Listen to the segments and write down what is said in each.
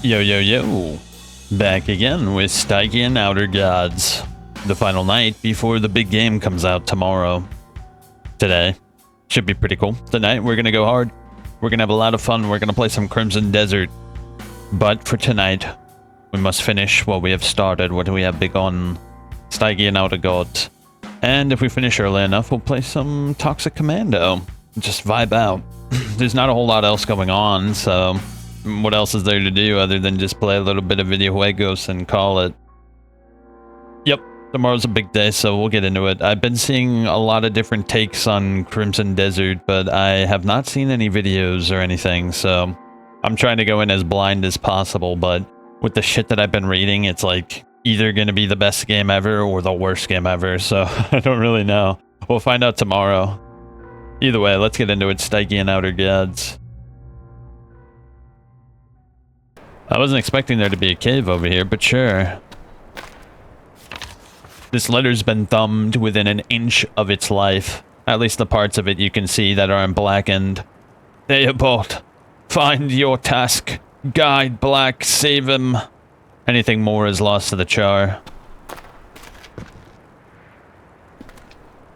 Yo, yo, yo. Back again with Stygian Outer Gods. The final night before the big game comes out tomorrow. Today. Should be pretty cool. Tonight, we're gonna go hard. We're gonna have a lot of fun. We're gonna play some Crimson Desert. But for tonight, we must finish what we have started, what we have begun. Stygian Outer Gods. And if we finish early enough, we'll play some Toxic Commando. Just vibe out. There's not a whole lot else going on, so what else is there to do other than just play a little bit of videojuegos and call it? Yep, tomorrow's a big day, so we'll get into it. I've been seeing a lot of different takes on Crimson Desert, but I have not seen any videos or anything, so I'm trying to go in as blind as possible, but with the shit that I've been reading, it's like either going to be the best game ever or the worst game ever, so I don't really know. We'll find out tomorrow. Either way, let's get into it. Stygian Outer Gods. I wasn't expecting there to be a cave over here, but sure. This letter's been thumbed within an inch of its life. At least the parts of it you can see that aren't blackened. Theobald, find your task. Guide Black, save him. Anything more is lost to the char.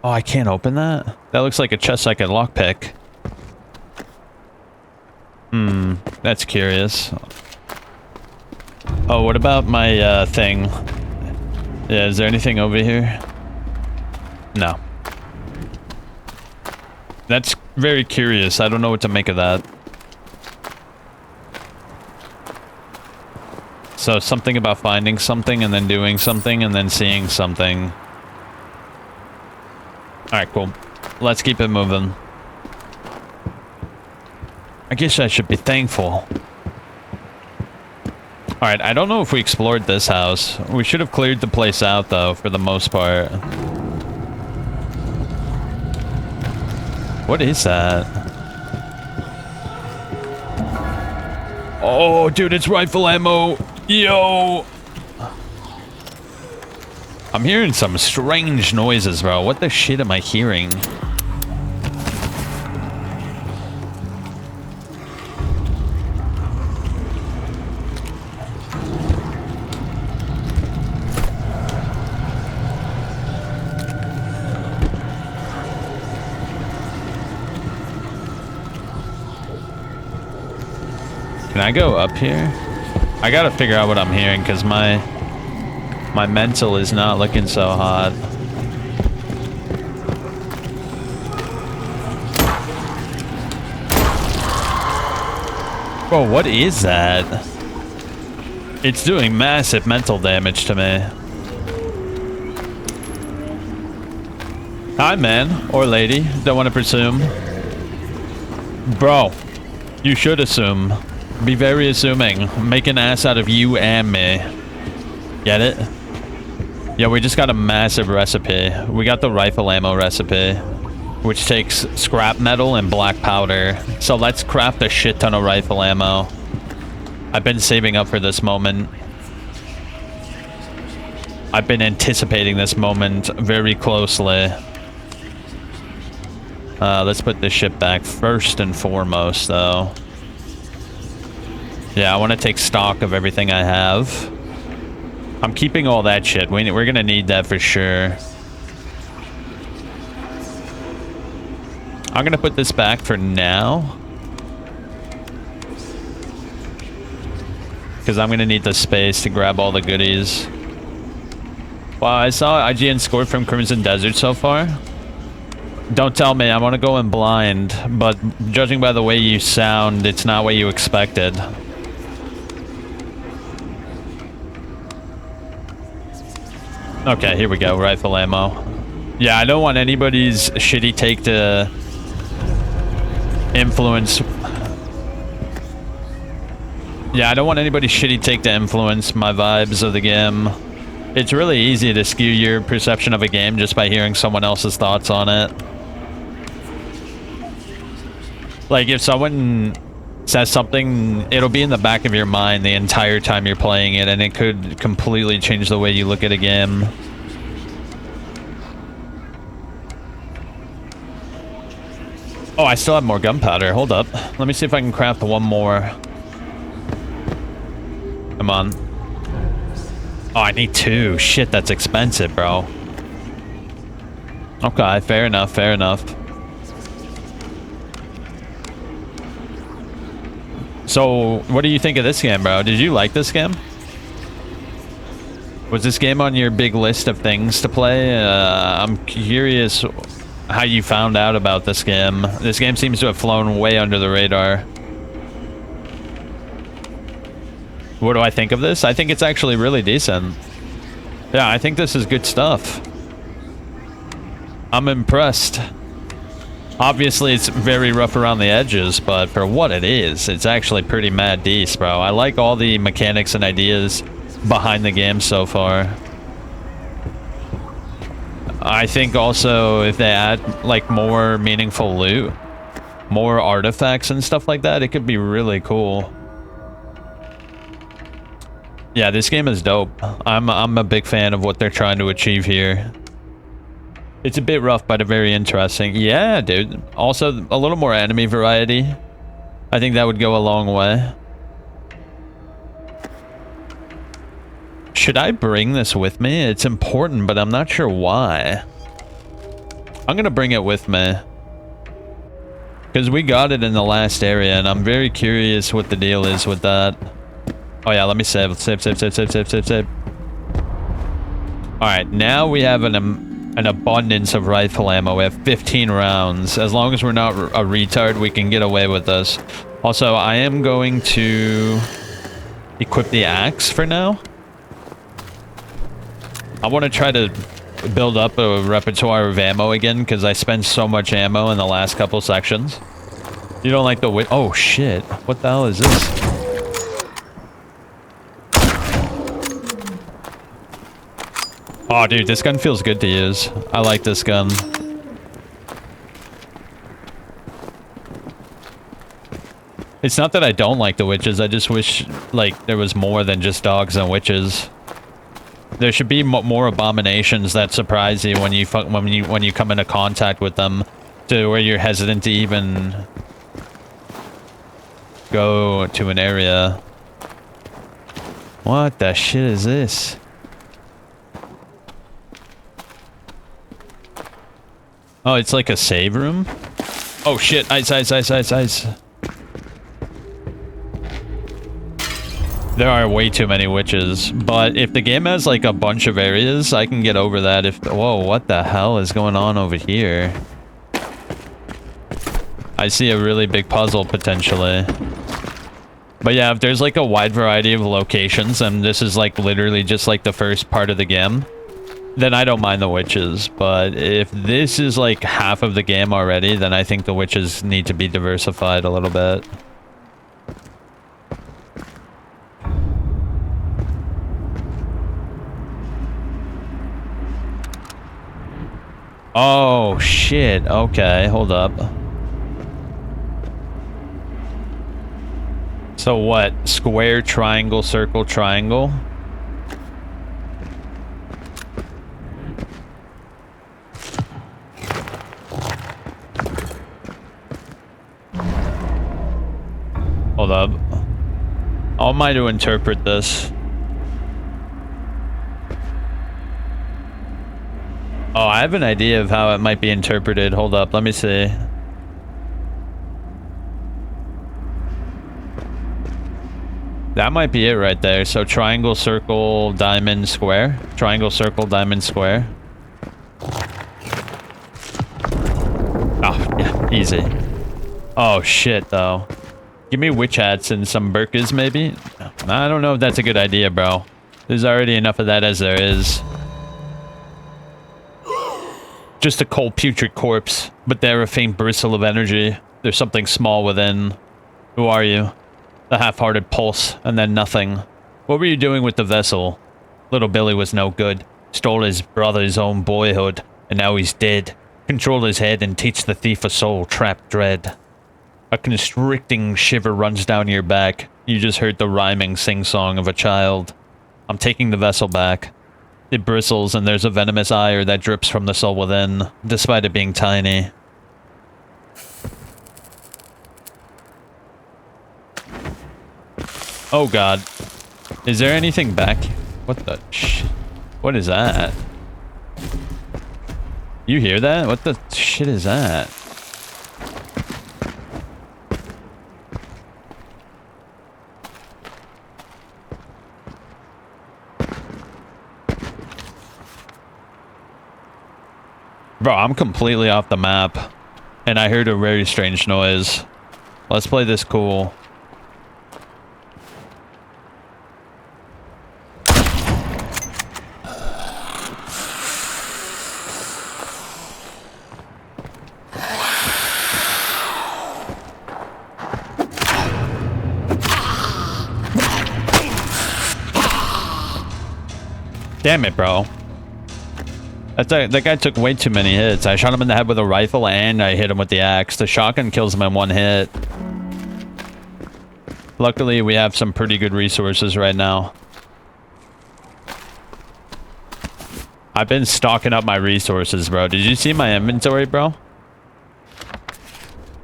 Oh, I can't open that? That looks like a chest I could lockpick. That's curious. Oh, what about my thing? Yeah, is there anything over here? No. That's very curious. I don't know what to make of that. So something about finding something and then doing something and then seeing something. Alright, cool. Let's keep it moving. I guess I should be thankful. Alright, I don't know if we explored this house. We should have cleared the place out, though, for the most part. What is that? Oh, dude, it's rifle ammo! Yo! I'm hearing some strange noises, bro. What the shit am I hearing? Can I go up here? I gotta figure out what I'm hearing, because my mental is not looking so hot. Bro, what is that? It's doing massive mental damage to me. Hi, man. Or lady. Don't want to presume. Bro, you should assume. Be very assuming. Make an ass out of you and me. Get it? Yeah, we just got a massive recipe. We got the rifle ammo recipe, which takes scrap metal and black powder. So let's craft a shit ton of rifle ammo. I've been saving up for this moment. I've been anticipating this moment very closely. Let's put this shit back first and foremost, though. Yeah, I want to take stock of everything I have. I'm keeping all that shit. We're gonna need that for sure. I'm gonna put this back for now. Because I'm gonna need the space to grab all the goodies. Wow, I saw IGN scored from Crimson Desert so far. Don't tell me, I want to go in blind. But judging by the way you sound, it's not what you expected. Okay, here we go. Rifle ammo. Yeah, I don't want anybody's shitty take to influence... Yeah, I don't want anybody's shitty take to influence my vibes of the game. It's really easy to skew your perception of a game just by hearing someone else's thoughts on it. Like, if someone says something, it'll be in the back of your mind the entire time you're playing it, and it could completely change the way you look at a game. Oh, I still have more gunpowder. Hold up. Let me see if I can craft one more. Come on. Oh, I need 2. Shit, that's expensive, bro. Okay, fair enough, fair enough. So, what do you think of this game, bro? Did you like this game? Was this game on your big list of things to play? I'm curious how you found out about this game. This game seems to have flown way under the radar. What do I think of this? I think it's actually really decent. Yeah, I think this is good stuff. I'm impressed. Obviously, it's very rough around the edges, but for what it is, it's actually pretty mad decent, bro. I like all the mechanics and ideas behind the game so far. I think also if they add like more meaningful loot, more artifacts and stuff like that, it could be really cool. Yeah, this game is dope. I'm a big fan of what they're trying to achieve here. It's a bit rough, but very interesting. Yeah, dude. Also, a little more enemy variety. I think that would go a long way. Should I bring this with me? It's important, but I'm not sure why. I'm gonna bring it with me. Because we got it in the last area, and I'm very curious what the deal is with that. Oh yeah, let me save. Save. Alright, now we have an abundance of rifle ammo. We have 15 rounds. As long as we're not a retard, we can get away with this. Also, I am going to equip the axe for now. I want to try to build up a repertoire of ammo again, because I spent so much ammo in the last couple sections. You don't like the witch? Oh shit. What the hell is this? Oh, dude, this gun feels good to use. I like this gun. It's not that I don't like the witches. I just wish, like, there was more than just dogs and witches. There should be more abominations that surprise you when you come into contact with them, to where you're hesitant to even go to an area. What the shit is this? Oh, it's like a save room? Oh shit, ice. There are way too many witches, but if the game has like a bunch of areas, I can get over that if... Whoa, what the hell is going on over here? I see a really big puzzle potentially. But yeah, if there's like a wide variety of locations, and this is like literally just like the first part of the game, then I don't mind the witches. But if this is like half of the game already, then I think the witches need to be diversified a little bit. Oh, shit. Okay, hold up. So what? Square, triangle, circle, triangle? Hold up. How am I to interpret this? Oh, I have an idea of how it might be interpreted. Hold up, let me see. That might be it right there. So triangle, circle, diamond, square. Triangle, circle, diamond, square. Oh, yeah, easy. Oh, shit, though. Give me witch hats and some burkas, maybe? I don't know if that's a good idea, bro. There's already enough of that as there is. Just a cold, putrid corpse, but there a faint bristle of energy. There's something small within. Who are you? The half-hearted pulse, and then nothing. What were you doing with the vessel? Little Billy was no good. Stole his brother's own boyhood, and now he's dead. Control his head and teach the thief a soul trapped dread. A constricting shiver runs down your back. You just heard the rhyming sing-song of a child. I'm taking the vessel back. It bristles, and there's a venomous ire that drips from the soul within, despite it being tiny. Oh god. Is there anything back? What the what is that? You hear that? What the shit is that? Bro, I'm completely off the map. And I heard a very strange noise. Let's play this cool. Damn it, bro. That guy took way too many hits. I shot him in the head with a rifle and I hit him with the axe. The shotgun kills him in one hit. Luckily, we have some pretty good resources right now. I've been stocking up my resources, bro. Did you see my inventory, bro?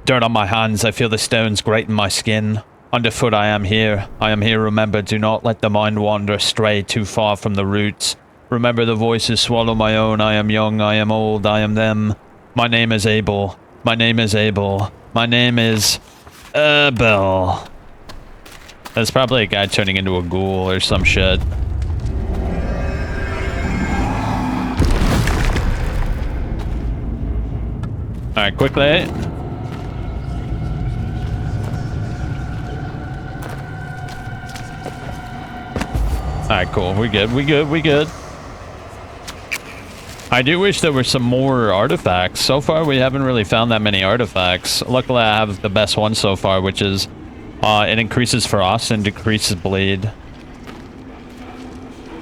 Dirt on my hands. I feel the stones grating my skin. Underfoot, I am here. I am here, remember. Do not let the mind wander astray too far from the roots. Remember the voices swallow my own. I am young, I am old, I am them. My name is Abel. My name is Abel. My name is... Abel. That's probably a guy turning into a ghoul or some shit. Alright, quickly. Alright, cool. We good, we good, we good. I do wish there were some more artifacts. So far, we haven't really found that many artifacts. Luckily, I have the best one so far, which is it increases frost and decreases bleed.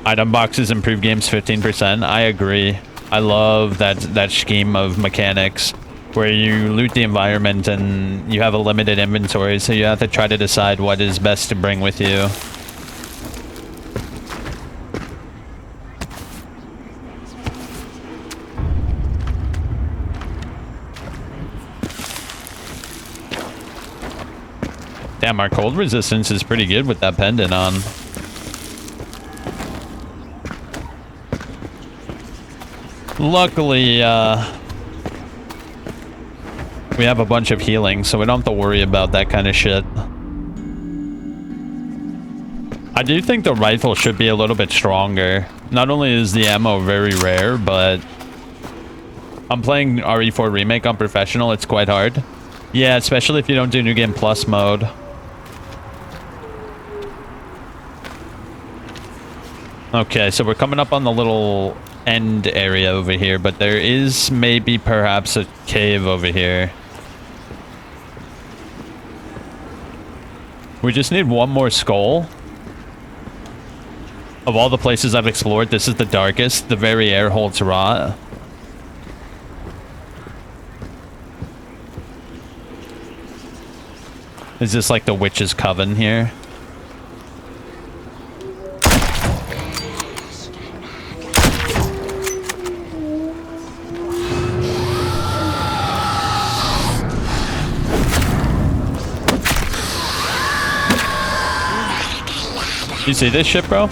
Item boxes improve games 15%. I agree. I love that scheme of mechanics where you loot the environment and you have a limited inventory, so you have to try to decide what is best to bring with you. Damn, our cold resistance is pretty good with that pendant on. Luckily, we have a bunch of healing, so we don't have to worry about that kind of shit. I do think the rifle should be a little bit stronger. Not only is the ammo very rare, but I'm playing RE4 Remake on Professional. It's quite hard. Yeah, especially if you don't do New Game Plus mode. Okay, so we're coming up on the little end area over here, but there is maybe perhaps a cave over here. We just need one more skull. Of all the places I've explored, this is the darkest. The very air holds rot. Is this like the witch's coven here? You see this shit, bro?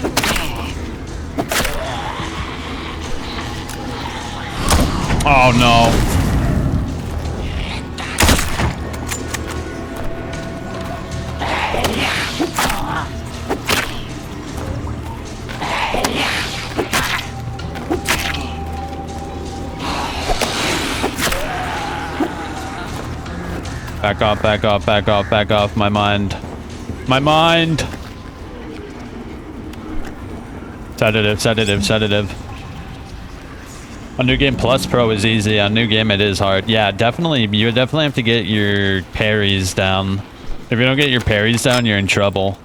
Oh no. Back off, back off, back off, back off, my mind. My mind! Sedative, sedative, sedative. On New Game Plus Pro is easy. On New Game it is hard. Yeah, definitely. You definitely have to get your parries down. If you don't get your parries down, you're in trouble.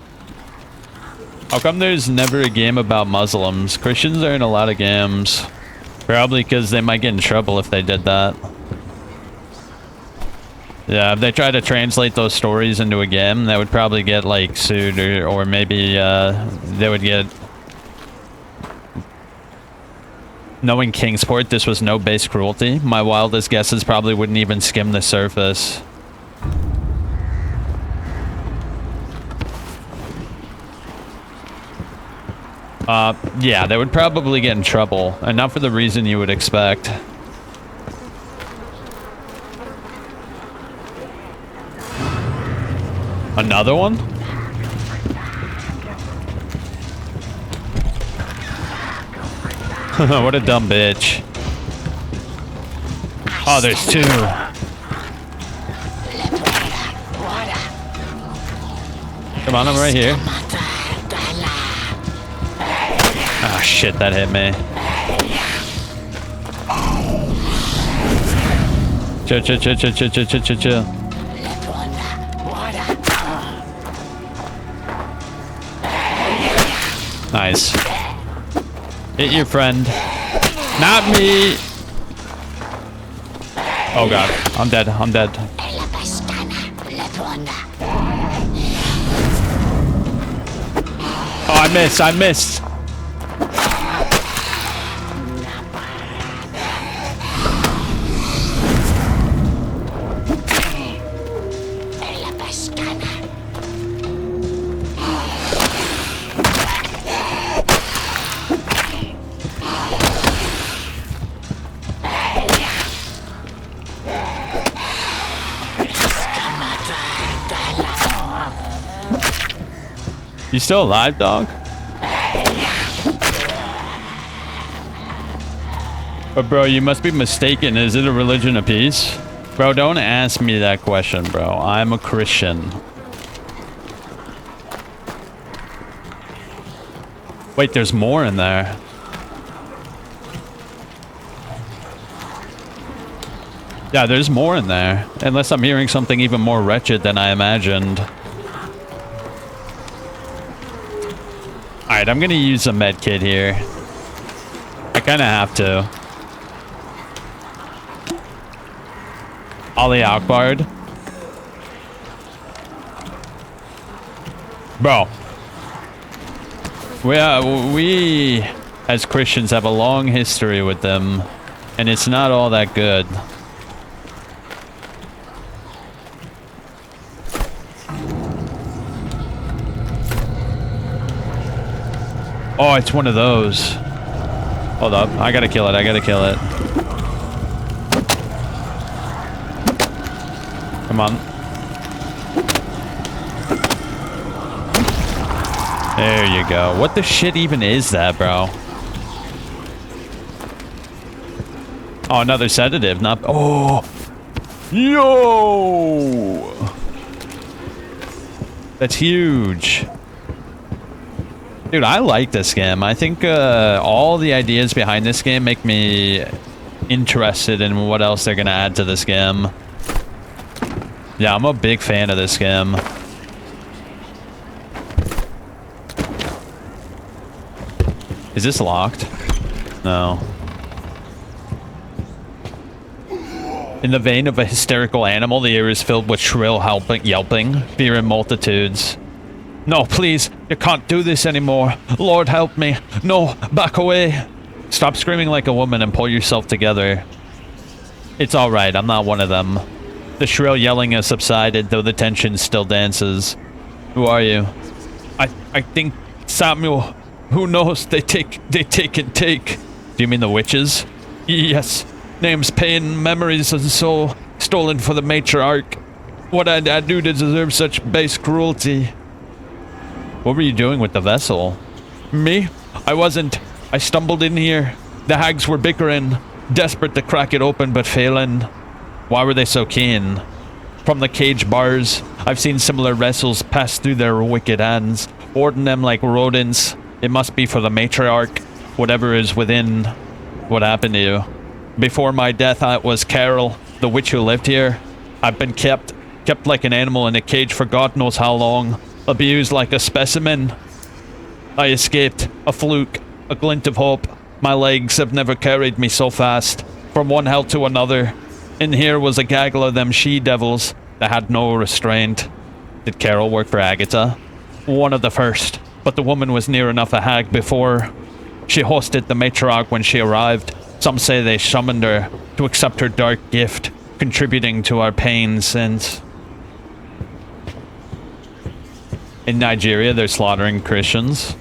How come there's never a game about Muslims? Christians are in a lot of games. Probably because they might get in trouble if they did that. Yeah, if they try to translate those stories into a game, they would probably get, like, sued or maybe they would get... Knowing Kingsport, this was no base cruelty. My wildest guesses probably wouldn't even skim the surface. Yeah, they would probably get in trouble, and not for the reason you would expect. Another one? What a dumb bitch. Oh, there's two. Come on, I'm right here. Ah, shit, that hit me. Chill, chill, chill, chill, chill, chill, chill, chill, chill. Nice. Hit your friend. Not me! Oh god, I'm dead, I'm dead. Oh, I missed, I missed. You still alive, dog? But bro, you must be mistaken. Is it a religion of peace? Bro, don't ask me that question, bro. I'm a Christian. Wait, there's more in there. Yeah, there's more in there. Unless I'm hearing something even more wretched than I imagined. Alright, I'm gonna use a med kit here. I kinda have to. Ali Akbar. Bro. We as Christians have a long history with them, and it's not all that good. Oh, it's one of those. Hold up. I gotta kill it. I gotta kill it. Come on. There you go. What the shit even is that, bro? Oh, another sedative. Not... Oh! Yo! That's huge. Dude, I like this game. I think all the ideas behind this game make me interested in what else they're gonna add to this game. Yeah, I'm a big fan of this game. Is this locked? No. In the vein of a hysterical animal, the air is filled with shrill yelping, fear in multitudes. No, please, you can't do this anymore. Lord, help me. No, back away. Stop screaming like a woman and pull yourself together. It's alright, I'm not one of them. The shrill yelling has subsided, though the tension still dances. Who are you? I think Samuel. Who knows? They take and take. Do you mean the witches? Yes. Names, pain, memories, and soul stolen for the matriarch. What did I do to deserve such base cruelty? What were you doing with the vessel? Me? I wasn't. I stumbled in here. The hags were bickering, desperate to crack it open but failing. Why were they so keen? From the cage bars, I've seen similar vessels pass through their wicked hands, hoarding them like rodents. It must be for the matriarch, whatever is within. What happened to you? Before my death, I was Carol, the witch who lived here. I've been kept like an animal in a cage for God knows how long. Abused like a specimen. I escaped. A fluke. A glint of hope. My legs have never carried me so fast. From one hell to another. In here was a gaggle of them she-devils that had no restraint. Did Carol work for Agatha? One of the first. But the woman was near enough a hag before. She hosted the matriarch when she arrived. Some say they summoned her to accept her dark gift, contributing to our pains and... In Nigeria, they're slaughtering Christians.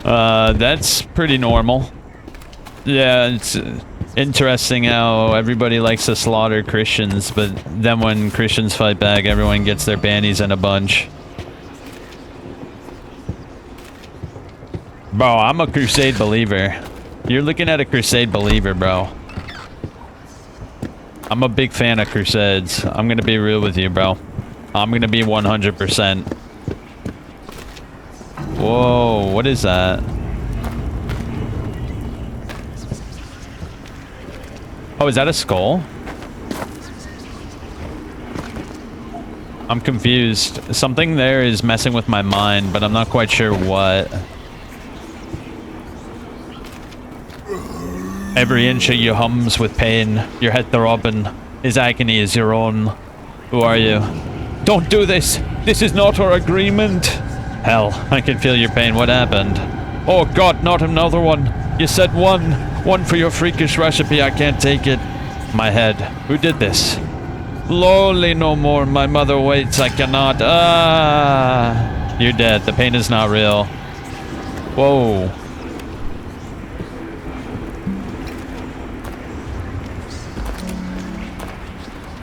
That's pretty normal. Yeah, it's interesting how everybody likes to slaughter Christians, but then when Christians fight back, everyone gets their panties in a bunch. Bro, I'm a crusade believer. You're looking at a crusade believer, bro. I'm a big fan of crusades. I'm gonna be real with you, bro. I'm gonna be 100%. Whoa, what is that? Oh, is that a skull? I'm confused. Something there is messing with my mind, but I'm not quite sure what. Every inch of you hums with pain. Your head throbbing. His agony is your own. Who are you? Don't do this! This is not our agreement! Hell, I can feel your pain. What happened? Oh god, not another one! You said one! One for your freakish recipe, I can't take it. My head. Who did this? Slowly no more, my mother waits, I cannot. Ah! You're dead, the pain is not real. Whoa.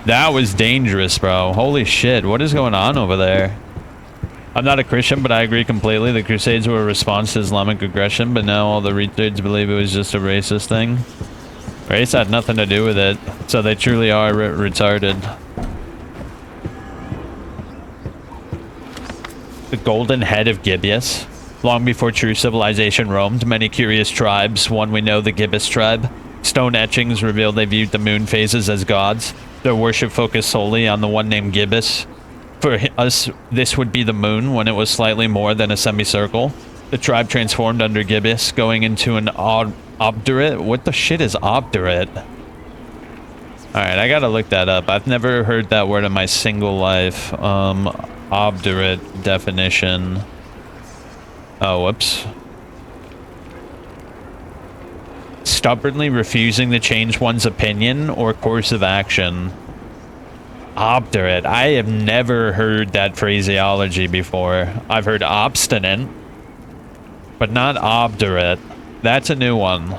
That was dangerous, bro. Holy shit, what is going on over there? I'm not a Christian, but I agree completely. The Crusades were a response to Islamic aggression, but now all the retards believe it was just a racist thing. Race had nothing to do with it, so they truly are retarded. The golden head of Gibeus. Long before true civilization roamed, many curious tribes, one we know, the Gibeus tribe. Stone etchings reveal they viewed the moon phases as gods. Their worship focused solely on the one named Gibeus. For us, this would be the moon when it was slightly more than a semicircle. The tribe transformed under Gibeus, going into an obdurate. What the shit is obdurate? Alright, I gotta look that up. I've never heard that word in my single life. Obdurate definition. Oh, whoops. Stubbornly refusing to change one's opinion or course of action. Obdurate. I have never heard that phraseology before. I've heard obstinate, but not obdurate. That's a new one.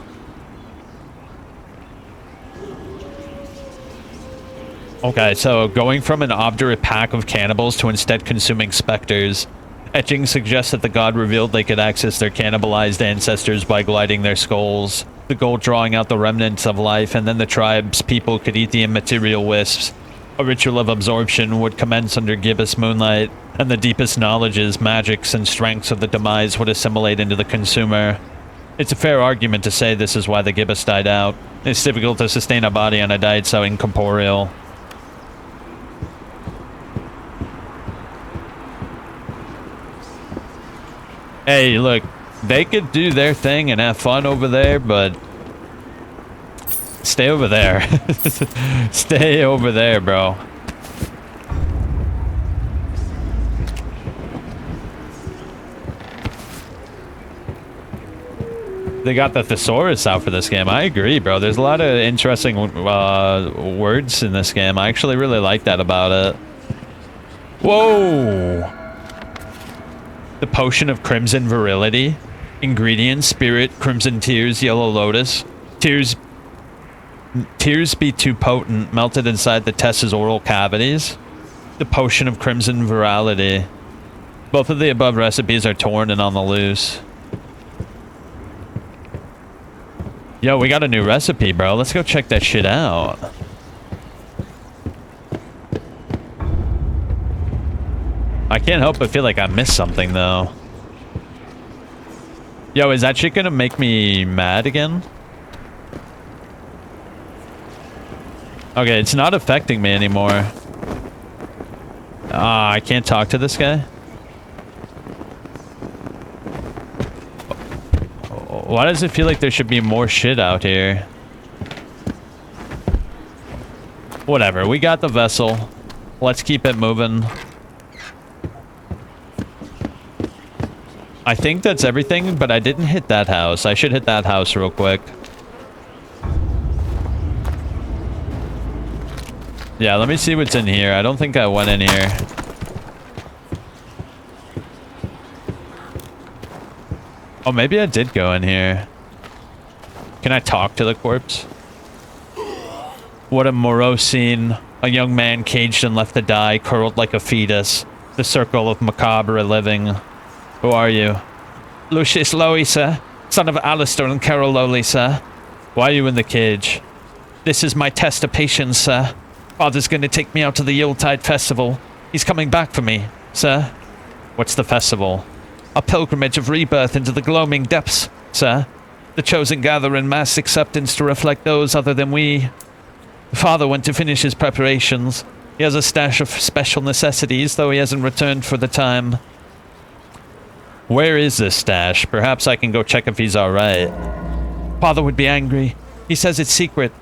Okay, so going from an obdurate pack of cannibals to instead consuming specters. Etching suggests that the god revealed they could access their cannibalized ancestors by gliding their skulls. The goal drawing out the remnants of life, and then the tribe's people could eat the immaterial wisps. A ritual of absorption would commence under gibbous moonlight, and the deepest knowledges, magics, and strengths of the demise would assimilate into the consumer. It's a fair argument to say this is why the gibbous died out. It's difficult to sustain a body on a diet so incorporeal. Hey, look, they could do their thing and have fun over there, but stay over there. Stay over there, bro. They got the thesaurus out for this game. I agree, bro. There's a lot of interesting words in this game. I actually really like that about it. Whoa! The potion of crimson virility. Ingredients: spirit, crimson tears, yellow lotus. Tears be too potent, melted inside the Tessa's oral cavities. The potion of crimson virility. Both of the above recipes are torn and on the loose. Yo, we got a new recipe, bro. Let's go check that shit out. I can't help but feel like I missed something, though. Yo, is that shit gonna make me mad again? Okay, it's not affecting me anymore. Ah, I can't talk to this guy? Why does it feel like there should be more shit out here? Whatever, we got the vessel. Let's keep it moving. I think that's everything, but I didn't hit that house. I should hit that house real quick. Yeah, let me see what's in here. I don't think I went in here. Oh, maybe I did go in here. Can I talk to the corpse? What a morose scene. A young man caged and left to die, curled like a fetus. The circle of macabre living. Who are you? Lucius Lowy, sir. Son of Alistair and Carol Lowley, sir. Why are you in the cage? This is my test of patience, sir. Father's going to take me out to the Yuletide festival. He's coming back for me, sir. What's the festival? A pilgrimage of rebirth into the gloaming depths, sir. The chosen gather in mass acceptance to reflect those other than we. Father went to finish his preparations. He has a stash of special necessities, though he hasn't returned for the time. Where is this stash? Perhaps I can go check if he's alright. Father would be angry. He says it's secret.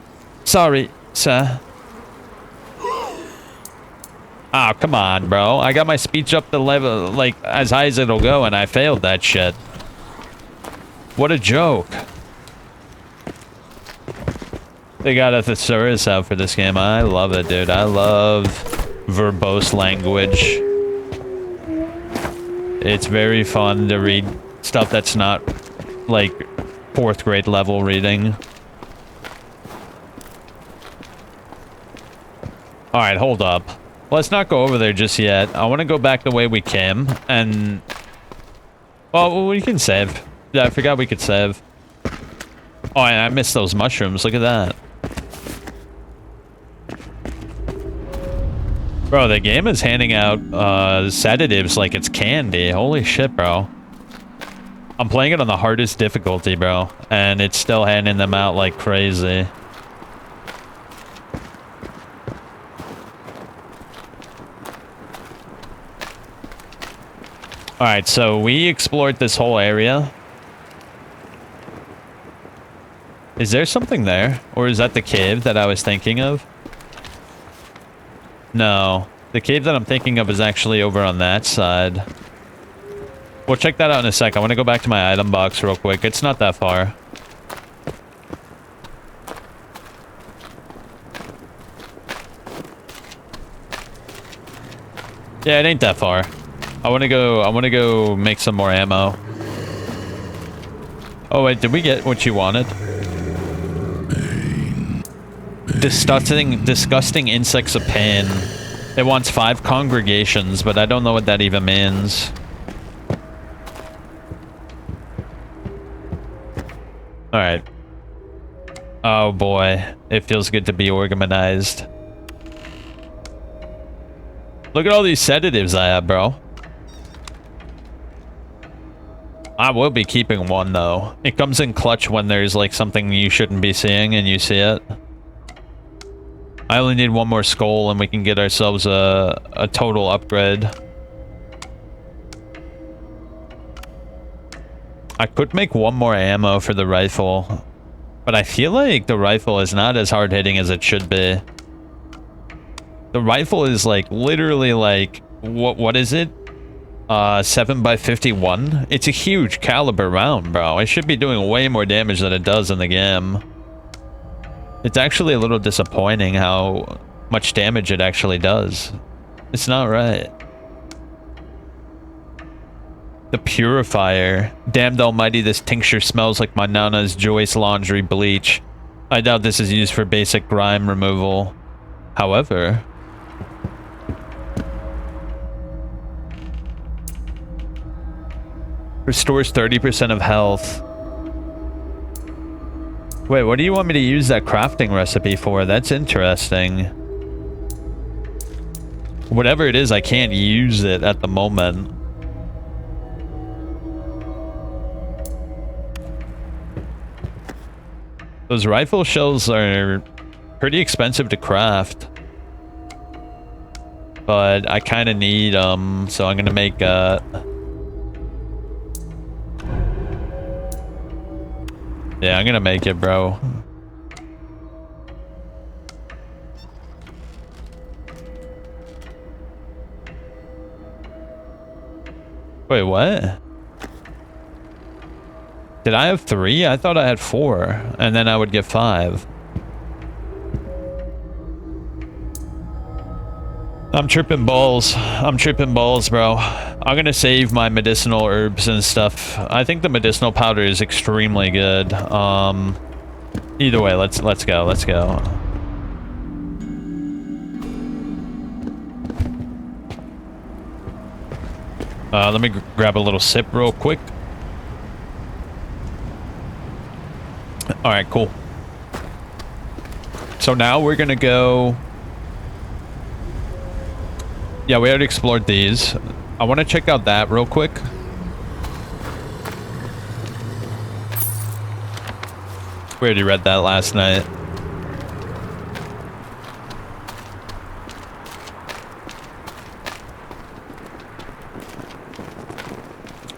Sorry, sir. Oh, come on, bro. I got my speech up the level, like, as high as it'll go, and I failed that shit. What a joke. They got a thesaurus out for this game. I love it, dude. I love verbose language. It's very fun to read stuff that's not, like, 4th grade level reading. Alright, hold up. Let's not go over there just yet. I want to go back the way we came, and... Well, we can save. Yeah, I forgot we could save. Oh, and I missed those mushrooms. Look at that. Bro, the game is handing out sedatives like it's candy. Holy shit, bro. I'm playing it on the hardest difficulty, bro. And it's still handing them out like crazy. Alright, so we explored this whole area. Is there something there? Or is that the cave that I was thinking of? No. The cave that I'm thinking of is actually over on that side. We'll check that out in a sec. I want to go back to my item box real quick. It's not that far. Yeah, it ain't that far. I want to go make some more ammo. Oh wait, did we get what you wanted? Disgusting insects of pain. It wants 5 congregations, but I don't know what that even means. Alright. Oh boy. It feels good to be organized. Look at all these sedatives I have, bro. I will be keeping one, though. It comes in clutch when there's, like, something you shouldn't be seeing and you see it. I only need one more skull and we can get ourselves a total upgrade. I could make one more ammo for the rifle, but I feel like the rifle is not as hard-hitting as it should be. The rifle is like literally like what is it? 7x51. It's a huge caliber round, bro. It should be doing way more damage than it does in the game. It's actually a little disappointing how much damage it actually does. It's not right. The purifier. Damned almighty, this tincture smells like my nana's Joyce laundry bleach. I doubt this is used for basic grime removal. However... restores 30% of health. Wait, what do you want me to use that crafting recipe for? That's interesting. Whatever it is, I can't use it at the moment. Those rifle shells are pretty expensive to craft. But I kind of need them, so I'm gonna make yeah, I'm gonna make it, bro. Wait, what? Did I have 3? I thought I had 4, and then I would get 5. I'm tripping balls. I'm tripping balls, bro. I'm gonna save my medicinal herbs and stuff. I think the medicinal powder is extremely good. Either way, let's go. Let's go. Let me grab a little sip real quick. All right, cool. So now we're gonna go. Yeah, we already explored these. I want to check out that real quick. We already read that last night.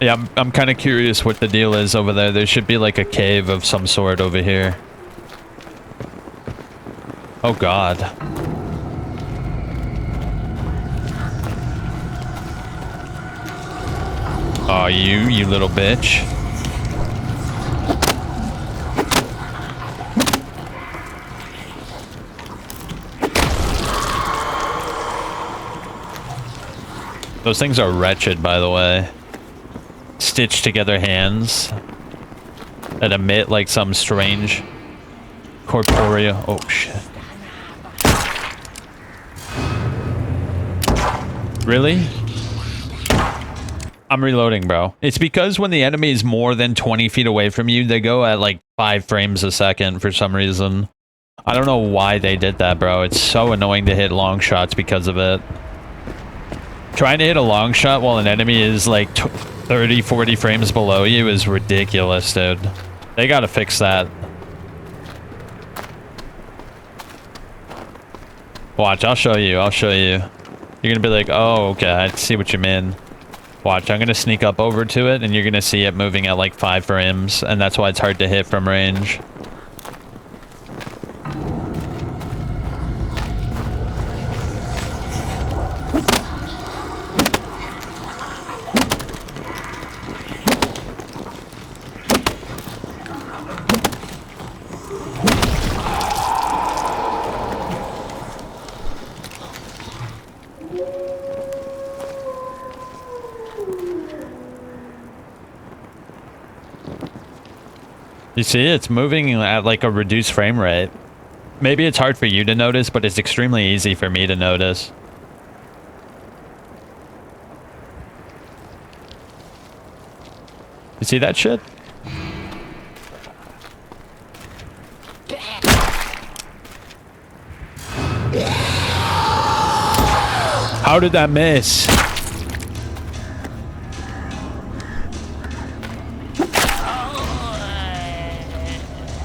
Yeah, I'm kind of curious what the deal is over there. There should be like a cave of some sort over here. Oh God. Oh, you little bitch. Those things are wretched, by the way. Stitched together hands that emit like some strange corporeal. Oh shit. Really? I'm reloading, bro. It's because when the enemy is more than 20 feet away from you, they go at like 5 frames a second for some reason. I don't know why they did that, bro. It's so annoying to hit long shots because of it. Trying to hit a long shot while an enemy is like 30, 40 frames below you is ridiculous, dude. They gotta fix that. Watch, I'll show you. I'll show you. You're gonna be like, oh, okay, I see what you mean. Watch, I'm gonna sneak up over to it, and you're gonna see it moving at like 5 frames, and that's why it's hard to hit from range. You see, it's moving at like a reduced frame rate. Maybe it's hard for you to notice, but it's extremely easy for me to notice. You see that shit? How did that miss?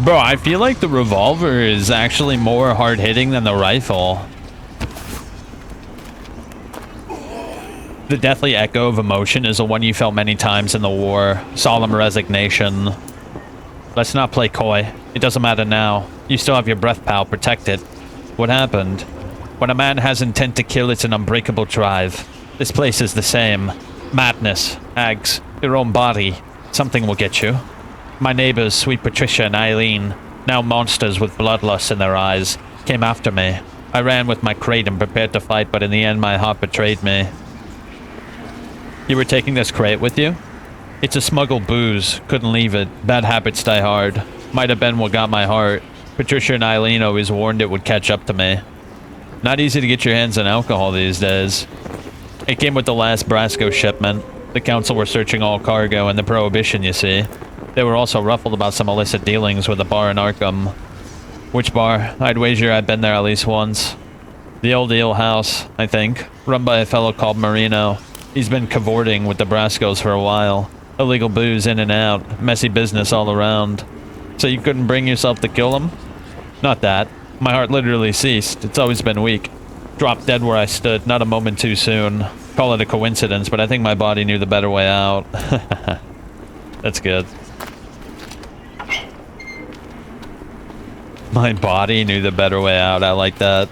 Bro, I feel like the revolver is actually more hard-hitting than the rifle. The deathly echo of emotion is the one you felt many times in the war. Solemn resignation. Let's not play coy. It doesn't matter now. You still have your breath, pal. Protect it. What happened? When a man has intent to kill, it's an unbreakable drive. This place is the same. Madness. Hags. Your own body. Something will get you. My neighbors, sweet Patricia and Eileen, now monsters with bloodlust in their eyes, came after me. I ran with my crate and prepared to fight, but in the end my heart betrayed me. You were taking this crate with you? It's a smuggled booze. Couldn't leave it. Bad habits die hard. Might have been what got my heart. Patricia and Eileen always warned it would catch up to me. Not easy to get your hands on alcohol these days. It came with the last Brasco shipment. The council were searching all cargo and the prohibition, you see. They were also ruffled about some illicit dealings with a bar in Arkham. Which bar? I'd wager I've been there at least once. The old Eel House, I think. Run by a fellow called Marino. He's been cavorting with the Brascos for a while. Illegal booze in and out. Messy business all around. So you couldn't bring yourself to kill him? Not that. My heart literally ceased. It's always been weak. Dropped dead where I stood. Not a moment too soon. Call it a coincidence, but I think my body knew the better way out. That's good. My body knew the better way out. I like that.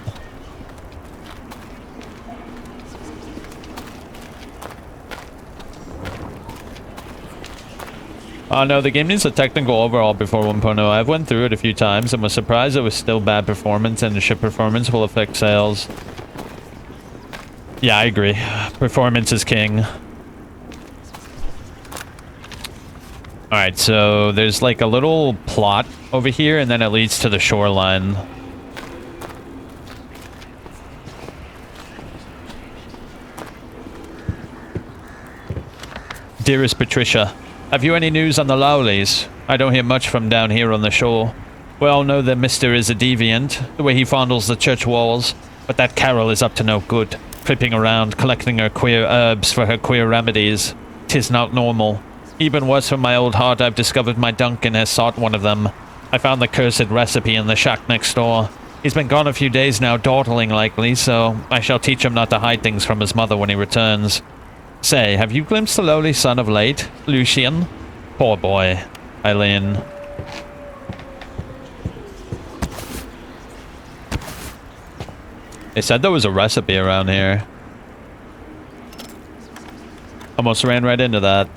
Oh no, the game needs a technical overhaul before 1.0. I've went through it a few times and was surprised it was still bad performance, and the ship performance will affect sales. Yeah, I agree. Performance is king. Alright, so there's like a little plot over here, and then it leads to the shoreline. Dearest Patricia, have you any news on the Lowleys? I don't hear much from down here on the shore. We all know that Mister is a deviant, the way he fondles the church walls, but that Carol is up to no good, creeping around, collecting her queer herbs for her queer remedies. 'Tis not normal. Even worse from my old heart, I've discovered my Duncan has sought one of them. I found the cursed recipe in the shack next door. He's been gone a few days now, dawdling likely, so I shall teach him not to hide things from his mother when he returns. Say, have you glimpsed the lowly son of late, Lucian? Poor boy, Eileen. They said there was a recipe around here. Almost ran right into that.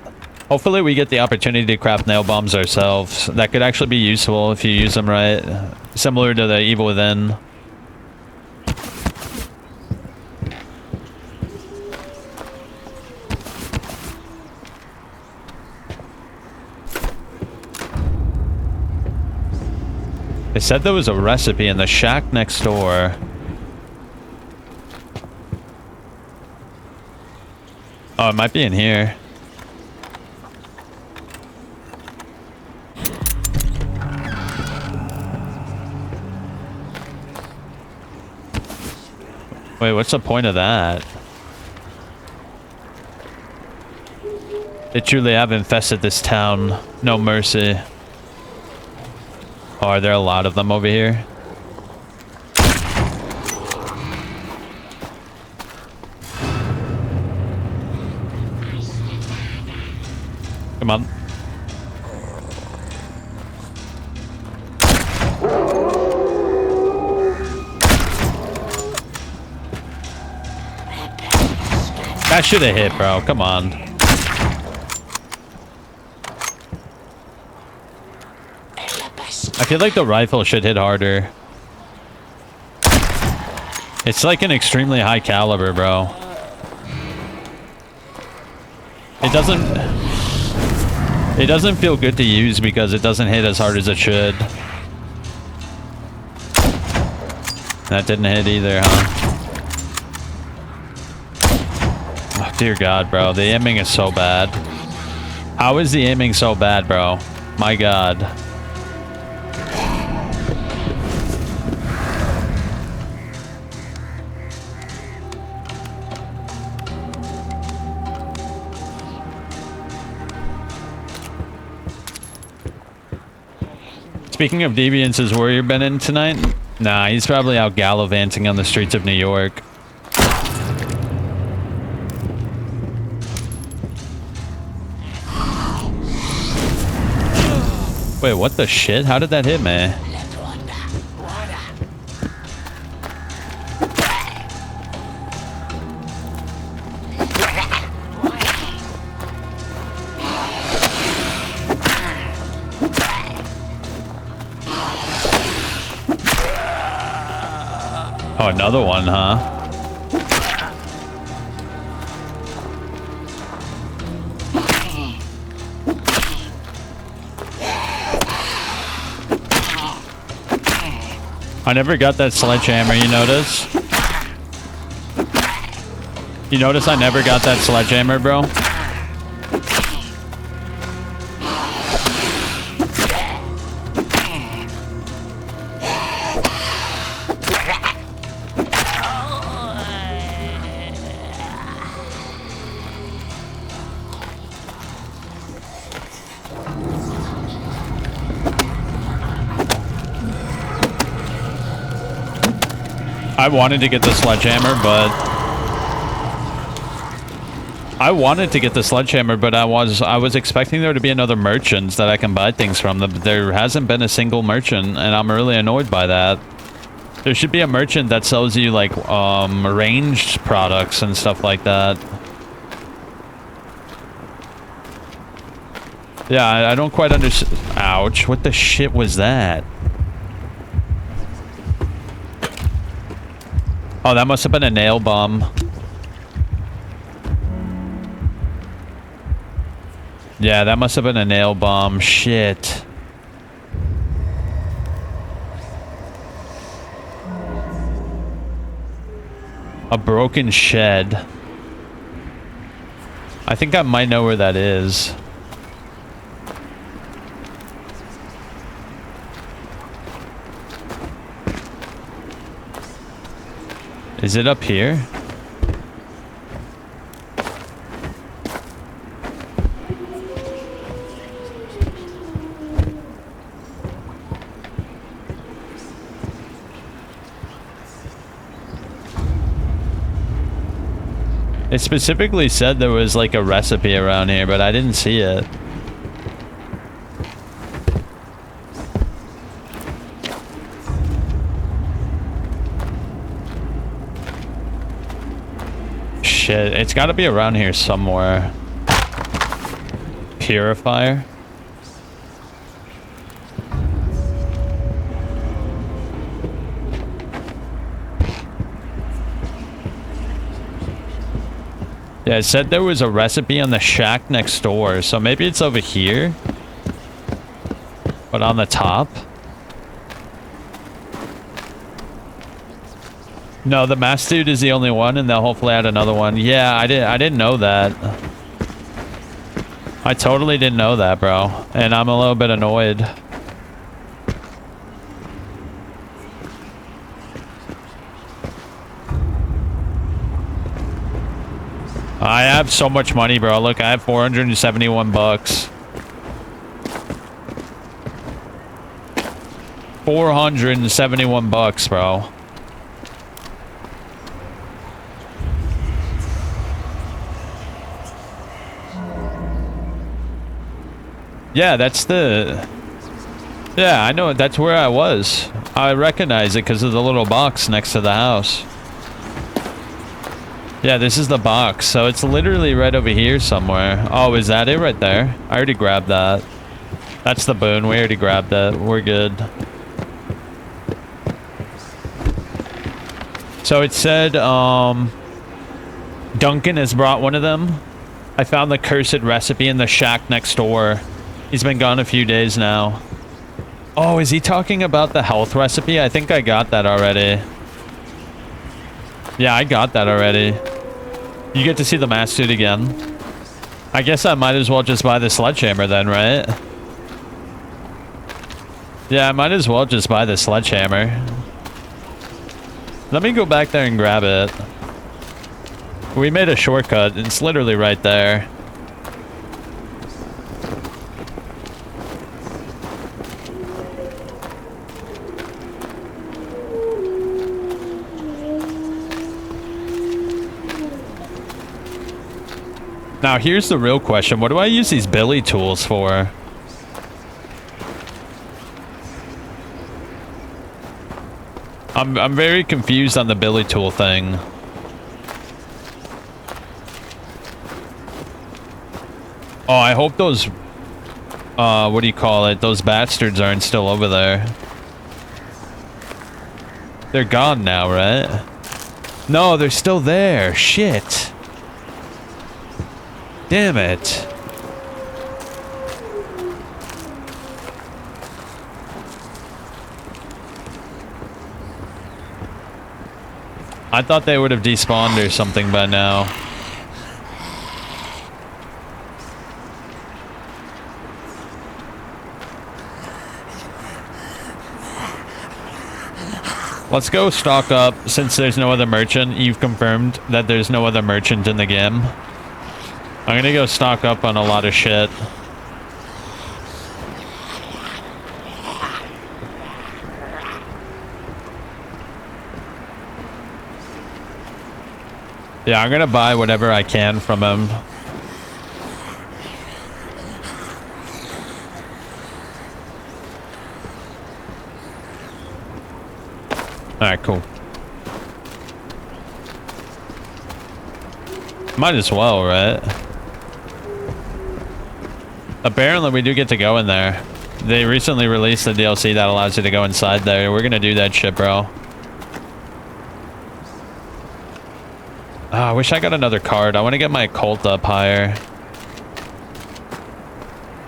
Hopefully we get the opportunity to craft nail bombs ourselves. That could actually be useful if you use them right. Similar to the Evil Within. They said there was a recipe in the shack next door. Oh, it might be in here. Wait, what's the point of that? They truly have infested this town. No mercy. Oh, are there a lot of them over here? Come on. That should have hit, bro. Come on. I feel like the rifle should hit harder. It's like an extremely high caliber, bro. It doesn't feel good to use because it doesn't hit as hard as it should. That didn't hit either, huh? Oh, dear God, bro. The aiming is so bad. How is the aiming so bad, bro? My God. Speaking of deviants, is Warrior been in tonight? Nah, he's probably out gallivanting on the streets of New York. Wait, what the shit? How did that hit me? Oh, another one, huh? I never got that sledgehammer, you notice? You notice I never got that sledgehammer, bro? I wanted to get the sledgehammer, but I was expecting there to be another merchant that I can buy things from. There hasn't been a single merchant, and I'm really annoyed by that. There should be a merchant that sells you like ranged products and stuff like that. Yeah, I don't quite understand. Ouch! What the shit was that? Oh, that must have been a nail bomb. Yeah, that must have been a nail bomb. Shit. A broken shed. I think I might know where that is. Is it up here? It specifically said there was like a recipe around here, but I didn't see it. Shit, it's got to be around here somewhere. Purifier. Yeah, it said there was a recipe on the shack next door, so maybe it's over here. But on the top? No, the masked dude is the only one, and they'll hopefully add another one. Yeah, I didn't know that. I totally didn't know that, bro. And I'm a little bit annoyed. I have so much money, bro. Look, I have 471 bucks. 471 bucks, bro. Yeah, that's the... Yeah, I know. That's where I was. I recognize it because of the little box next to the house. Yeah, this is the box. So it's literally right over here somewhere. Oh, is that it right there? I already grabbed that. That's the boon. We already grabbed that. We're good. So it said, Duncan has brought one of them. I found the cursed recipe in the shack next door. He's been gone a few days now. Oh, is he talking about the health recipe? I think I got that already. Yeah, I got that already. You get to see the masked dude again. I guess I might as well just buy the sledgehammer then, right? Yeah, I might as well just buy the sledgehammer. Let me go back there and grab it. We made a shortcut. It's literally right there. Now, here's the real question. What do I use these billy tools for? I'm very confused on the billy tool thing. Oh, I hope those... what do you call it? Those bastards aren't still over there. They're gone now, right? No, they're still there. Shit. Damn it. I thought they would have despawned or something by now. Let's go stock up since there's no other merchant. You've confirmed that there's no other merchant in the game. I'm gonna go stock up on a lot of shit. Yeah, I'm gonna buy whatever I can from him. Alright, cool. Might as well, right? Apparently, we do get to go in there. They recently released the DLC that allows you to go inside there. We're gonna do that shit, bro. Oh, I wish I got another card. I want to get my occult up higher.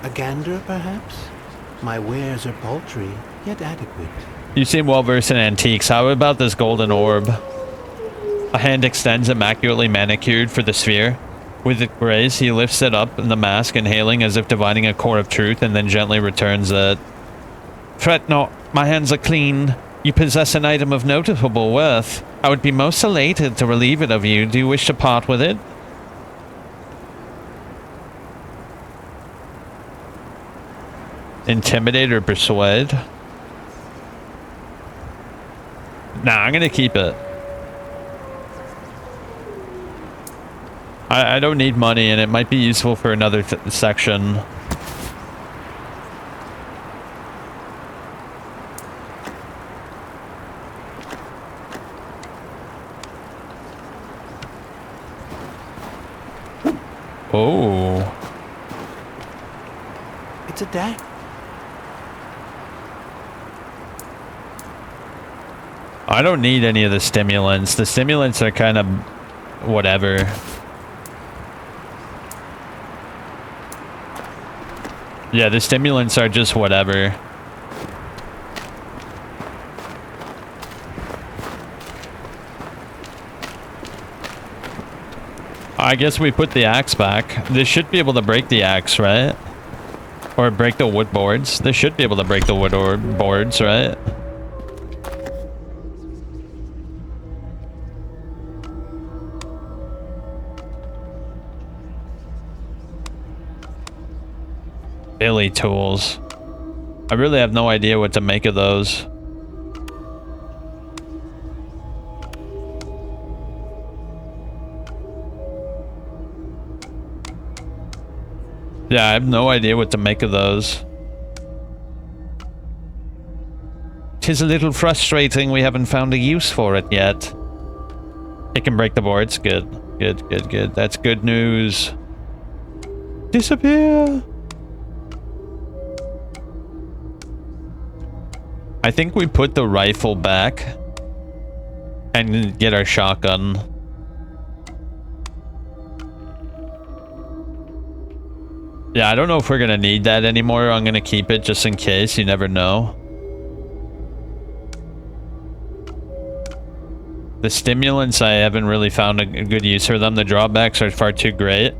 A gander, perhaps? My wares are paltry, yet adequate. You seem well versed in antiques. How about this golden orb? A hand extends, immaculately manicured for the sphere. With grace, he lifts it up in the mask, inhaling as if divining a core of truth, and then gently returns it. Fret not, my hands are clean. You possess an item of notable worth. I would be most elated to relieve it of you. Do you wish to part with it? Intimidate or persuade? Nah, I'm gonna keep it. I don't need money, and it might be useful for another section. Oh. It's a dagger. I don't need any of the stimulants. The stimulants are kind of whatever. Yeah, the stimulants are just whatever. I guess we put the axe back. This should be able to break the axe, right? Or break the wood boards. This should be able to break the wood boards, right? Billy tools. I really have no idea what to make of those. Yeah, I have no idea what to make of those. 'Tis a little frustrating we haven't found a use for it yet. It can break the boards. Good. Good, good, good. That's good news. Disappear! I think we put the rifle back and get our shotgun. Yeah, I don't know if we're gonna need that anymore. I'm gonna keep it just in case. You never know. The stimulants, I haven't really found a good use for them. The drawbacks are far too great.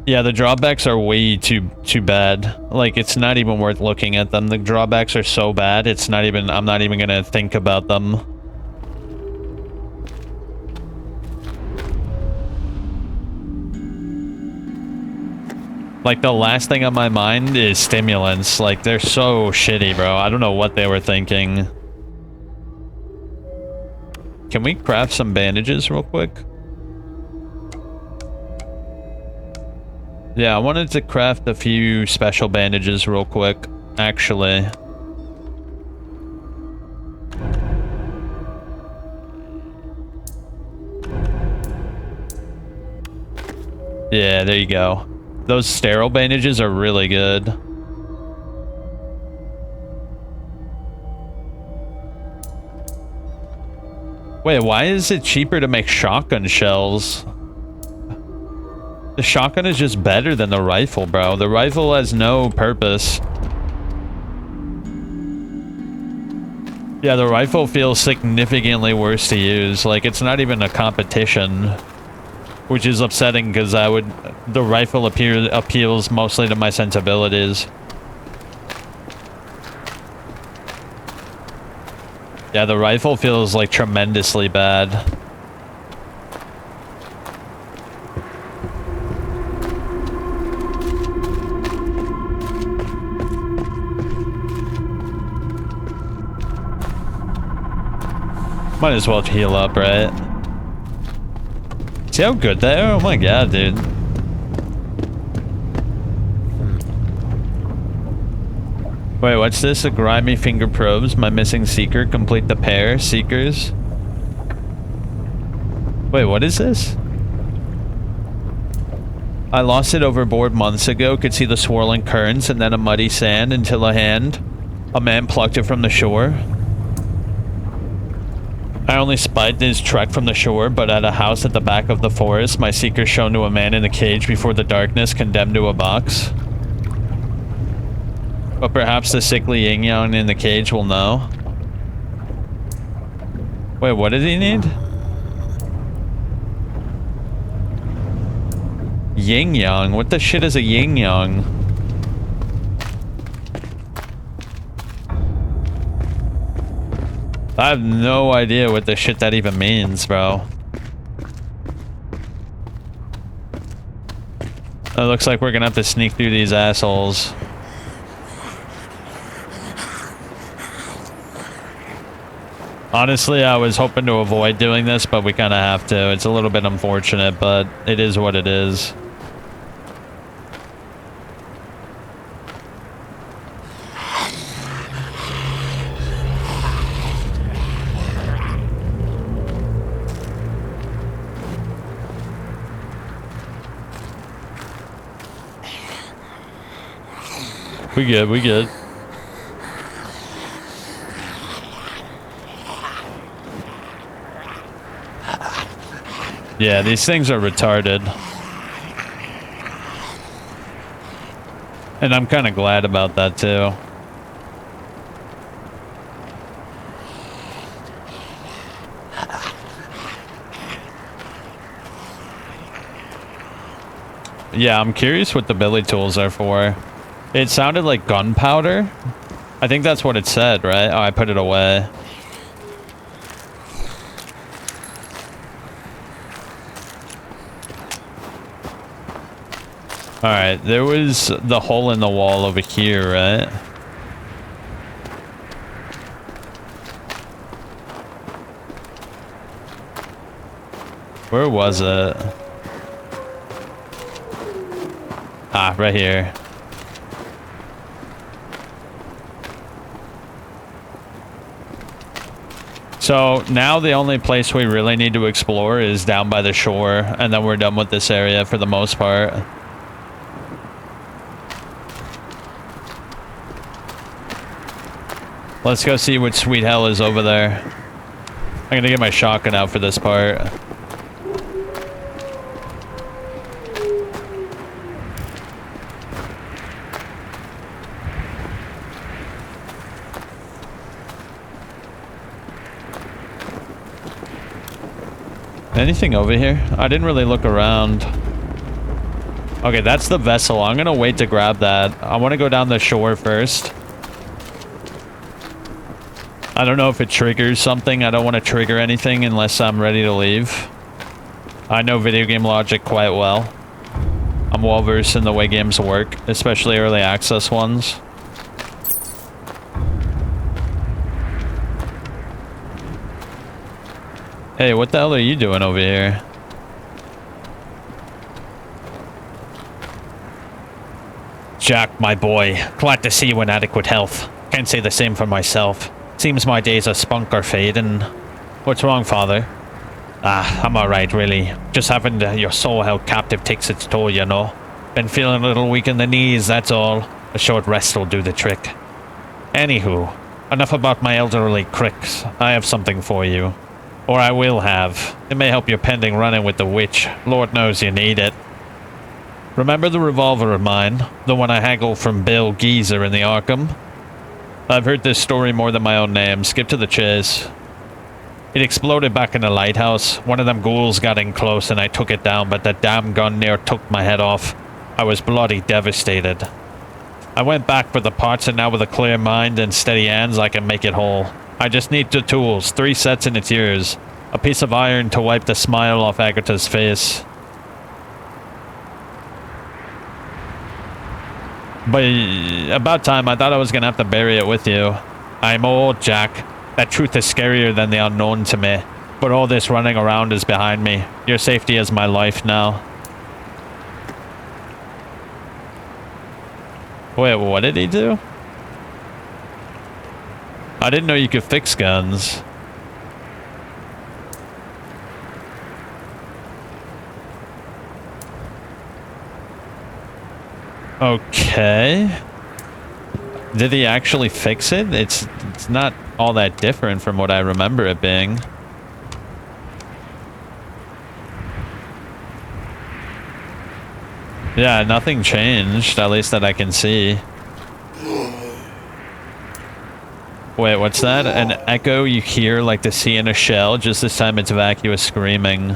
Yeah, the drawbacks are way too bad. Like, it's not even worth looking at them. The drawbacks are so bad, it's not even, I'm not even gonna think about them. Like, the last thing on my mind is stimulants. Like, they're so shitty, bro. I don't know what they were thinking. Can we craft some bandages real quick? Yeah, I wanted to craft a few special bandages real quick, actually. Yeah, there you go. Those sterile bandages are really good. Wait, why is it cheaper to make shotgun shells? The shotgun is just better than the rifle, bro. The rifle has no purpose. Yeah, the rifle feels significantly worse to use. Like, it's not even a competition. Which is upsetting, because the rifle appeals mostly to my sensibilities. Yeah, the rifle feels, like, tremendously bad. Might as well heal up, right? See how good they are? Oh my god, dude. Wait, what's this? A grimy finger probes. My missing seeker. Complete the pair. Seekers. Wait, what is this? I lost it overboard months ago. Could see the swirling currents and then a muddy sand until a man plucked it from the shore. I only spied his truck from the shore, but at a house at the back of the forest, my seeker shown to a man in a cage before the darkness, condemned to a box. But perhaps the sickly yin-yang in the cage will know. Wait, what did he need? Yin-yang? What the shit is a yin-yang? I have no idea what the shit that even means, bro. It looks like we're gonna have to sneak through these assholes. Honestly, I was hoping to avoid doing this, but we kind of have to. It's a little bit unfortunate, but it is what it is. We good, we good. Yeah, these things are retarded. And I'm kind of glad about that too. Yeah, I'm curious what the billy tools are for. It sounded like gunpowder. I think that's what it said, right? Oh, I put it away. Alright, there was the hole in the wall over here, right? Where was it? Ah, right here. So now the only place we really need to explore is down by the shore, and then we're done with this area for the most part. Let's go see what sweet hell is over there. I'm gonna get my shotgun out for this part. Anything over here? I didn't really look around. Okay, that's the vessel. I'm gonna wait to grab that. I want to go down the shore first. I don't know if it triggers something. I don't want to trigger anything unless I'm ready to leave. I know video game logic quite well. I'm well versed in the way games work, especially early access ones. Hey, what the hell are you doing over here? Jack, my boy. Glad to see you in adequate health. Can't say the same for myself. Seems my days of spunk are fading. What's wrong, father? Ah, I'm alright, really. Just having your soul held captive takes its toll, you know. Been feeling a little weak in the knees, that's all. A short rest will do the trick. Anywho, enough about my elderly cricks. I have something for you. Or I will have. It may help your pending run-in with the witch. Lord knows you need it. Remember the revolver of mine? The one I haggled from Bill Geezer in the Arkham? I've heard this story more than my own name. Skip to the chase. It exploded back in the lighthouse. One of them ghouls got in close and I took it down, but that damn gun near took my head off. I was bloody devastated. I went back for the parts, and now with a clear mind and steady hands I can make it whole. I just need the tools. 3 sets and it's yours. A piece of iron to wipe the smile off Agatha's face. But about time. I thought I was gonna have to bury it with you. I'm old, Jack. That truth is scarier than the unknown to me. But all this running around is behind me. Your safety is my life now. Wait, what did he do? I didn't know you could fix guns. Okay. Did he actually fix it? It's not all that different from what I remember it being. Yeah, nothing changed, at least that I can see. Wait, what's that? An echo you hear like the sea in a shell, just this time it's vacuous screaming.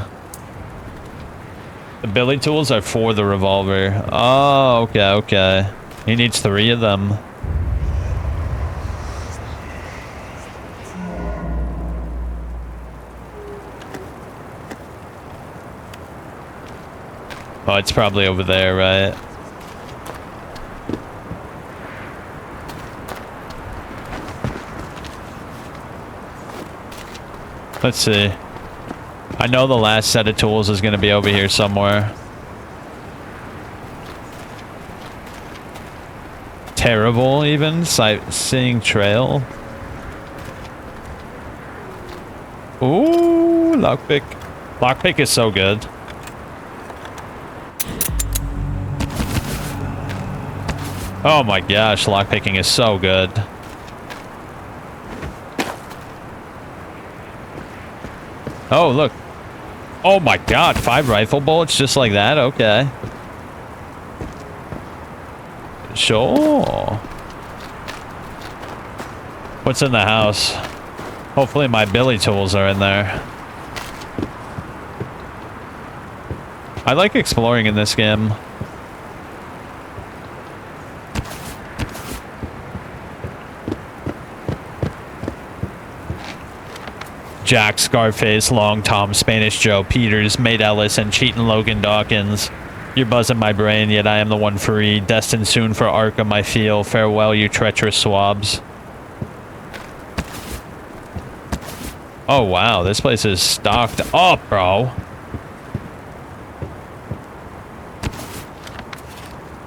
The billy tools are for the revolver. Oh, okay, okay. He needs 3 of them. Oh, it's probably over there, right? Let's see. I know the last set of tools is going to be over here somewhere. Terrible, even. Sightseeing trail. Ooh, lockpick. Lockpick is so good. Oh my gosh, lockpicking is so good. Oh, look. Oh my god, 5 rifle bullets just like that? Okay. Sure. What's in the house? Hopefully my billy tools are in there. I like exploring in this game. Jack, Scarface, Long Tom, Spanish Joe, Peters, Mate Ellis, and Cheatin' Logan Dawkins. You're buzzing my brain, yet I am the one free. Destined soon for Arkham, I feel. Farewell, you treacherous swabs. Oh, wow. This place is stocked up, bro.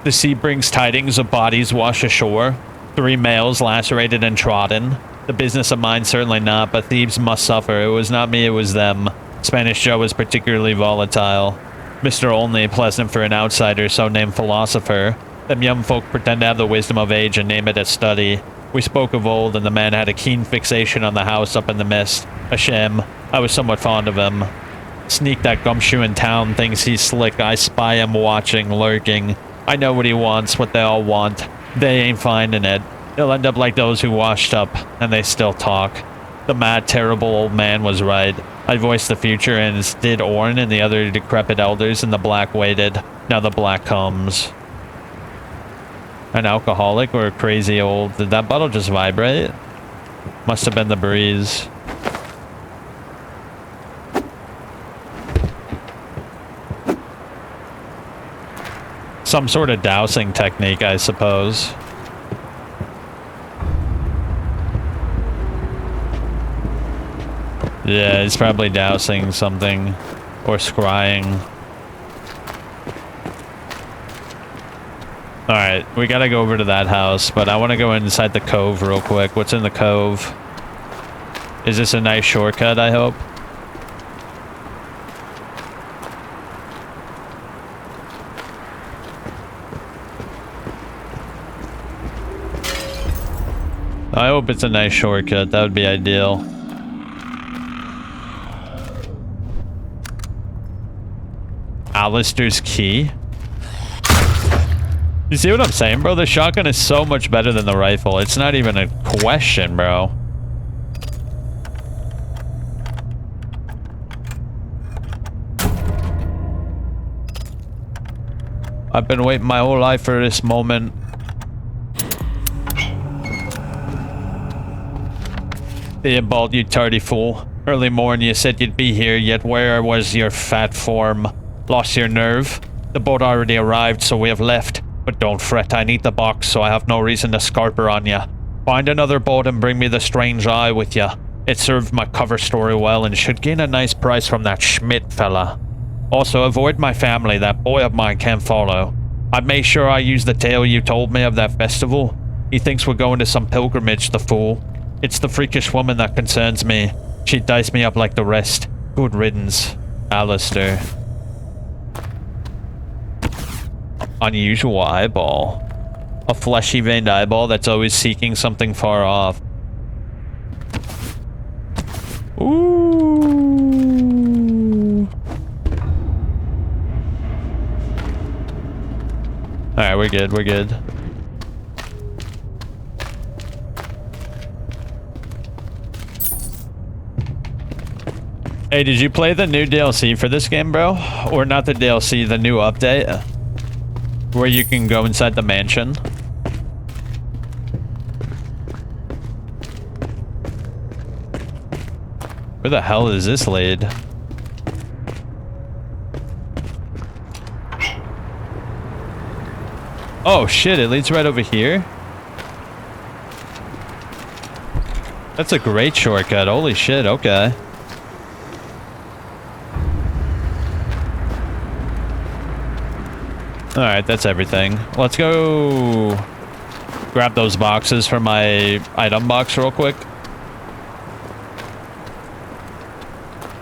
The sea brings tidings of bodies washed ashore. 3 males lacerated and trodden. The business of mine, certainly not, but thieves must suffer. It was not me, it was them. Spanish Joe was particularly volatile. Mr. Only, pleasant for an outsider, so named philosopher. Them young folk pretend to have the wisdom of age and name it a study. We spoke of old, and the man had a keen fixation on the house up in the mist. A shame. I was somewhat fond of him. Sneak that gumshoe in town, thinks he's slick. I spy him watching, lurking. I know what he wants, what they all want. They ain't finding it. They'll end up like those who washed up, and they still talk. The mad, terrible old man was right. I voiced the future, and as did Orn and the other decrepit elders, and the black waited. Now the black comes. An alcoholic or a crazy old... Did that bottle just vibrate? Must have been the breeze. Some sort of dousing technique, I suppose. Yeah, he's probably dousing something. Or scrying. Alright, we gotta go over to that house, but I want to go inside the cove real quick. What's in the cove? Is this a nice shortcut, I hope? I hope it's a nice shortcut. That would be ideal. Alistair's key? You see what I'm saying, bro? The shotgun is so much better than the rifle. It's not even a question, bro. I've been waiting my whole life for this moment. Theobald, you tardy fool. Early morn you said you'd be here, yet where was your fat form? Lost your nerve? The boat already arrived, so we have left. But don't fret, I need the box, so I have no reason to scarper on ya. Find another boat and bring me the strange eye with ya. It served my cover story well and should gain a nice price from that Schmidt fella. Also, avoid my family, that boy of mine can't follow. I made sure I used the tale you told me of that festival. He thinks we're going to some pilgrimage, the fool. It's the freakish woman that concerns me. She diced me up like the rest. Good riddance, Alistair. Unusual eyeball. A fleshy veined eyeball that's always seeking something far off. Ooh. Alright, we're good, we're good. Hey, did you play the new DLC for this game, bro? Or not the DLC, the new update? Where you can go inside the mansion? Where the hell is this lead? Oh shit, it leads right over here? That's a great shortcut, holy shit, okay. Alright, that's everything. Let's go grab those boxes from my item box real quick.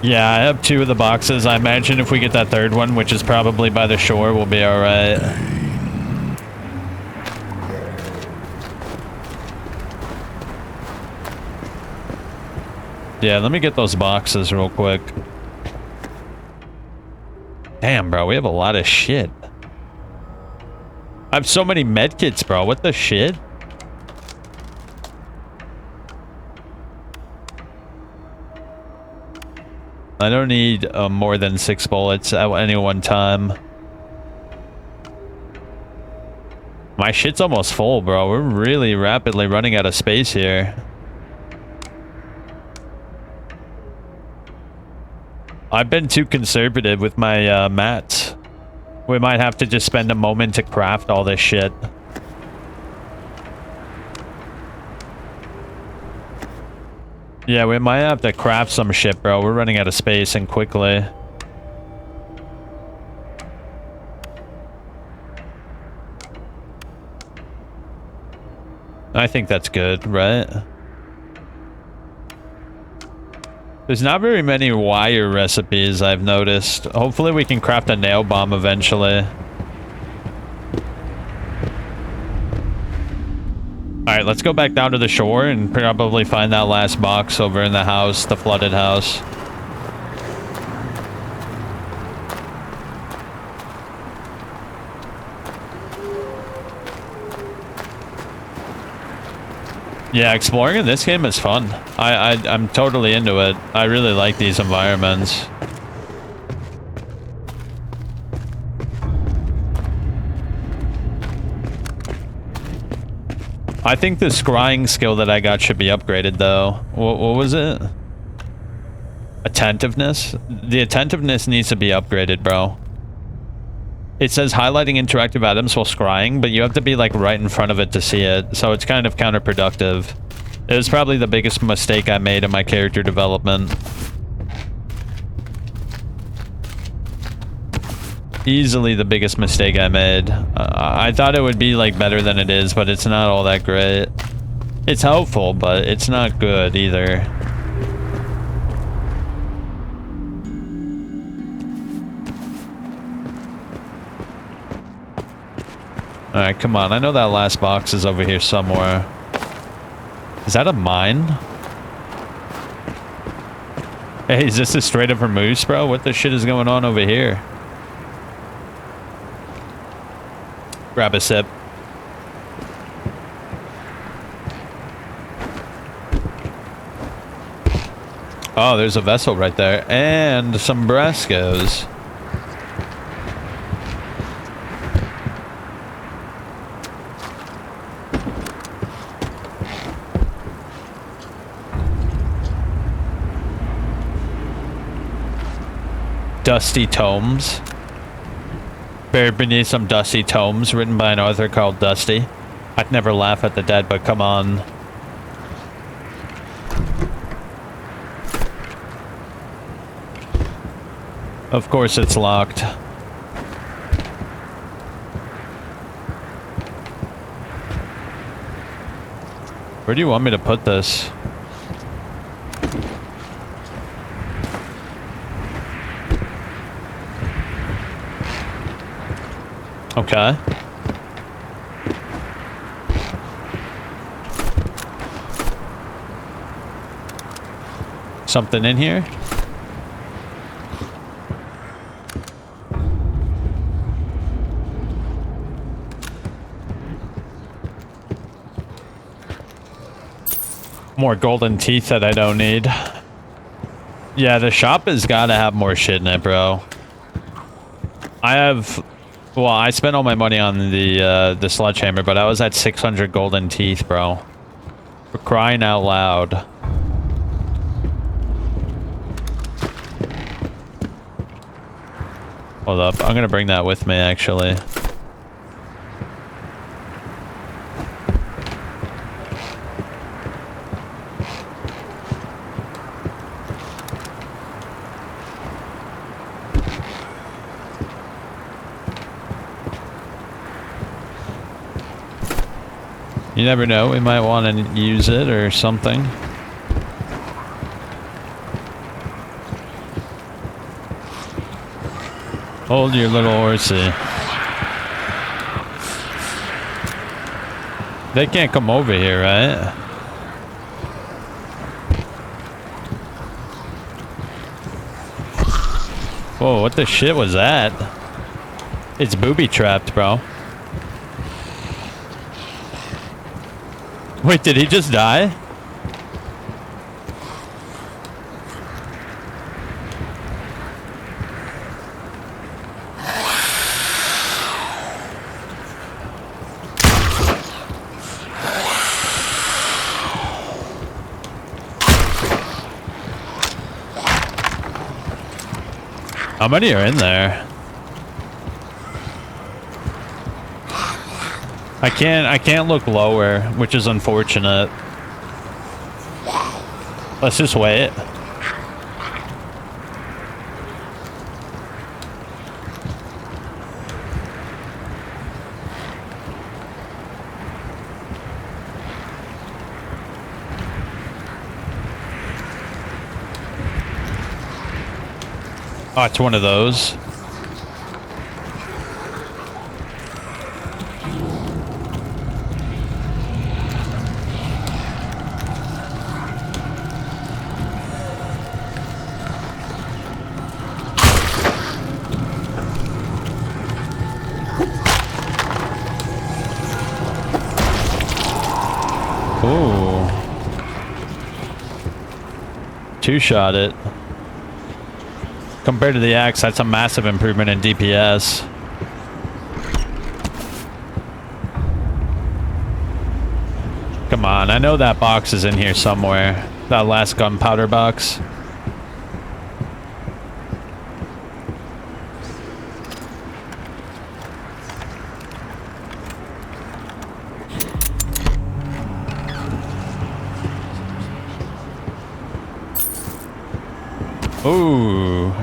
Yeah, I have 2 of the boxes. I imagine if we get that 3rd one, which is probably by the shore, we'll be alright. Yeah, let me get those boxes real quick. Damn, bro, we have a lot of shit. I have so many medkits, bro. What the shit? I don't need more than 6 bullets at any one time. My shit's almost full, bro. We're really rapidly running out of space here. I've been too conservative with my mats. We might have to just spend a moment to craft all this shit. Yeah, we might have to craft some shit, bro. We're running out of space and quickly. I think that's good, right? There's not very many wire recipes, I've noticed. Hopefully we can craft a nail bomb eventually. Alright, let's go back down to the shore and probably find that last box over in the house, the flooded house. Yeah, exploring in this game is fun. I'm totally into it. I really like these environments. I think the scrying skill that I got should be upgraded, though. What was it? Attentiveness? The attentiveness needs to be upgraded, bro. It says highlighting interactive items while scrying, but you have to be like right in front of it to see it, so it's kind of counterproductive. It was probably the biggest mistake I made in my character development. Easily the biggest mistake I made. I thought it would be like better than it is, but it's not all that great. It's helpful, but it's not good either. Alright, come on. I know that last box is over here somewhere. Is that a mine? Hey, is this a straight up moose, bro? What the shit is going on over here? Grab a sip. Oh, there's a vessel right there. And some Brascos. Dusty Tomes. Buried beneath some dusty tomes written by an author called Dusty. I'd never laugh at the dead, but come on. Of course it's locked. Where do you want me to put this? Okay. Something in here? More golden teeth that I don't need. Yeah, the shop has got to have more shit in it, bro. Well, I spent all my money on the sledgehammer, but I was at 600 golden teeth, bro. For crying out loud. Hold up, I'm gonna bring that with me, actually. You never know, we might want to use it or something. Hold your little horsey. They can't come over here, right? Whoa, what the shit was that? It's booby trapped, bro. Wait, did he just die? How many are in there? I can't look lower, which is unfortunate. Let's just wait. Oh, it's one of those. Ooh. Two-shot it. Compared to the axe, that's a massive improvement in DPS. Come on, I know that box is in here somewhere. That last gunpowder box. Ooh.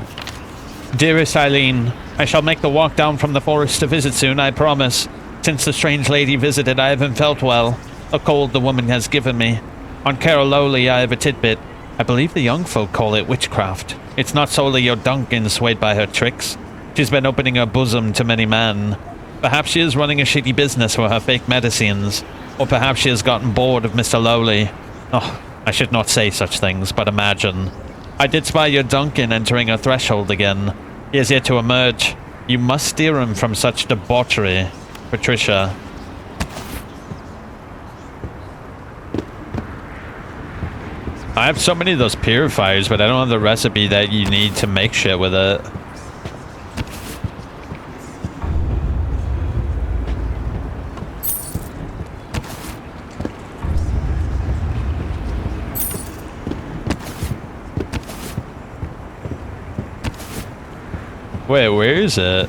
Dearest Eileen, I shall make the walk down from the forest to visit soon, I promise. Since the strange lady visited, I haven't felt well. A cold the woman has given me. On Carololi, I have a tidbit. I believe the young folk call it witchcraft. It's not solely your Duncan swayed by her tricks. She's been opening her bosom to many men. Perhaps she is running a shitty business for her fake medicines. Or perhaps she has gotten bored of Mr. Lowley. Oh, I should not say such things, but imagine. I did spy your Duncan entering a threshold again. He is yet to emerge. You must steer him from such debauchery. Patricia. I have so many of those purifiers, but I don't have the recipe that you need to make shit with it. Wait, where is it?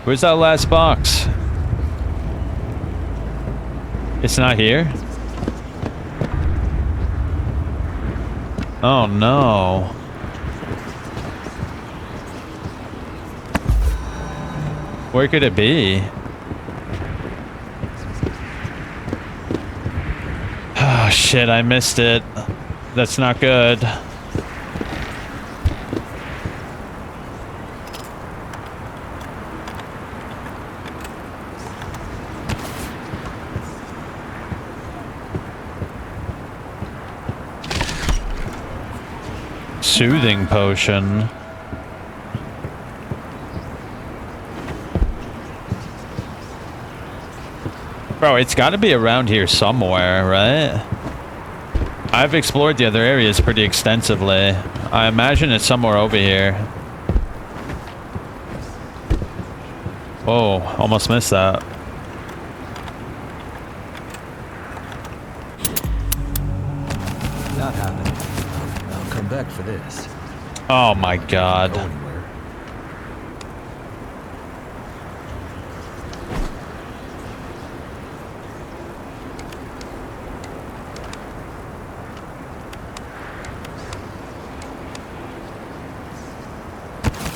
Where's that last box? It's not here? Oh no. Where could it be? Oh shit, I missed it. That's not good. Soothing potion. Bro, it's got to be around here somewhere, right? I've explored the other areas pretty extensively. I imagine it's somewhere over here. Oh, almost missed that. Not happening. I'll come back for this. Oh my god. Go anywhere.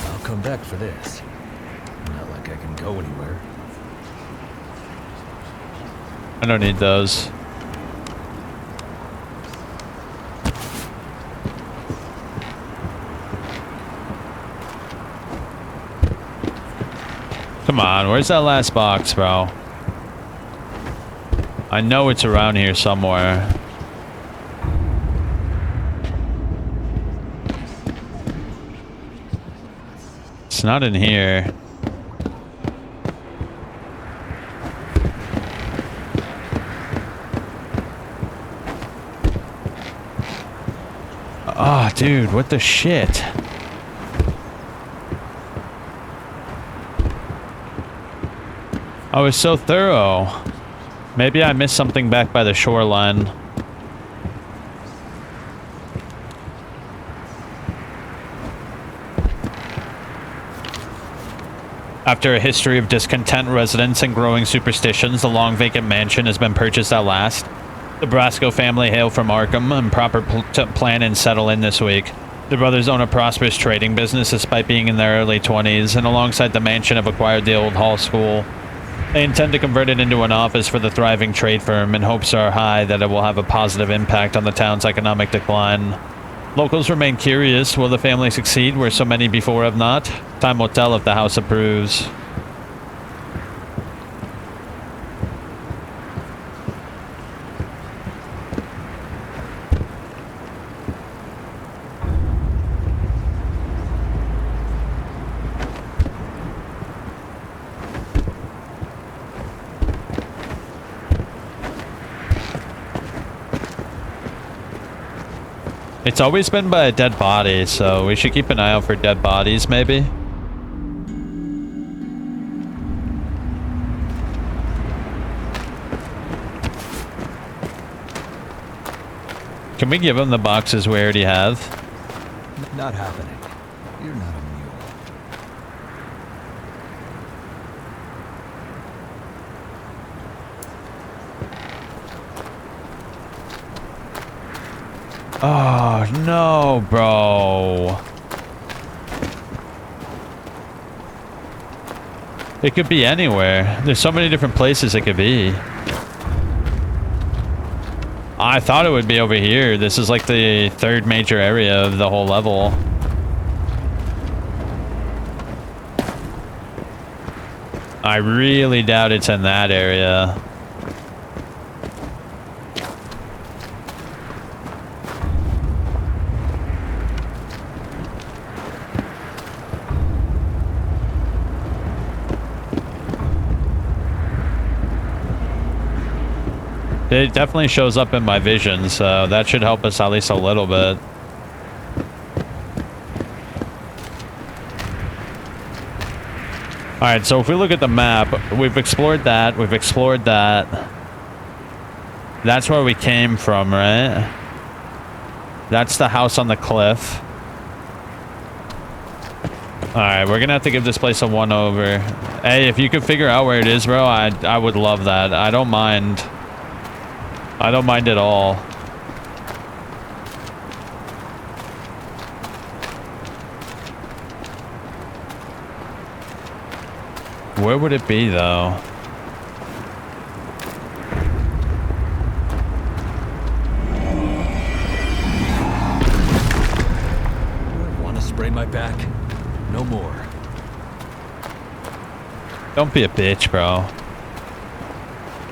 I'll come back for this. Not like I can go anywhere. I don't need those. Come on, where's that last box, bro? I know it's around here somewhere. It's not in here. Oh, dude, what the shit? I was so thorough. Maybe I missed something back by the shoreline. After a history of discontent, residents, and growing superstitions, the long vacant mansion has been purchased at last. The Brasco family hail from Arkham and proper plan and settle in this week. The brothers own a prosperous trading business despite being in their early 20s, and alongside the mansion have acquired the old Hall School. They intend to convert it into an office for the thriving trade firm, and hopes are high that it will have a positive impact on the town's economic decline. Locals remain curious. Will the family succeed where so many before have not? Time will tell if the house approves. It's always been by a dead body, so we should keep an eye out for dead bodies, maybe? Can we give him the boxes we already have? Not happening. You're not a mule. Oh, no, bro. It could be anywhere. There's so many different places it could be. I thought it would be over here. This is like the third major area of the whole level. I really doubt it's in that area. It definitely shows up in my vision, so that should help us at least a little bit. Alright, so if we look at the map, we've explored that, we've explored that. That's where we came from, right? That's the house on the cliff. Alright, we're gonna have to give this place a one-over. Hey, if you could figure out where it is, bro, I would love that. I don't mind. I don't mind at all. Where would it be, though? Want to spray my back? No more. Don't be a bitch, bro.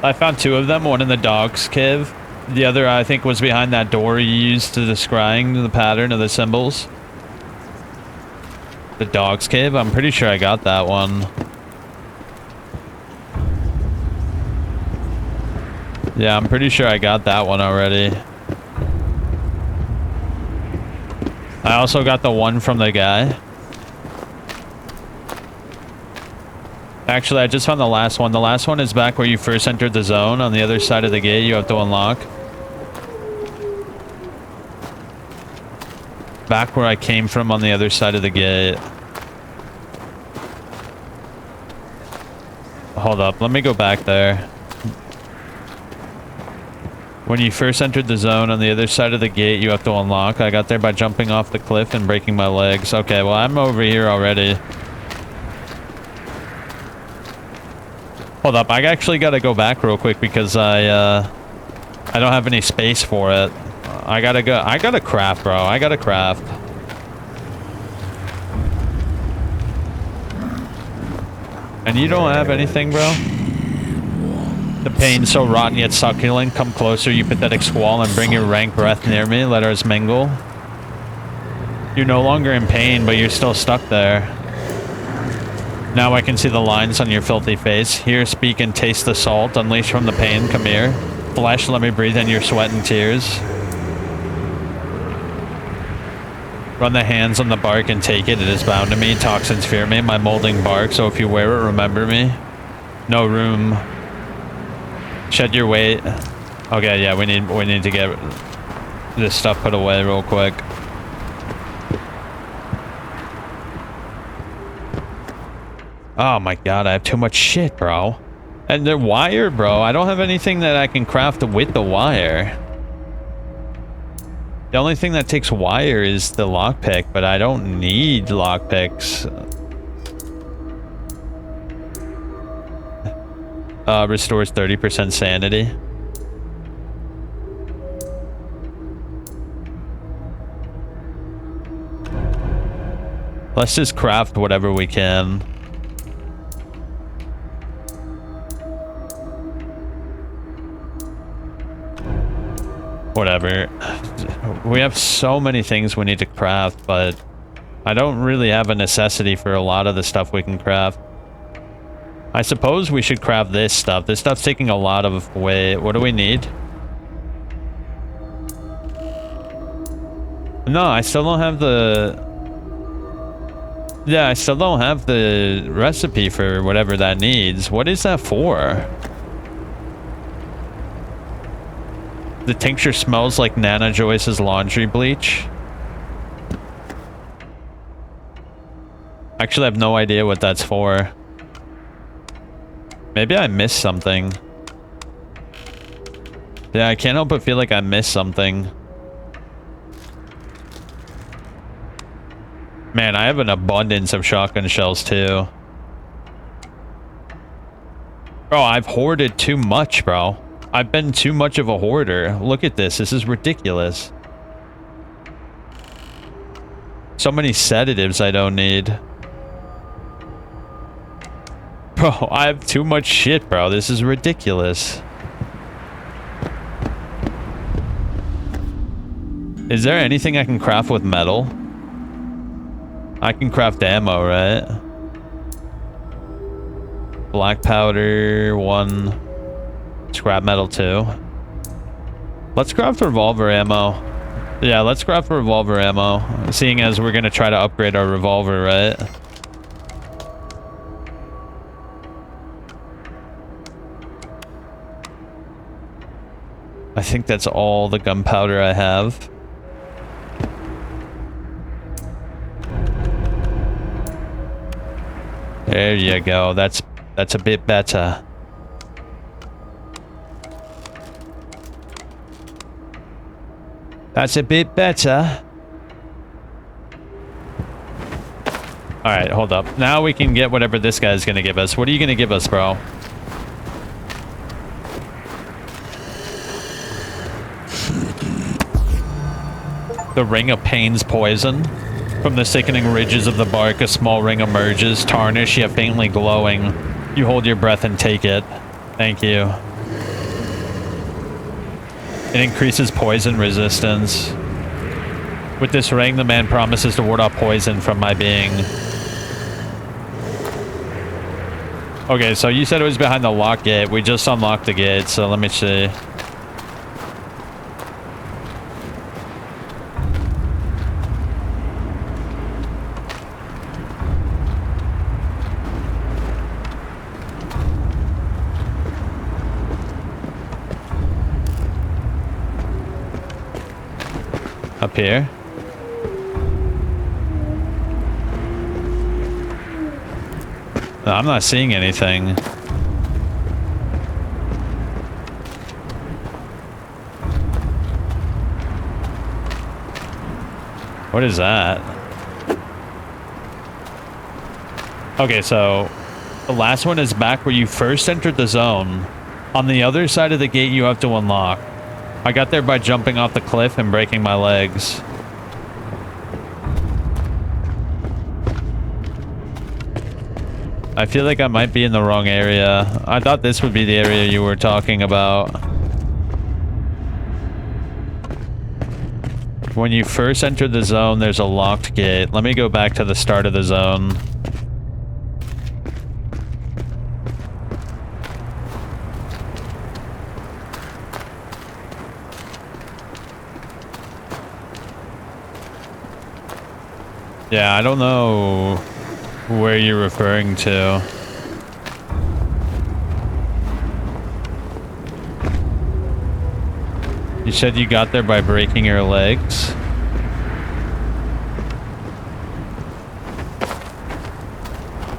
I found two of them, one in the dog's cave. The other, I think, was behind that door you used to describing the pattern of the symbols. The dog's cave? I'm pretty sure I got that one. Yeah, I'm pretty sure I got that one already. I also got the one from the guy. Actually, I just found the last one. The last one is back where you first entered the zone. On the other side of the gate, you have to unlock. Back where I came from on the other side of the gate. Hold up, let me go back there. When you first entered the zone on the other side of the gate, you have to unlock. I got there by jumping off the cliff and breaking my legs. Okay, well, I'm over here already. Hold up, I actually gotta go back real quick because I don't have any space for it. I gotta craft, bro. I gotta craft. And you don't have anything, bro? The pain so rotten yet succulent. Come closer, you pathetic squall, and bring your rank breath near me. Let us mingle. You're no longer in pain, but you're still stuck there. Now I can see the lines on your filthy face. Here, speak and taste the salt. Unleashed from the pain. Come here. Flesh, let me breathe in your sweat and tears. Run the hands on the bark and take it. It is bound to me. Toxins fear me. My molding bark. So if you wear it, remember me. No room. Shed your weight. Okay, yeah, we need to get this stuff put away real quick. Oh my god, I have too much shit, bro. And the wire, bro. I don't have anything that I can craft with the wire. The only thing that takes wire is the lockpick, but I don't need lockpicks. Restores 30% sanity. Let's just craft whatever we can. Whatever. We have so many things we need to craft, but I don't really have a necessity for a lot of the stuff we can craft. I suppose we should craft this stuff. This stuff's taking a lot of weight. What do we need? No, I still don't have the... Yeah, I still don't have the recipe for whatever that needs. What is that for? The tincture smells like Nana Joyce's laundry bleach. Actually, I have no idea what that's for. Maybe I missed something. Yeah, I can't help but feel like I missed something. Man, I have an abundance of shotgun shells too. Bro, I've hoarded too much, bro. I've been too much of a hoarder. Look at this. This is ridiculous. So many sedatives I don't need. Bro, I have too much shit, bro. This is ridiculous. Is there anything I can craft with metal? I can craft ammo, right? Black powder, 1. Scrap metal, 2. Let's craft revolver ammo. Yeah, let's craft revolver ammo. Seeing as we're gonna try to upgrade our revolver, right? I think that's all the gunpowder I have. There you go. That's a bit better. That's a bit better. Alright, hold up. Now we can get whatever this guy's gonna give us. What are you gonna give us, bro? The Ring of Pain's poison. From the sickening ridges of the bark, a small ring emerges, tarnished yet faintly glowing. You hold your breath and take it. Thank you. It increases poison resistance. With this ring, the man promises to ward off poison from my being. Okay, so you said it was behind the lock gate. We just unlocked the gate, so let me see. Up here. No, I'm not seeing anything. What is that? Okay, so the last one is back where you first entered the zone. On the other side of the gate you have to unlock. I got there by jumping off the cliff and breaking my legs. I feel like I might be in the wrong area. I thought this would be the area you were talking about. When you first enter the zone, there's a locked gate. Let me go back to the start of the zone. Yeah, I don't know where you're referring to. You said you got there by breaking your legs?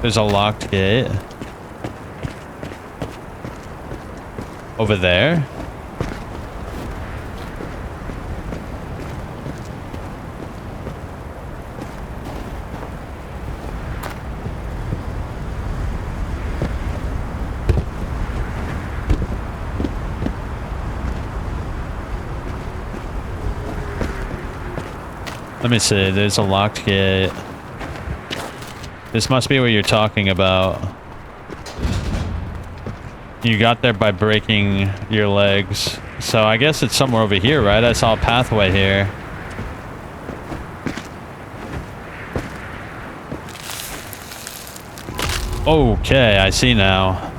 There's a locked gate. Over there? Let me see, there's a locked gate. This must be what you're talking about. You got there by breaking your legs. So I guess it's somewhere over here, right? I saw a pathway here. Okay, I see now.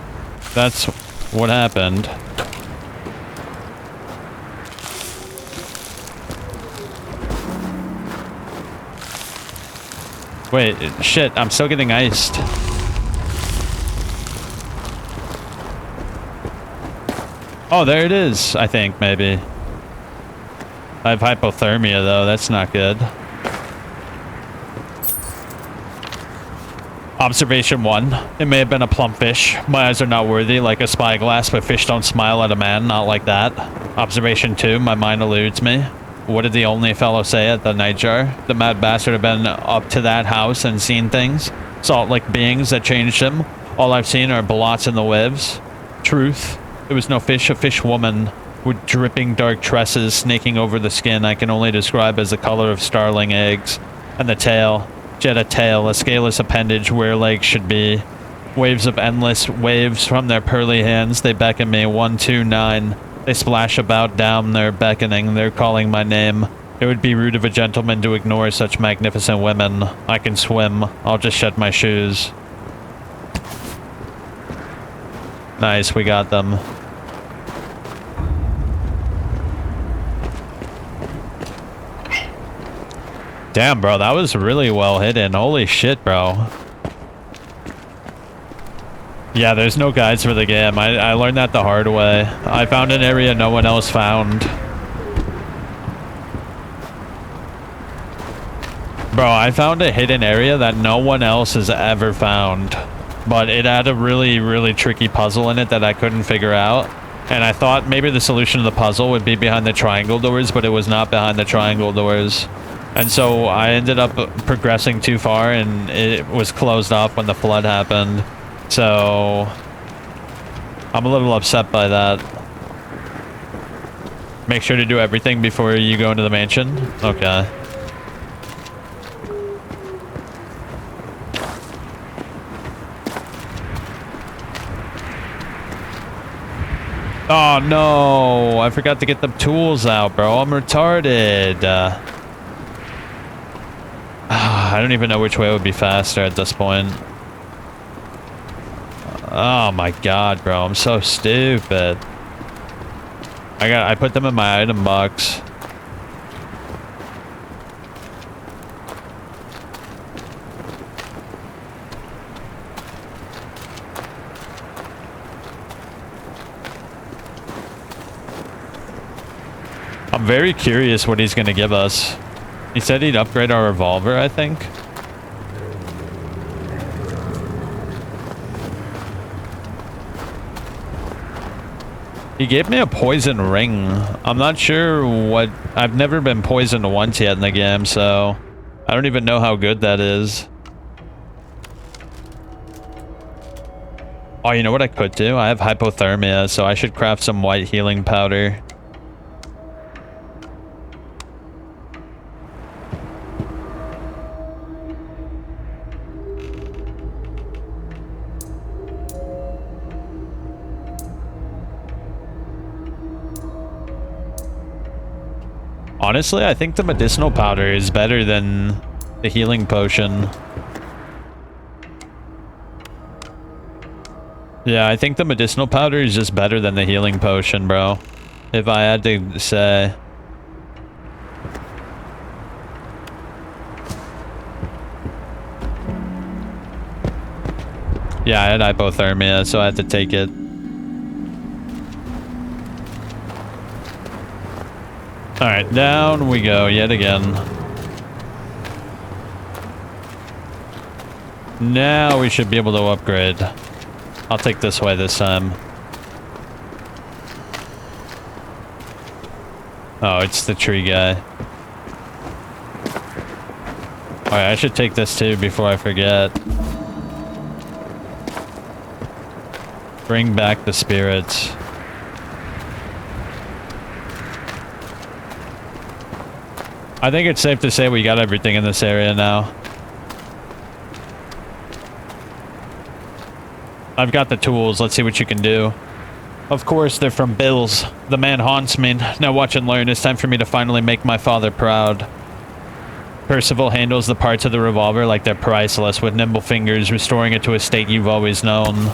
That's what happened. Wait, shit, I'm still getting iced. Oh, there it is, I think, maybe. I have hypothermia, though. That's not good. Observation 1. It may have been a plump fish. My eyes are not worthy, like a spyglass, but fish don't smile at a man, not like that. Observation 2. My mind eludes me. What did the only fellow say at the nightjar? The mad bastard had been up to that house and seen things. Saw it like beings that changed him. All I've seen are blots in the waves. Truth. It was no fish, a fish woman with dripping dark tresses snaking over the skin I can only describe as the color of starling eggs. And the tail. She had a tail, a scaleless appendage where legs should be. Waves of endless waves from their pearly hands. They beckon me. 1, 2, 9. They splash about down there beckoning, they're calling my name. It would be rude of a gentleman to ignore such magnificent women. I can swim. I'll just shed my shoes. Nice, we got them. Damn, bro, that was really well hidden. Holy shit, bro. Yeah, there's no guides for the game. I learned that the hard way. I found an area no one else found. Bro, I found a hidden area that no one else has ever found. But it had a really, really tricky puzzle in it that I couldn't figure out. And I thought maybe the solution to the puzzle would be behind the triangle doors, but it was not behind the triangle doors. And so I ended up progressing too far and it was closed off when the flood happened. So I'm a little upset by that. Make sure to do everything before you go into the mansion. Okay. Oh no, I forgot to get the tools out, bro. I'm retarded. I don't even know which way would be faster at this point. Oh my god, bro, I'm so stupid. I put them in my item box. I'm very curious what he's going to give us. He said he'd upgrade our revolver, I think. He gave me a poison ring. I'm not sure what... I've never been poisoned once yet in the game, so... I don't even know how good that is. Oh, you know what I could do? I have hypothermia, so I should craft some white healing powder. Honestly, I think the medicinal powder is better than the healing potion. Yeah, I think the medicinal powder is just better than the healing potion, bro. If I had to say. Yeah, I had hypothermia, so I had to take it. Alright, down we go yet again. Now we should be able to upgrade. I'll take this way this time. Oh, it's the tree guy. Alright, I should take this too before I forget. Bring back the spirits. I think it's safe to say we got everything in this area now. I've got the tools. Let's see what you can do. Of course, they're from Bill's. The man haunts me. Now watch and learn. It's time for me to finally make my father proud. Percival handles the parts of the revolver like they're priceless, with nimble fingers, restoring it to a state you've always known.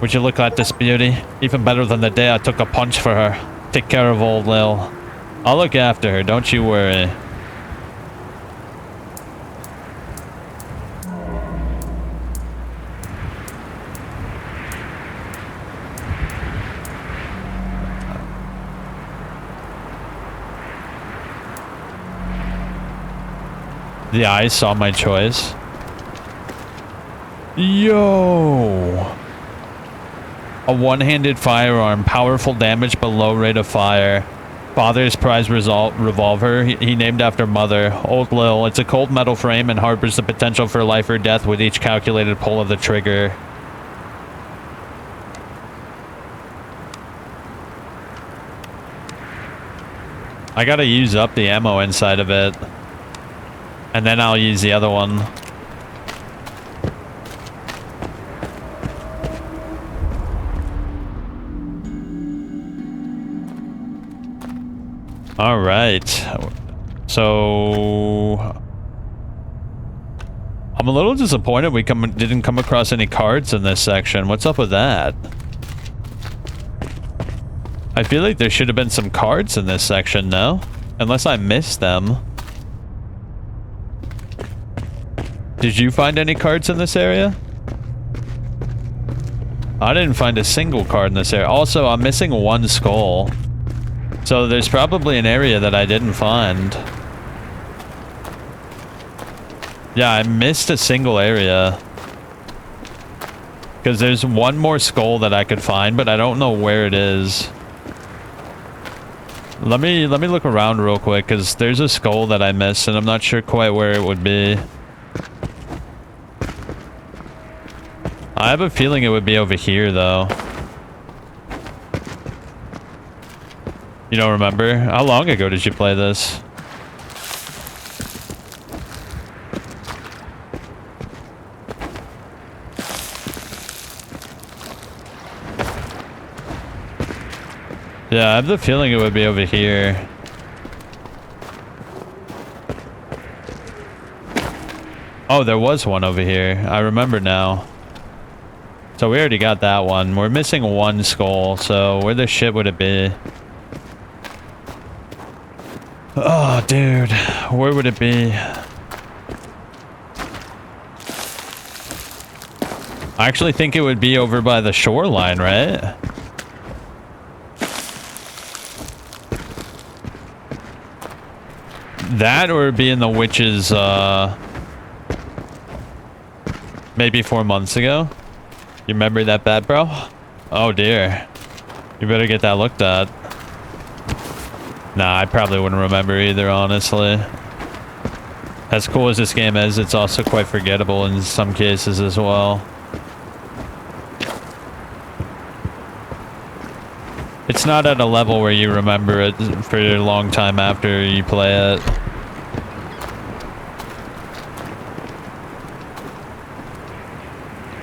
Would you look at this beauty? Even better than the day I took a punch for her. Take care of old Lil. I'll look after her, don't you worry. The eyes saw my choice. Yo! A one-handed firearm, powerful damage but low rate of fire. Father's prized revolver, he named after mother. Old Lil. It's a cold metal frame and harbors the potential for life or death with each calculated pull of the trigger. I gotta use up the ammo inside of it. And then I'll use the other one. All right. So I'm a little disappointed we didn't come across any cards in this section. What's up with that? I feel like there should have been some cards in this section, no? Unless I missed them. Did you find any cards in this area? I didn't find a single card in this area. Also, I'm missing one skull. So there's probably an area that I didn't find. Yeah, I missed a single area. Because there's one more skull that I could find, but I don't know where it is. Let me look around real quick, because there's a skull that I missed, and I'm not sure quite where it would be. I have a feeling it would be over here, though. You don't remember? How long ago did you play this? Yeah, I have the feeling it would be over here. Oh, there was one over here. I remember now. So we already got that one. We're missing one skull, so where the shit would it be? Oh, dude. Where would it be? I actually think it would be over by the shoreline, right? That or be in the witches, maybe 4 months ago. You remember that bad, bro? Oh dear. You better get that looked at. Nah, I probably wouldn't remember either, honestly. As cool as this game is, it's also quite forgettable in some cases as well. It's not at a level where you remember it for a long time after you play it.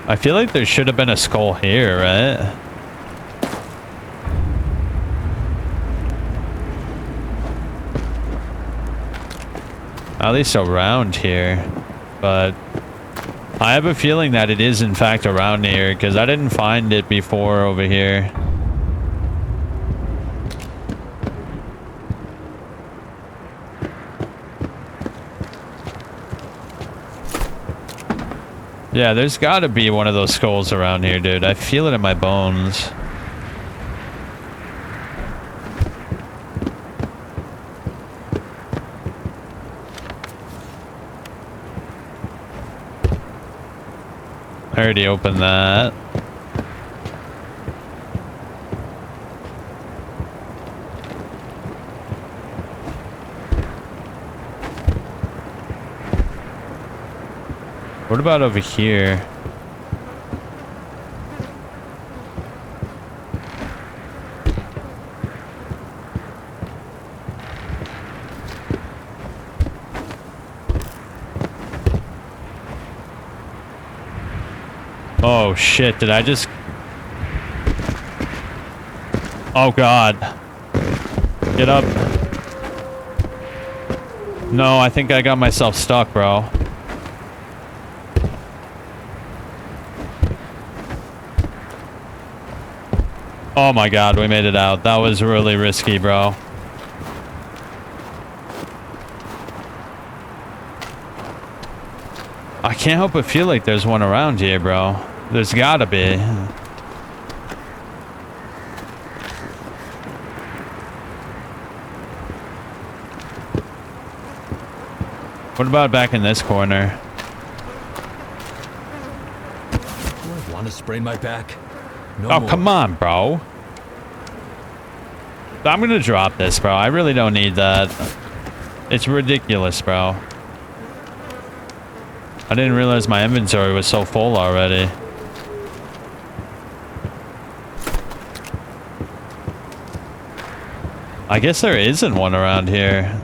I feel like there should have been a skull here, right? At least around here. But I have a feeling that it is in fact around here because I didn't find it before over here. Yeah, there's got to be one of those skulls around here, dude. I feel it in my bones. I already opened that. What about over here? Oh shit, did I just... Oh god. Get up. No, I think I got myself stuck, bro. Oh my god, we made it out. That was really risky, bro. I can't help but feel like there's one around here, bro. There's gotta be. What about back in this corner? Do I want to sprain my back? No Oh, more. come on, bro. I'm gonna drop this, bro. I really don't need that. It's ridiculous, bro. I didn't realize my inventory was so full already. I guess there isn't one around here.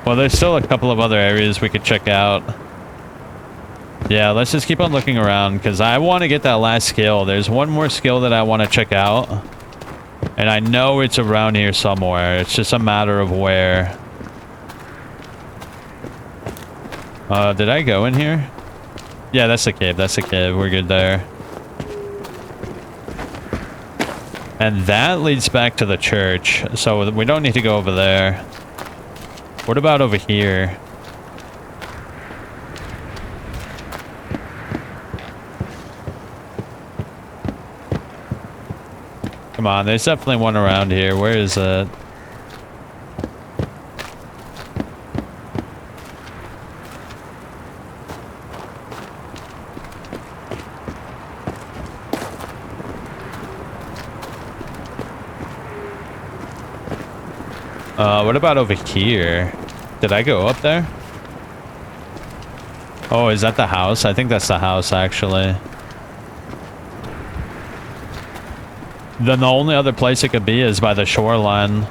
Well, there's still a couple of other areas we could check out. Yeah, let's just keep on looking around because I want to get that last skill. There's one more skill that I want to check out. And I know it's around here somewhere. It's just a matter of where. Did I go in here? Yeah, that's the cave. That's the cave. We're good there. And that leads back to the church. So we don't need to go over there. What about over here? Come on, there's definitely one around here. Where is it? What about over here? Did I go up there? Oh, is that the house? I think that's the house, actually. Then the only other place it could be is by the shoreline.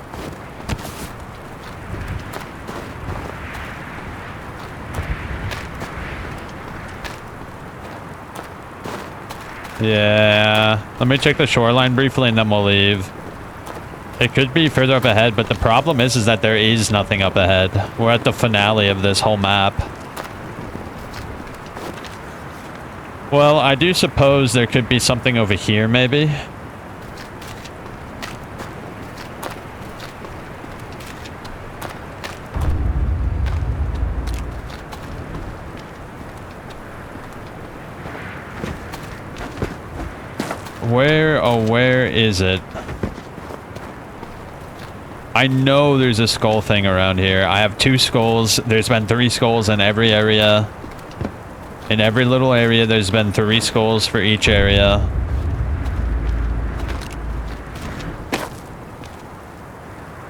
Yeah. Let me check the shoreline briefly and then we'll leave. It could be further up ahead, but the problem is that there is nothing up ahead. We're at the finale of this whole map. Well, I do suppose there could be something over here, maybe. Where, oh, where is it? I know there's a skull thing around here. I have 2 skulls. There's been 3 skulls in every area. In every little area, there's been 3 skulls for each area.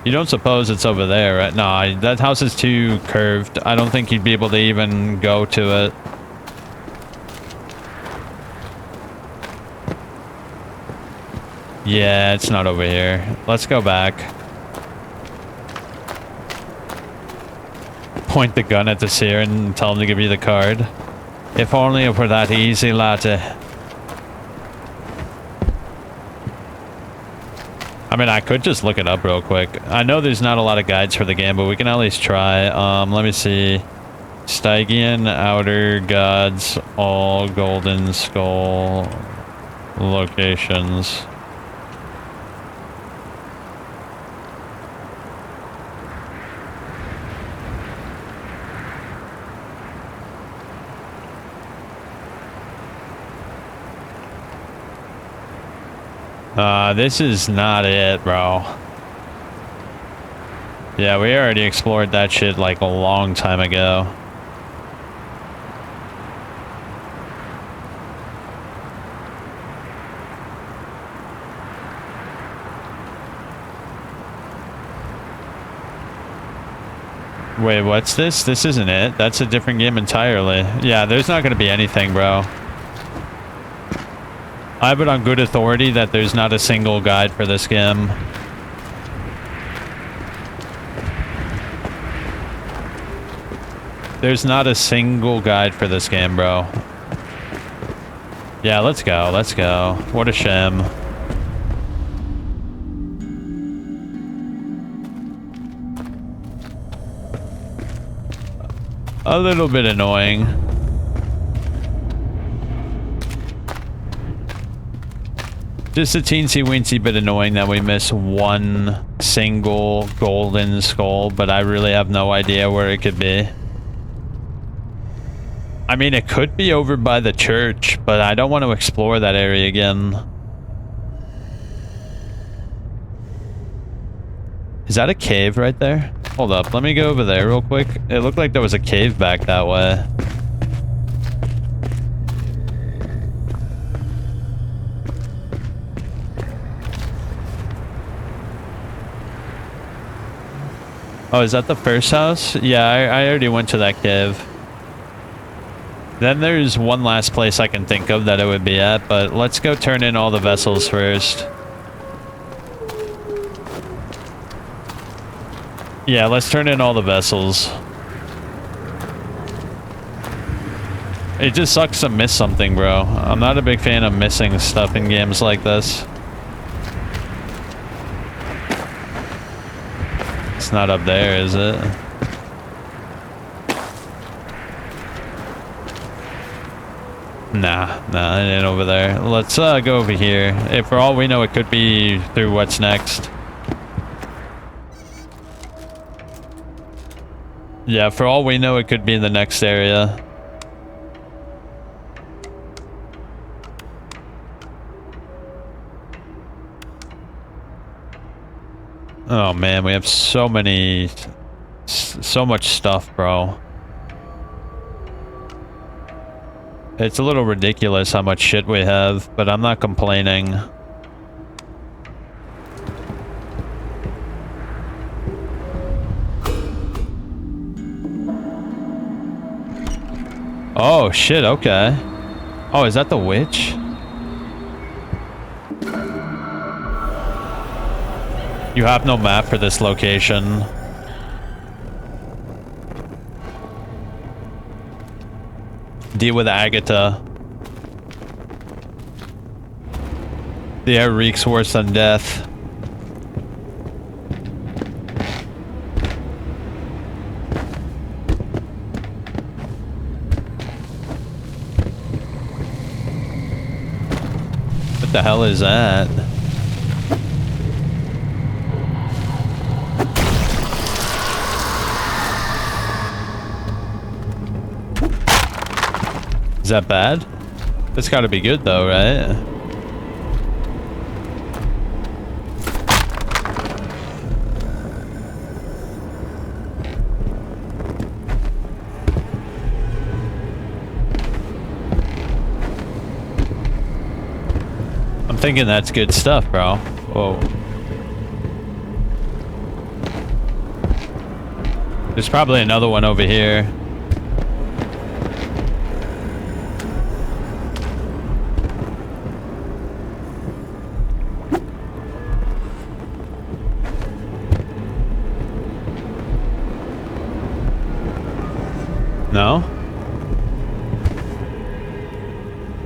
You don't suppose it's over there, right? Nah, that house is too curved. I don't think you'd be able to even go to it. Yeah, it's not over here. Let's go back. Point the gun at the seer and tell him to give you the card. If only it were that easy, laddie. I mean, I could just look it up real quick. I know there's not a lot of guides for the game, but we can at least try. Let me see. Stygian, Outer Gods, all Golden Skull locations. This is not it, bro. Yeah, we already explored that shit like a long time ago. Wait, what's this? This isn't it. That's a different game entirely. Yeah, there's not gonna be anything, bro. I have it on good authority that there's not a single guide for this game. There's not a single guide for this game, bro. Yeah, let's go. Let's go. What a shame. A little bit annoying. Just a teensy-weensy bit annoying that we miss one single golden skull, but I really have no idea where it could be. I mean, it could be over by the church, but I don't want to explore that area again. Is that a cave right there? Hold up, let me go over there real quick. It looked like there was a cave back that way. Oh, is that the first house? Yeah, I already went to that cave. Then there's one last place I can think of that it would be at, but let's go turn in all the vessels first. Yeah, let's turn in all the vessels. It just sucks to miss something, bro. I'm not a big fan of missing stuff in games like this. It's not up there, is it? Nah, it ain't over there. Let's go over here. If for all we know, it could be through what's next. Yeah, for all we know, it could be in the next area. Oh man, we have so much stuff, bro. It's a little ridiculous how much shit we have, but I'm not complaining. Oh shit, okay. Oh, is that the witch? You have no map for this location. Deal with Agatha. The air reeks worse than death. What the hell is that? Is that bad? That's gotta be good though, right? I'm thinking that's good stuff, bro. Whoa. There's probably another one over here. No?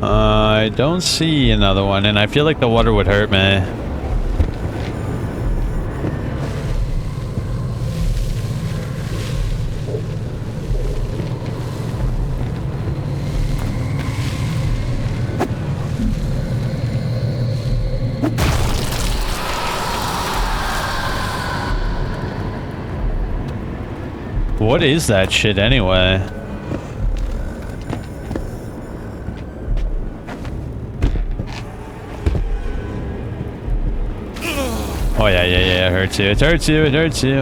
I don't see another one, and I feel like the water would hurt me. What is that shit anyway? Oh yeah, it hurts you, it hurts you, it hurts you.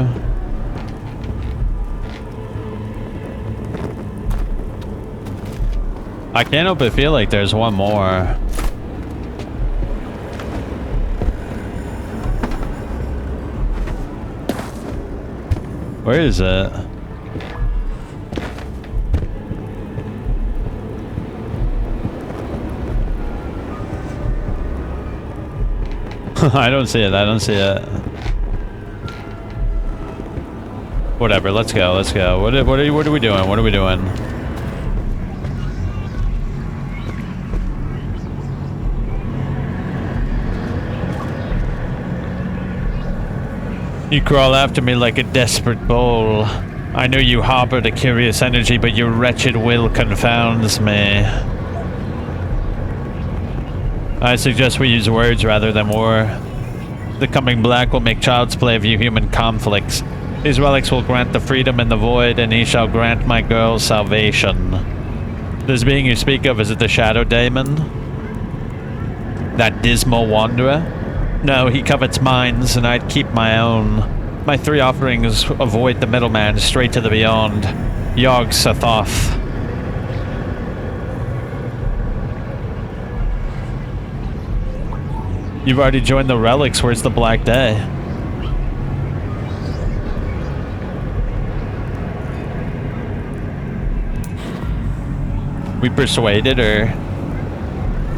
I can't help but feel like there's one more. Where is it? I don't see it, I don't see it. Whatever, let's go, let's go. What are we doing? What are we doing? You crawl after me like a desperate bull. I know you harbor the curious energy, but your wretched will confounds me. I suggest we use words rather than war. The coming black will make child's play of you human conflicts. These relics will grant the freedom in the void, and he shall grant my girl salvation. This being you speak of, is it the Shadow Daemon? That dismal wanderer? No, he covets mines, and I'd keep my own. My three offerings avoid the middleman, straight to the beyond. Yog Sothoth. You've already joined the relics. Where's the Black Day? We persuaded her.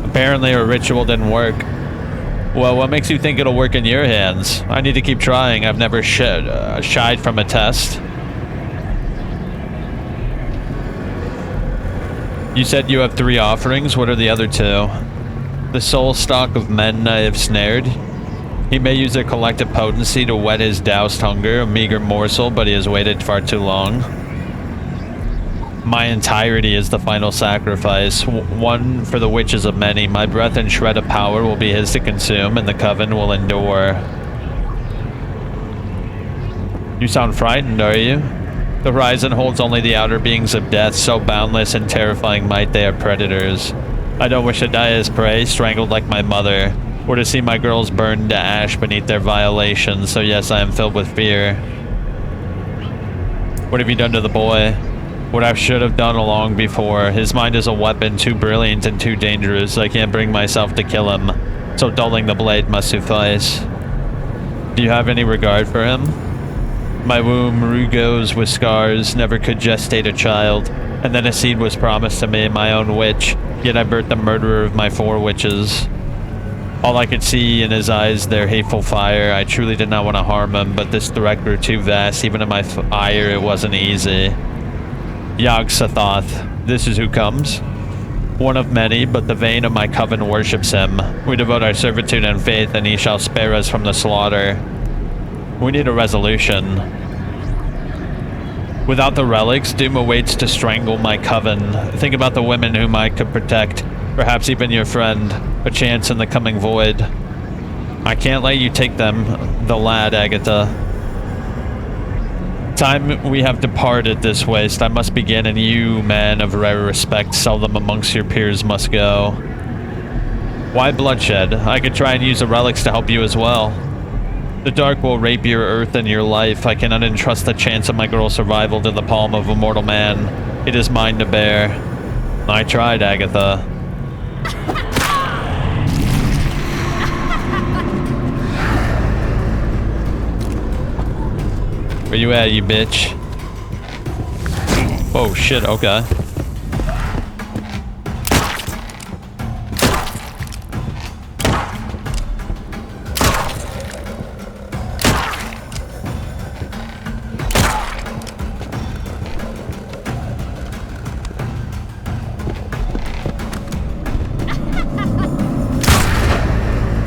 Apparently our ritual didn't work. Well, what makes you think it'll work in your hands? I need to keep trying. I've never shied from a test. You said you have 3 offerings. What are the other 2? The soul stock of men I have snared. He may use their collective potency to whet his doused hunger, a meager morsel, but he has waited far too long. My entirety is the final sacrifice, one for the witches of many. My breath and shred of power will be his to consume, and the coven will endure. You sound frightened, are you? The horizon holds only the outer beings of death, so boundless and terrifying might they are predators. I don't wish to die as prey, strangled like my mother, or to see my girls burned to ash beneath their violations, so yes, I am filled with fear. What have you done to the boy? What I should have done long before. His mind is a weapon too brilliant and too dangerous. I can't bring myself to kill him, so dulling the blade must suffice. Do you have any regard for him? My womb rugos with scars, never could gestate a child, and then a seed was promised to me, my own witch, yet I birthed the murderer of my 4 witches. All I could see in his eyes, their hateful fire. I truly did not want to harm him, but this threat grew too vast. Even in my ire, it wasn't easy. Yog Sothoth, this is who comes. One of many, but the vein of my coven worships him. We devote our servitude and faith, and he shall spare us from the slaughter. We need a resolution. Without the relics, doom awaits to strangle my coven. Think about the women whom I could protect, perhaps even your friend. A chance in the coming void. I can't let you take them, the lad, Agatha. Time we have departed this waste, I must begin, and you, man of rare respect, seldom amongst your peers must go. Why bloodshed? I could try and use the relics to help you as well. The dark will rape your earth and your life. I cannot entrust the chance of my girl's survival to the palm of a mortal man. It is mine to bear. I tried, Agatha. Where you at, you bitch? Oh shit, okay.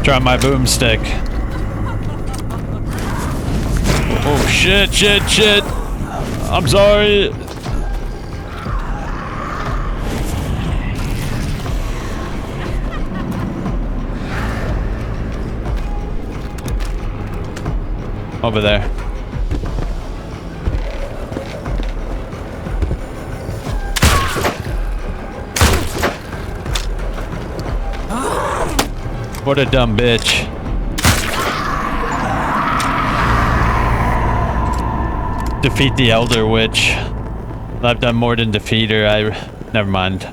Try my boomstick. Oh shit, shit, shit. I'm sorry. Over there. What a dumb bitch. Defeat the Elder Witch. I've done more than defeat her. Never mind.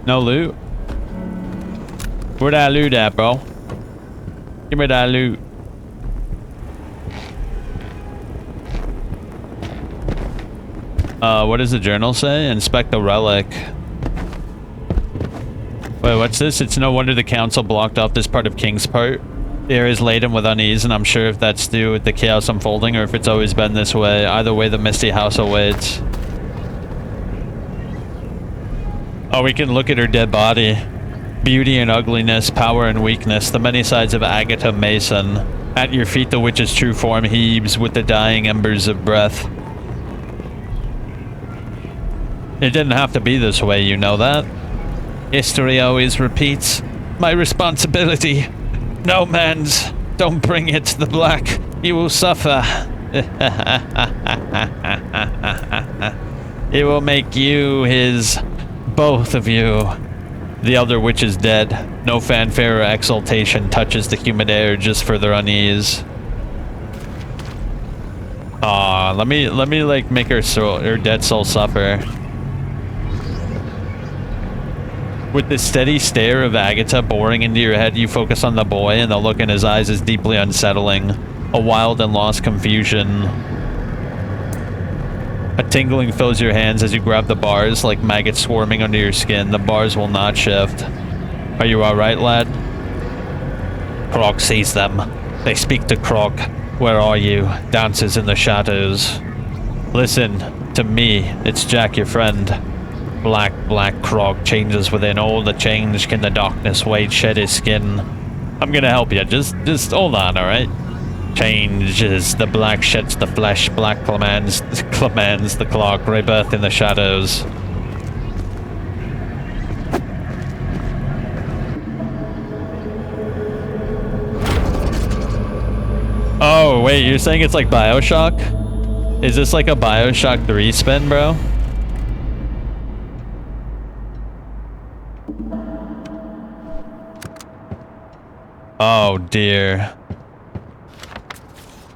No loot? Where that loot at, bro? Give me that loot. What does the journal say? Inspect the relic. Wait, what's this? It's no wonder the council blocked off this part of Kingsport. The area is laden with unease, and I'm sure if that's due with the chaos unfolding or if it's always been this way. Either way, the Misty House awaits. Oh, we can look at her dead body. Beauty and ugliness, power and weakness, the many sides of Agatha Mason. At your feet, the witch's true form heaves with the dying embers of breath. It didn't have to be this way, you know that? History always repeats. My responsibility. No man's. Don't bring it to the black. You will suffer. It will make you his. Both of you. The Elder Witch is dead. No fanfare or exultation touches the humid air, just further unease. Aw, let me like make her soul, her dead soul suffer. With the steady stare of Agatha boring into your head, you focus on the boy, and the look in his eyes is deeply unsettling. A wild and lost confusion. A tingling fills your hands as you grab the bars, like maggots swarming under your skin. The bars will not shift. Are you alright, lad? Croc sees them. They speak to Croc. Where are you? Dances in the shadows. Listen to me. It's Jack, your friend. Black Croc changes within. All the change can the darkness wait, shed his skin. I'm gonna help you. Just hold on, alright? Changes, the black sheds the flesh, black clamans the clock, rebirth in the shadows. Oh, wait, you're saying it's like BioShock? Is this like a BioShock 3 spin, bro? Oh dear.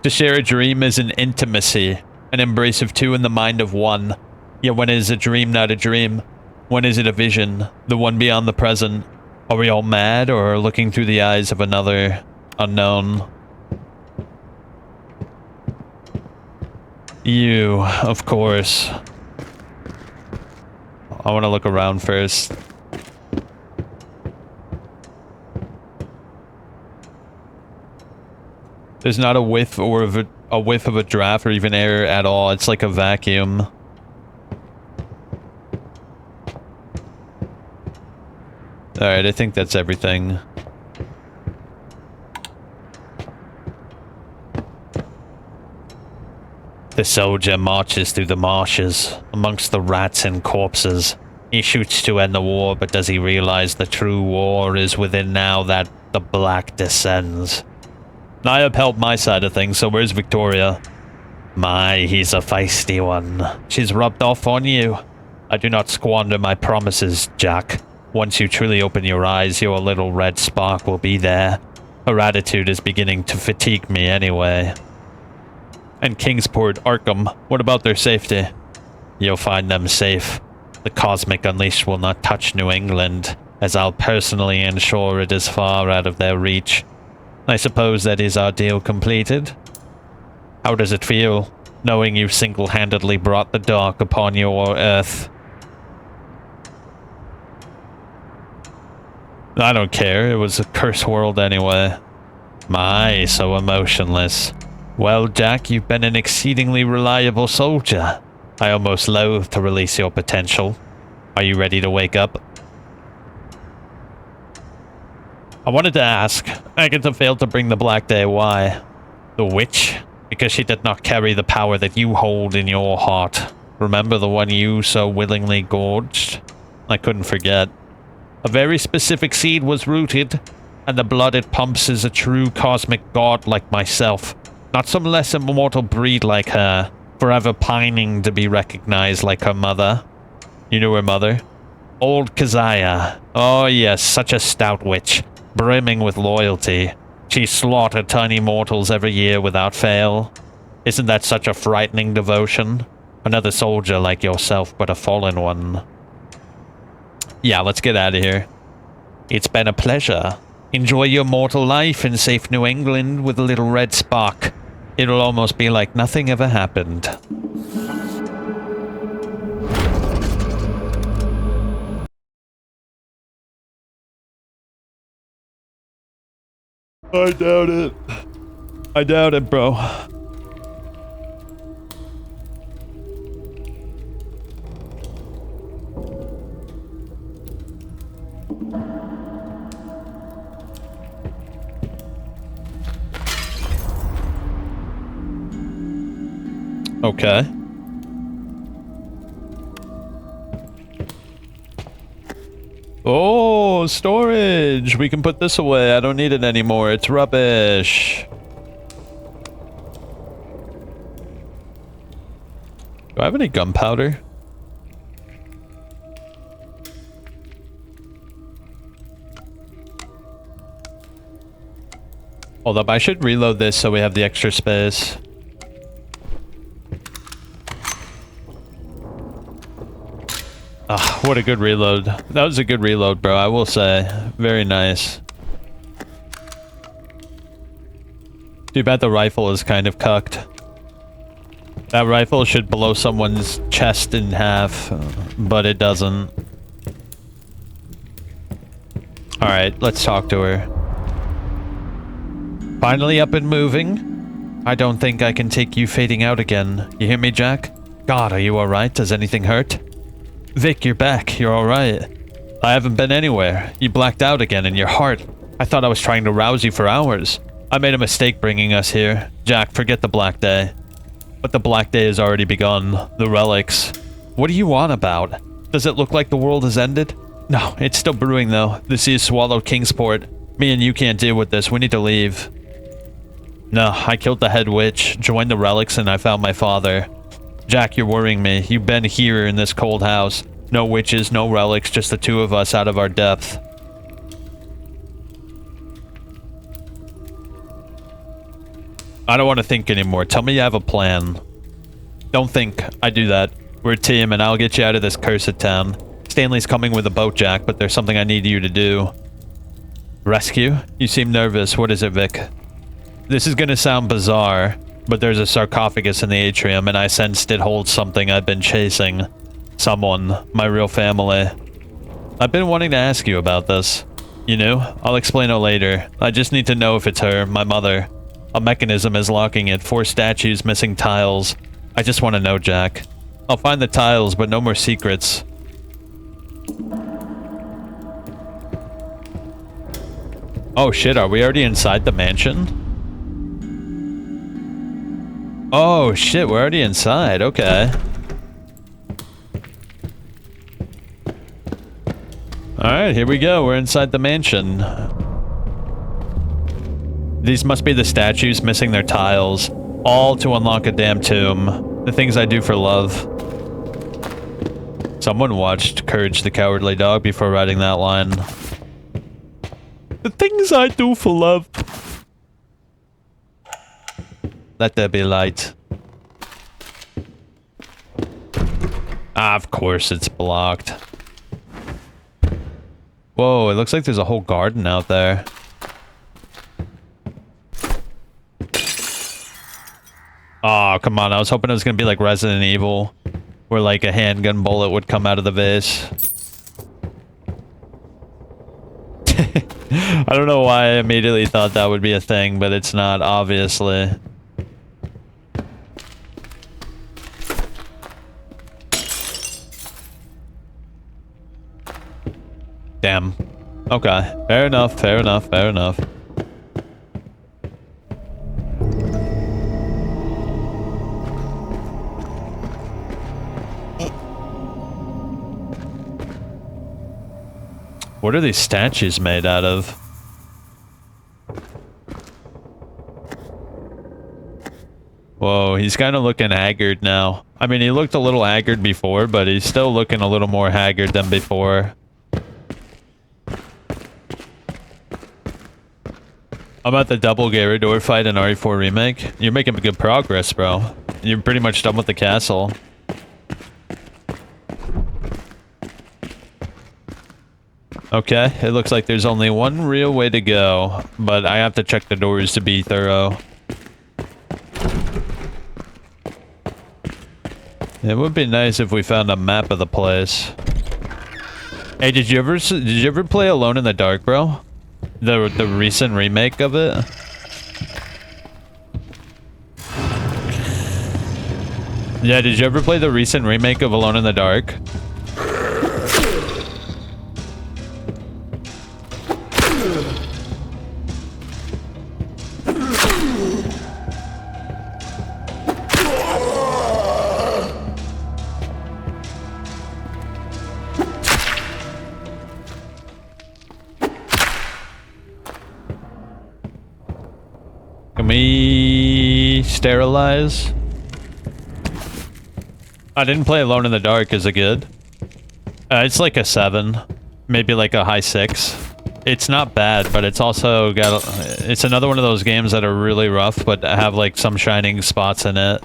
To share a dream is an intimacy, an embrace of two in the mind of one. Yet when is a dream not a dream? When is it a vision, the one beyond the present? Are we all mad or looking through the eyes of another unknown? You, of course. I want to look around first. There's not a whiff or a whiff of a draft or even air at all. It's like a vacuum. Alright, I think that's everything. The soldier marches through the marshes, amongst the rats and corpses. He shoots to end the war, but does he realize the true war is within now that the black descends? I upheld my side of things, so where's Victoria? My, he's a feisty one. She's rubbed off on you. I do not squander my promises, Jack. Once you truly open your eyes, your little red spark will be there. Her attitude is beginning to fatigue me anyway. And Kingsport, Arkham, what about their safety? You'll find them safe. The Cosmic Unleashed will not touch New England, as I'll personally ensure it is far out of their reach. I suppose that is our deal completed. How does it feel, knowing you single-handedly brought the dark upon your Earth? I don't care, it was a curse world anyway. My, so emotionless. Well, Jack, you've been an exceedingly reliable soldier. I almost loathe to release your potential. Are you ready to wake up? I wanted to ask, Agatha failed to bring the Black Day, why? The witch? Because she did not carry the power that you hold in your heart. Remember the one you so willingly gorged? I couldn't forget. A very specific seed was rooted, and the blood it pumps is a true cosmic god like myself. Not some less immortal breed like her, forever pining to be recognized like her mother. You knew her mother? Old Keziah. Oh yes, such a stout witch, brimming with loyalty. She slaughtered tiny mortals every year without fail. Isn't that such a frightening devotion? Another soldier like yourself, but a fallen one. Yeah, let's get out of here. It's been a pleasure. Enjoy your mortal life in safe New England with a little red spark. It'll almost be like nothing ever happened. I doubt it. I doubt it, bro. Okay. Oh, storage! We can put this away. I don't need it anymore. It's rubbish. Do I have any gunpowder? Hold up, I should reload this so we have the extra space. Ah, what a good reload. That was a good reload, bro, I will say. Very nice. Too bad the rifle is kind of cucked. That rifle should blow someone's chest in half, but it doesn't. Alright, let's talk to her. Finally up and moving? I don't think I can take you fading out again. You hear me, Jack? God, are you alright? Does anything hurt? Vic, you're back. You're alright. I haven't been anywhere. You blacked out again in your heart. I thought I was trying to rouse you for hours. I made a mistake bringing us here. Jack, forget the Black Day. But the Black Day has already begun. The relics. What are you on about? Does it look like the world has ended? No, it's still brewing though. The sea has swallowed Kingsport. Me and you can't deal with this. We need to leave. No, I killed the head witch, joined the relics, and I found my father. Jack, you're worrying me. You've been here in this cold house. No witches, no relics, just the two of us out of our depth. I don't want to think anymore. Tell me you have a plan. Don't think. I do that. We're a team, and I'll get you out of this cursed town. Stanley's coming with a boat, Jack, but there's something I need you to do. Rescue? You seem nervous. What is it, Vic? This is gonna sound bizarre, but there's a sarcophagus in the atrium, and I sensed it holds something I've been chasing. Someone. My real family. I've been wanting to ask you about this. You know? I'll explain it later. I just need to know if it's her, my mother. A mechanism is locking it. 4 statues missing tiles. I just want to know, Jack. I'll find the tiles, but no more secrets. Oh shit, are we already inside the mansion? Oh shit, we're already inside, okay. Alright, here we go, we're inside the mansion. These must be the statues missing their tiles, all to unlock a damn tomb. The things I do for love. Someone watched Courage the Cowardly Dog before writing that line. The things I do for love. Let there be light. Ah, of course it's blocked. Whoa, it looks like there's a whole garden out there. Oh, come on. I was hoping it was going to be like Resident Evil, where like a handgun bullet would come out of the vase. I don't know why I immediately thought that would be a thing, but it's not, obviously. Damn. Okay. Fair enough, fair enough, fair enough. What are these statues made out of? Whoa, he's kind of looking haggard now. I mean, he looked a little haggard before, but he's still looking a little more haggard than before. How about the double Gyarados fight in RE4 Remake? You're making good progress, bro. You're pretty much done with the castle. Okay, it looks like there's only one real way to go, but I have to check the doors to be thorough. It would be nice if we found a map of the place. Hey, did you ever play Alone in the Dark, bro? The recent remake of it? Yeah, did you ever play the recent remake of Alone in the Dark? Can we sterilize? I didn't play Alone in the Dark. Is it good? It's like a 7, maybe like a high 6. It's not bad, but it's also got it's another one of those games that are really rough, but have like some shining spots in it.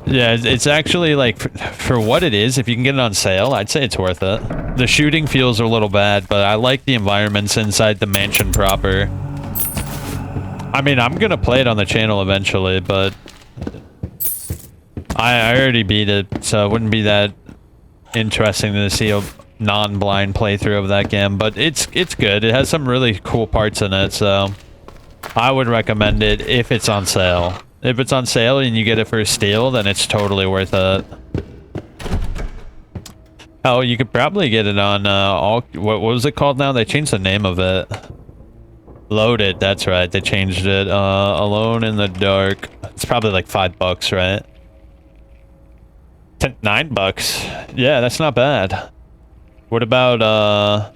Yeah, it's actually like for what it is, if you can get it on sale, I'd say it's worth it. The shooting feels a little bad, but I like the environments inside the mansion proper. I mean, I'm gonna play it on the channel eventually, but I already beat it, so it wouldn't be that interesting to see a non-blind playthrough of that game. But it's good. It has some really cool parts in it, so I would recommend it if it's on sale. If it's on sale and you get it for a steal, then it's totally worth it. Oh, you could probably get it on what was it called now? They changed the name of it. Loaded, that's right. They changed it. Alone in the Dark. It's probably like $5, right? $9. Yeah, that's not bad. What about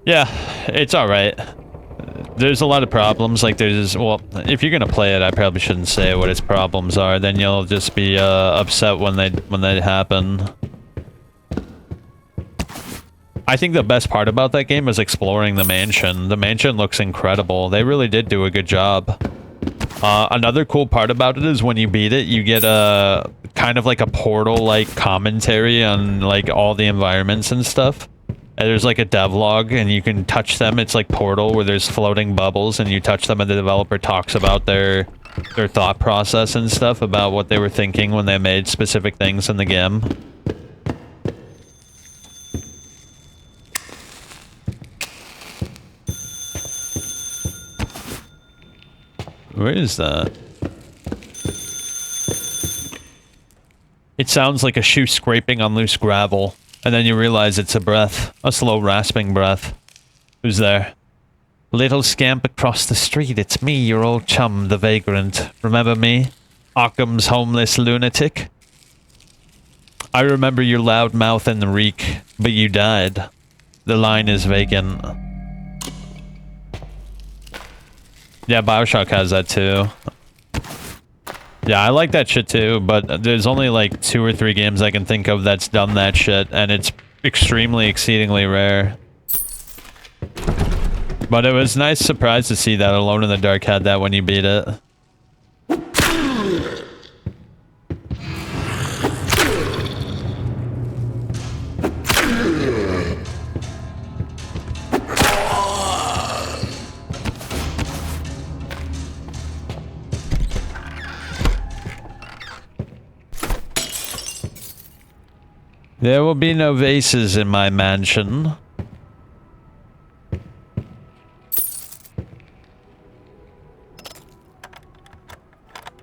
yeah, it's alright. There's a lot of problems, like there's, well, if you're gonna play it, I probably shouldn't say what its problems are, then you'll just be upset when they happen. I think the best part about that game is exploring the mansion. The mansion looks incredible. They really did do a good job. Another cool part about it is when you beat it, you get a kind of like a portal-like commentary on like all the environments and stuff. And there's like a devlog, and you can touch them. It's like Portal, where there's floating bubbles, and you touch them, and the developer talks about their thought process and stuff about what they were thinking when they made specific things in the game. Where is that? It sounds like a shoe scraping on loose gravel. And then you realize it's a breath. A slow rasping breath. Who's there? Little scamp across the street. It's me, your old chum, the vagrant. Remember me? Occam's homeless lunatic? I remember your loud mouth and the reek, but you died. The line is vacant. Yeah, Bioshock has that too. Yeah, I like that shit too, but there's only like 2 or 3 games I can think of that's done that shit, and it's extremely, exceedingly rare. But it was a nice surprise to see that Alone in the Dark had that when you beat it. There will be no vases in my mansion.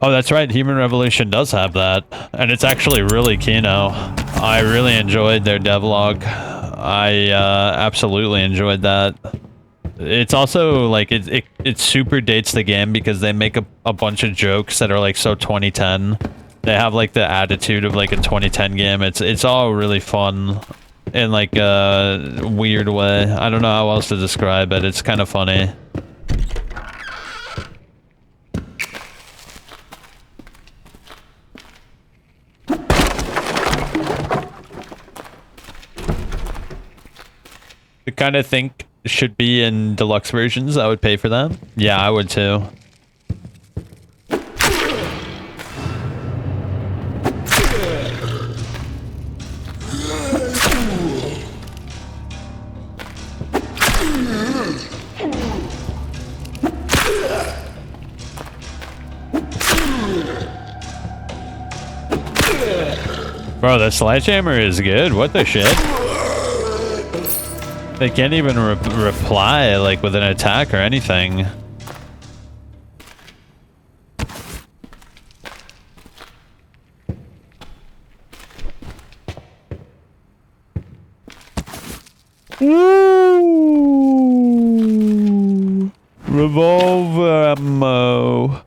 Oh, that's right. Human Revolution does have that. And it's actually really kino. I really enjoyed their devlog. I absolutely enjoyed that. It's also like it super dates the game because they make a bunch of jokes that are like so 2010. They have like the attitude of like a 2010 game. It's all really fun in like a weird way. I don't know how else to describe it. It's kind of funny. The kind of think should be in deluxe versions. I would pay for that. Yeah, I would too. Bro, the sledgehammer is good. What the shit? They can't even reply like with an attack or anything. Ooh. Revolver ammo.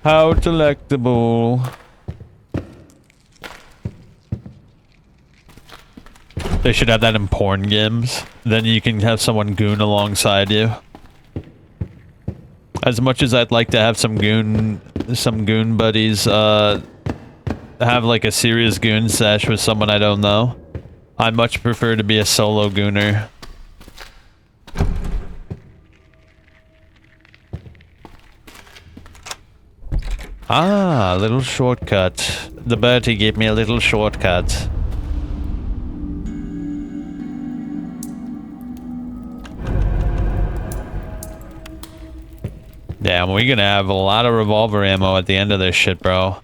How delectable. They should have that in porn games. Then you can have someone goon alongside you. As much as I'd like to have some goon buddies, have like a serious goon sesh with someone I don't know, I much prefer to be a solo gooner. Ah, a little shortcut. The Bertie gave me a little shortcut. Damn, we're gonna have a lot of revolver ammo at the end of this shit, bro.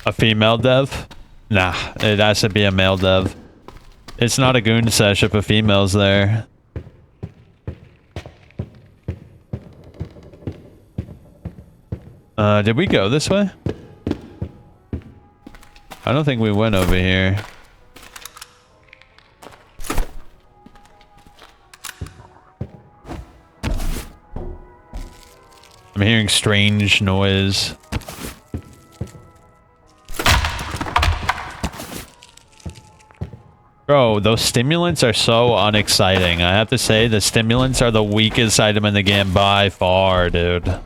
A female dev? Nah, it has to be a male dev. It's not a goon sesh if a female's there. Did we go this way? I don't think we went over here. I'm hearing strange noise. Bro, those stimulants are so unexciting. I have to say, the stimulants are the weakest item in the game by far, dude.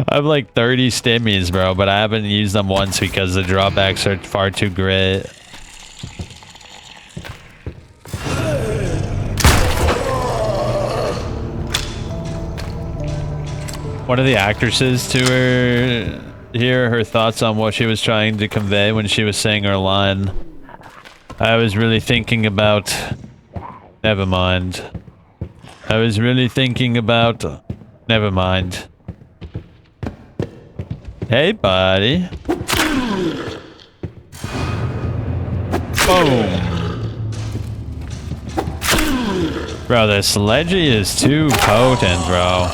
I have like 30 stimmies, bro, but I haven't used them once because the drawbacks are far too great. One of the actresses to her here, her thoughts on what she was trying to convey when she was saying her line. I was really thinking about... Never mind. I was really thinking about... Never mind. Hey, buddy. Boom. Bro, this Leggy is too potent, bro.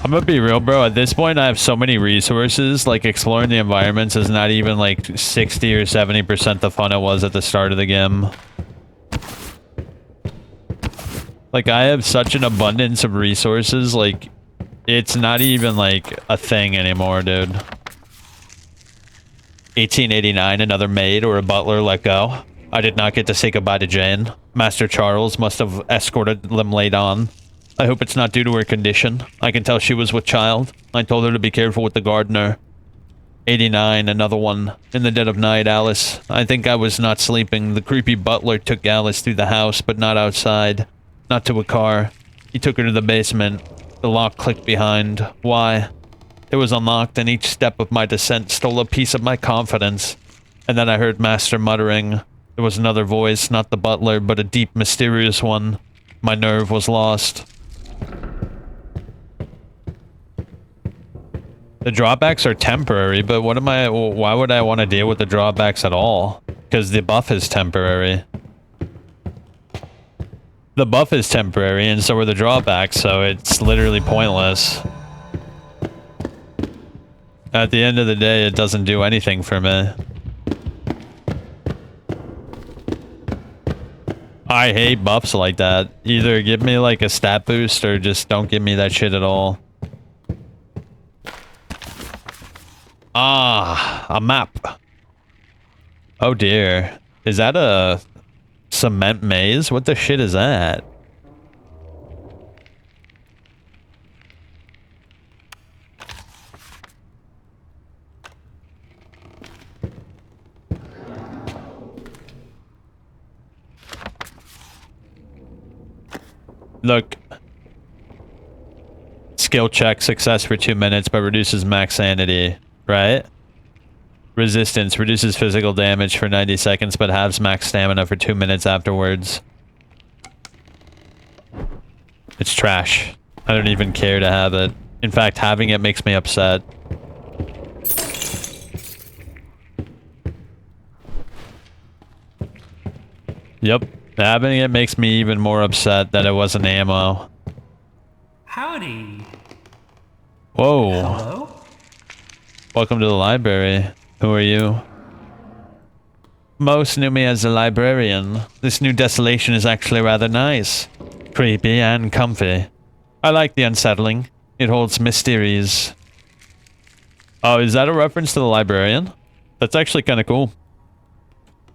I'm gonna be real, bro. At this point, I have so many resources. Like, exploring the environments is not even like 60 or 70% the fun it was at the start of the game. Like, I have such an abundance of resources, like, it's not even like a thing anymore, dude. 1889, another maid or a butler let go. I did not get to say goodbye to Jane. Master Charles must have escorted them late on. I hope it's not due to her condition. I can tell she was with child. I told her to be careful with the gardener. 89, another one. In the dead of night, Alice. I think I was not sleeping. The creepy butler took Alice through the house, but not outside. Not to a car. He took her to the basement. The lock clicked behind. Why? It was unlocked, and each step of my descent stole a piece of my confidence. And then I heard Master muttering. There was another voice, not the butler, but a deep, mysterious one. My nerve was lost. The drawbacks are temporary, but why would I want to deal with the drawbacks at all? Because the buff is temporary. The buff is temporary, and so are the drawbacks, so it's literally pointless. At the end of the day, it doesn't do anything for me. I hate buffs like that. Either give me like a stat boost or just don't give me that shit at all. Ah, a map. Oh dear. Is that a cement maze? What the shit is that? Look. Skill check, success for 2 minutes, but reduces max sanity, right? Resistance reduces physical damage for 90 seconds, but halves max stamina for 2 minutes afterwards. It's trash. I don't even care to have it. In fact, having it makes me upset. Yep. Having it makes me even more upset that it wasn't ammo. Howdy. Whoa. Hello? Welcome to the library. Who are you? Most knew me as a librarian. This new desolation is actually rather nice. Creepy and comfy. I like the unsettling. It holds mysteries. Oh, is that a reference to the librarian? That's actually kind of cool.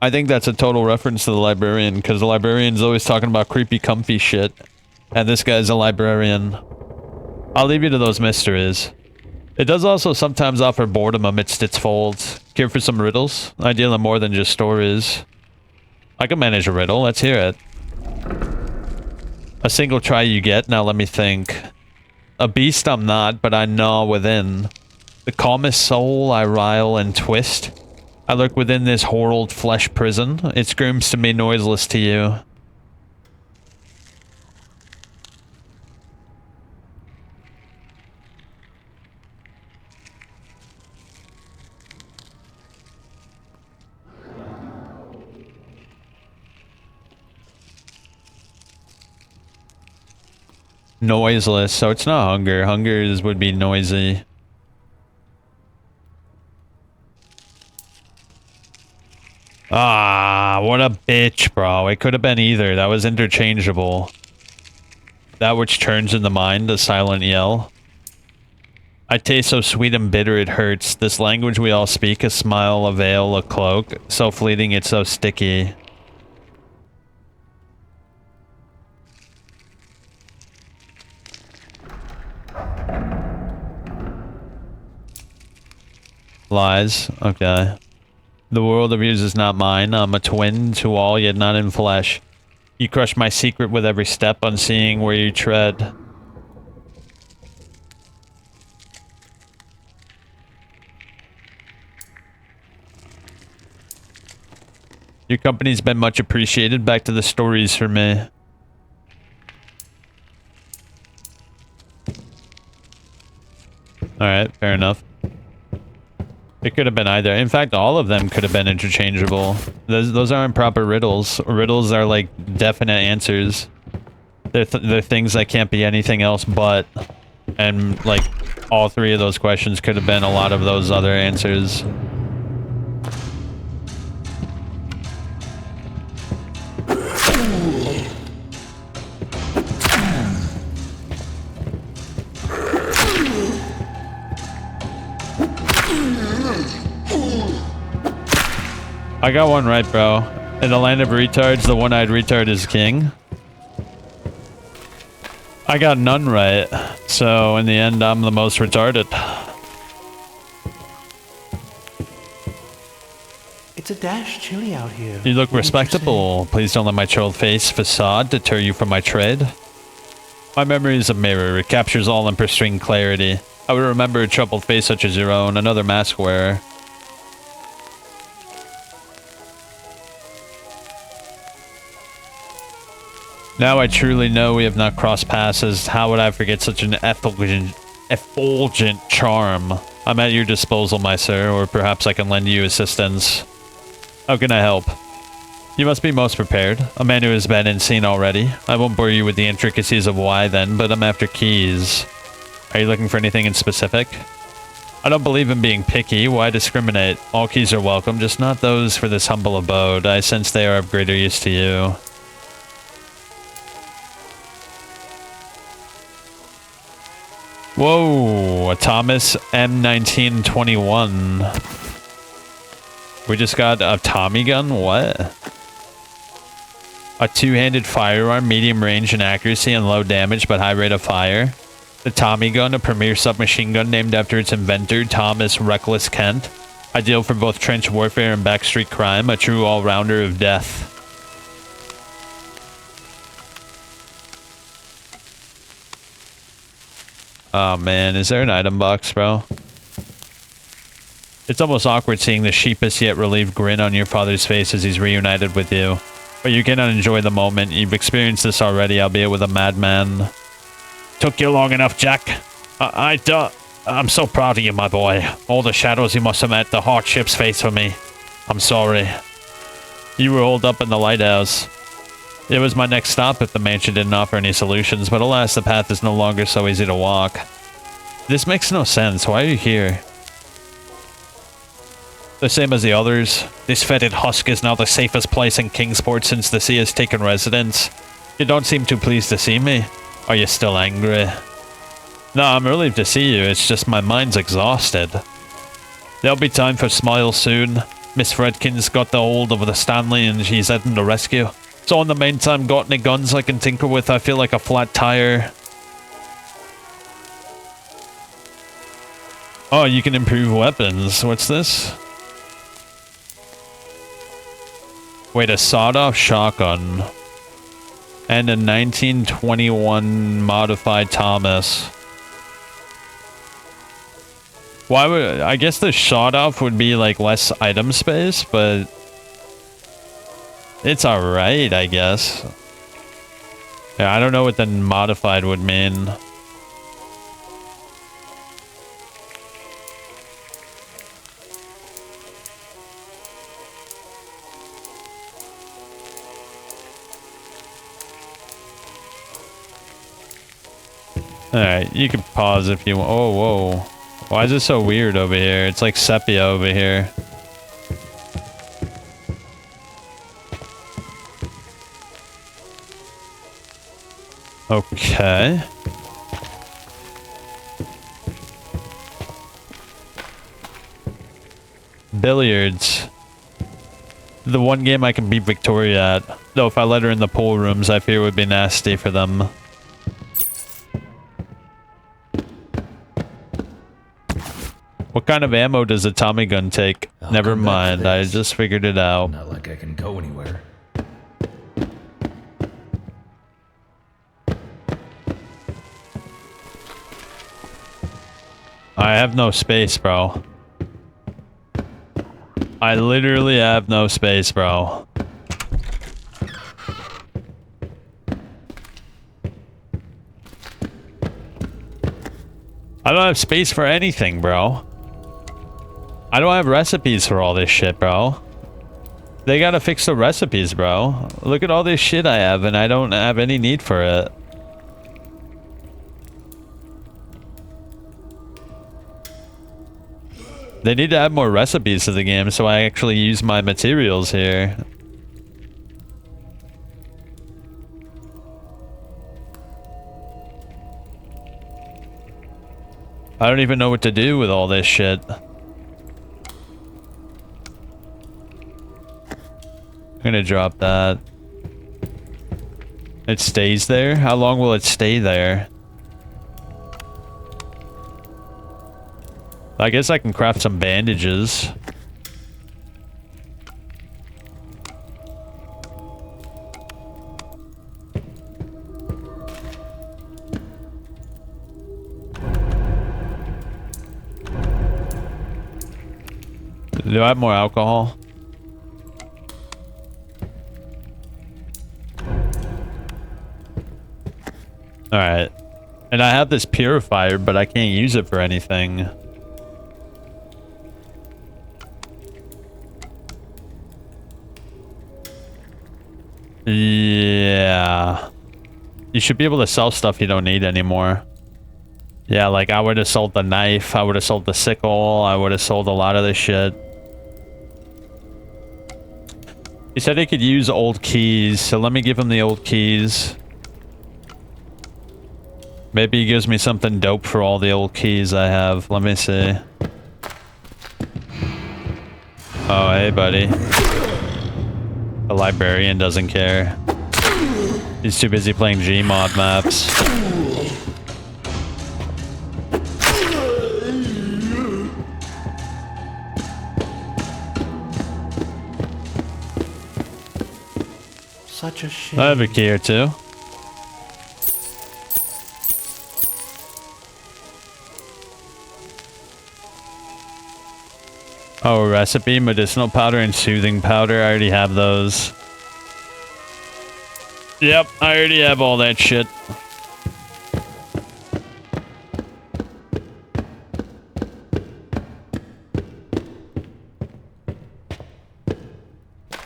I think that's a total reference to the librarian, because the librarian's always talking about creepy, comfy shit. And this guy's a librarian. I'll leave you to those mysteries. It does also sometimes offer boredom amidst its folds. Care for some riddles? I deal in more than just stories. I can manage a riddle, let's hear it. A single try you get, now let me think. A beast I'm not, but I gnaw within. The calmest soul I rile and twist. I lurk within this horrid flesh prison. It screams to me noiseless to you. Noiseless, so it's not hunger. Hunger would be noisy. Ah, what a bitch, bro. It could have been either. That was interchangeable. That which turns in the mind, a silent yell. I taste so sweet and bitter it hurts. This language we all speak, a smile, a veil, a cloak. So fleeting, it's so sticky. Lies. Okay. The world of yours is not mine. I'm a twin to all, yet not in flesh. You crush my secret with every step, unseeing where you tread. Your company's been much appreciated. Back to the stories for me. Alright, fair enough. It could have been either. In fact, all of them could have been interchangeable. Those aren't proper riddles. Riddles are like definite answers. They're things that can't be anything else but. And like all three of those questions could have been a lot of those other answers. I got one right, bro. In the land of retards, the one-eyed retard is king. I got none right, so in the end, I'm the most retarded. It's a dash chilly out here. You look respectable. Please don't let my trolled face facade deter you from my trade. My memory is a mirror. It captures all in pristine clarity. I would remember a troubled face such as your own, another mask wearer. Now I truly know we have not crossed paths. How would I forget such an effulgent charm? I'm at your disposal, my sir, or perhaps I can lend you assistance. How can I help? You must be most prepared. A man who has been and seen already. I won't bore you with the intricacies of why then, but I'm after keys. Are you looking for anything in specific? I don't believe in being picky. Why discriminate? All keys are welcome, just not those for this humble abode. I sense they are of greater use to you. Whoa, a Thomas M1921. We just got a Tommy gun? What? A two-handed firearm, medium range and accuracy and low damage but high rate of fire. The Tommy gun, a premier submachine gun named after its inventor, Thomas Reckless Kent. Ideal for both trench warfare and backstreet crime, a true all-rounder of death. Oh man, is there an item box, bro? It's almost awkward seeing the sheepish yet relieved grin on your father's face as he's reunited with you. But you cannot enjoy the moment. You've experienced this already, albeit with a madman. Took you long enough, Jack. I'm so proud of you, my boy. All the shadows you must have met, the hardships faced for me. I'm sorry. You were holed up in the lighthouse. It was my next stop if the mansion didn't offer any solutions, but alas, the path is no longer so easy to walk. This makes no sense. Why are you here? The same as the others. This fetid husk is now the safest place in Kingsport since the sea has taken residence. You don't seem too pleased to see me. Are you still angry? No, I'm relieved to see you. It's just my mind's exhausted. There'll be time for smiles soon. Miss Fredkin's got the hold of the Stanley and she's heading to rescue. So in the meantime, got any guns I can tinker with? I feel like a flat tire. Oh, you can improve weapons. What's this? Wait, a sawed-off shotgun. And a 1921 modified Thomas. Why would... I guess the sawed-off would be, like, less item space, but... It's alright, I guess. Yeah, I don't know what the modified would mean. Alright, you can pause if you want. Oh, whoa. Why is it so weird over here? It's like sepia over here. Okay. Billiards. The one game I can beat Victoria at. Though if I let her in the pool rooms, I fear it would be nasty for them. What kind of ammo does a Tommy gun take? Never mind, I just figured it out. Not like I can go anywhere. I have no space, bro. I literally have no space, bro. I don't have space for anything, bro. I don't have recipes for all this shit, bro. They gotta fix the recipes, bro. Look at all this shit I have, and I don't have any need for it. They need to add more recipes to the game so I actually use my materials here. I don't even know what to do with all this shit. I'm gonna drop that. It stays there? How long will it stay there? I guess I can craft some bandages. Do I have more alcohol? Alright. And I have this purifier, but I can't use it for anything. Yeah. You should be able to sell stuff you don't need anymore. Yeah, like I would have sold the knife, I would have sold the sickle, I would have sold a lot of this shit. He said he could use old keys, so let me give him the old keys. Maybe he gives me something dope for all the old keys I have. Let me see. Oh, hey, buddy. The librarian doesn't care. He's too busy playing Gmod maps. Such a shame. I have a key or two. Oh, recipe, medicinal powder, and soothing powder. I already have those. Yep, I already have all that shit.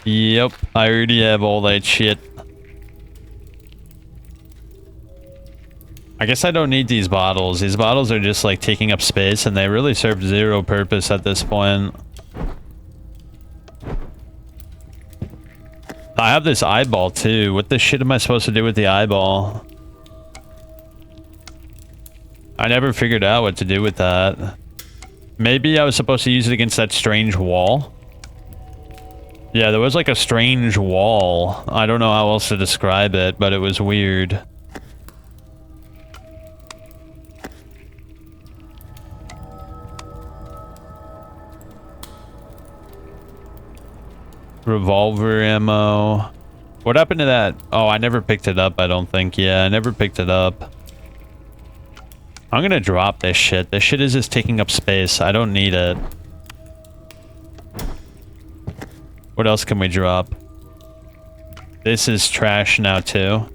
Yep, I already have all that shit. I guess I don't need these bottles. These bottles are just like taking up space and they really serve zero purpose at this point. I have this eyeball too. What the shit am I supposed to do with the eyeball? I never figured out what to do with that. Maybe I was supposed to use it against that strange wall. Yeah, there was like a strange wall. I don't know how else to describe it, but it was weird. Revolver ammo. What happened to that? Oh, I never picked it up, I don't think. Yeah, I never picked it up. I'm gonna drop this shit. This shit is just taking up space. I don't need it. What else can we drop? This is trash now too.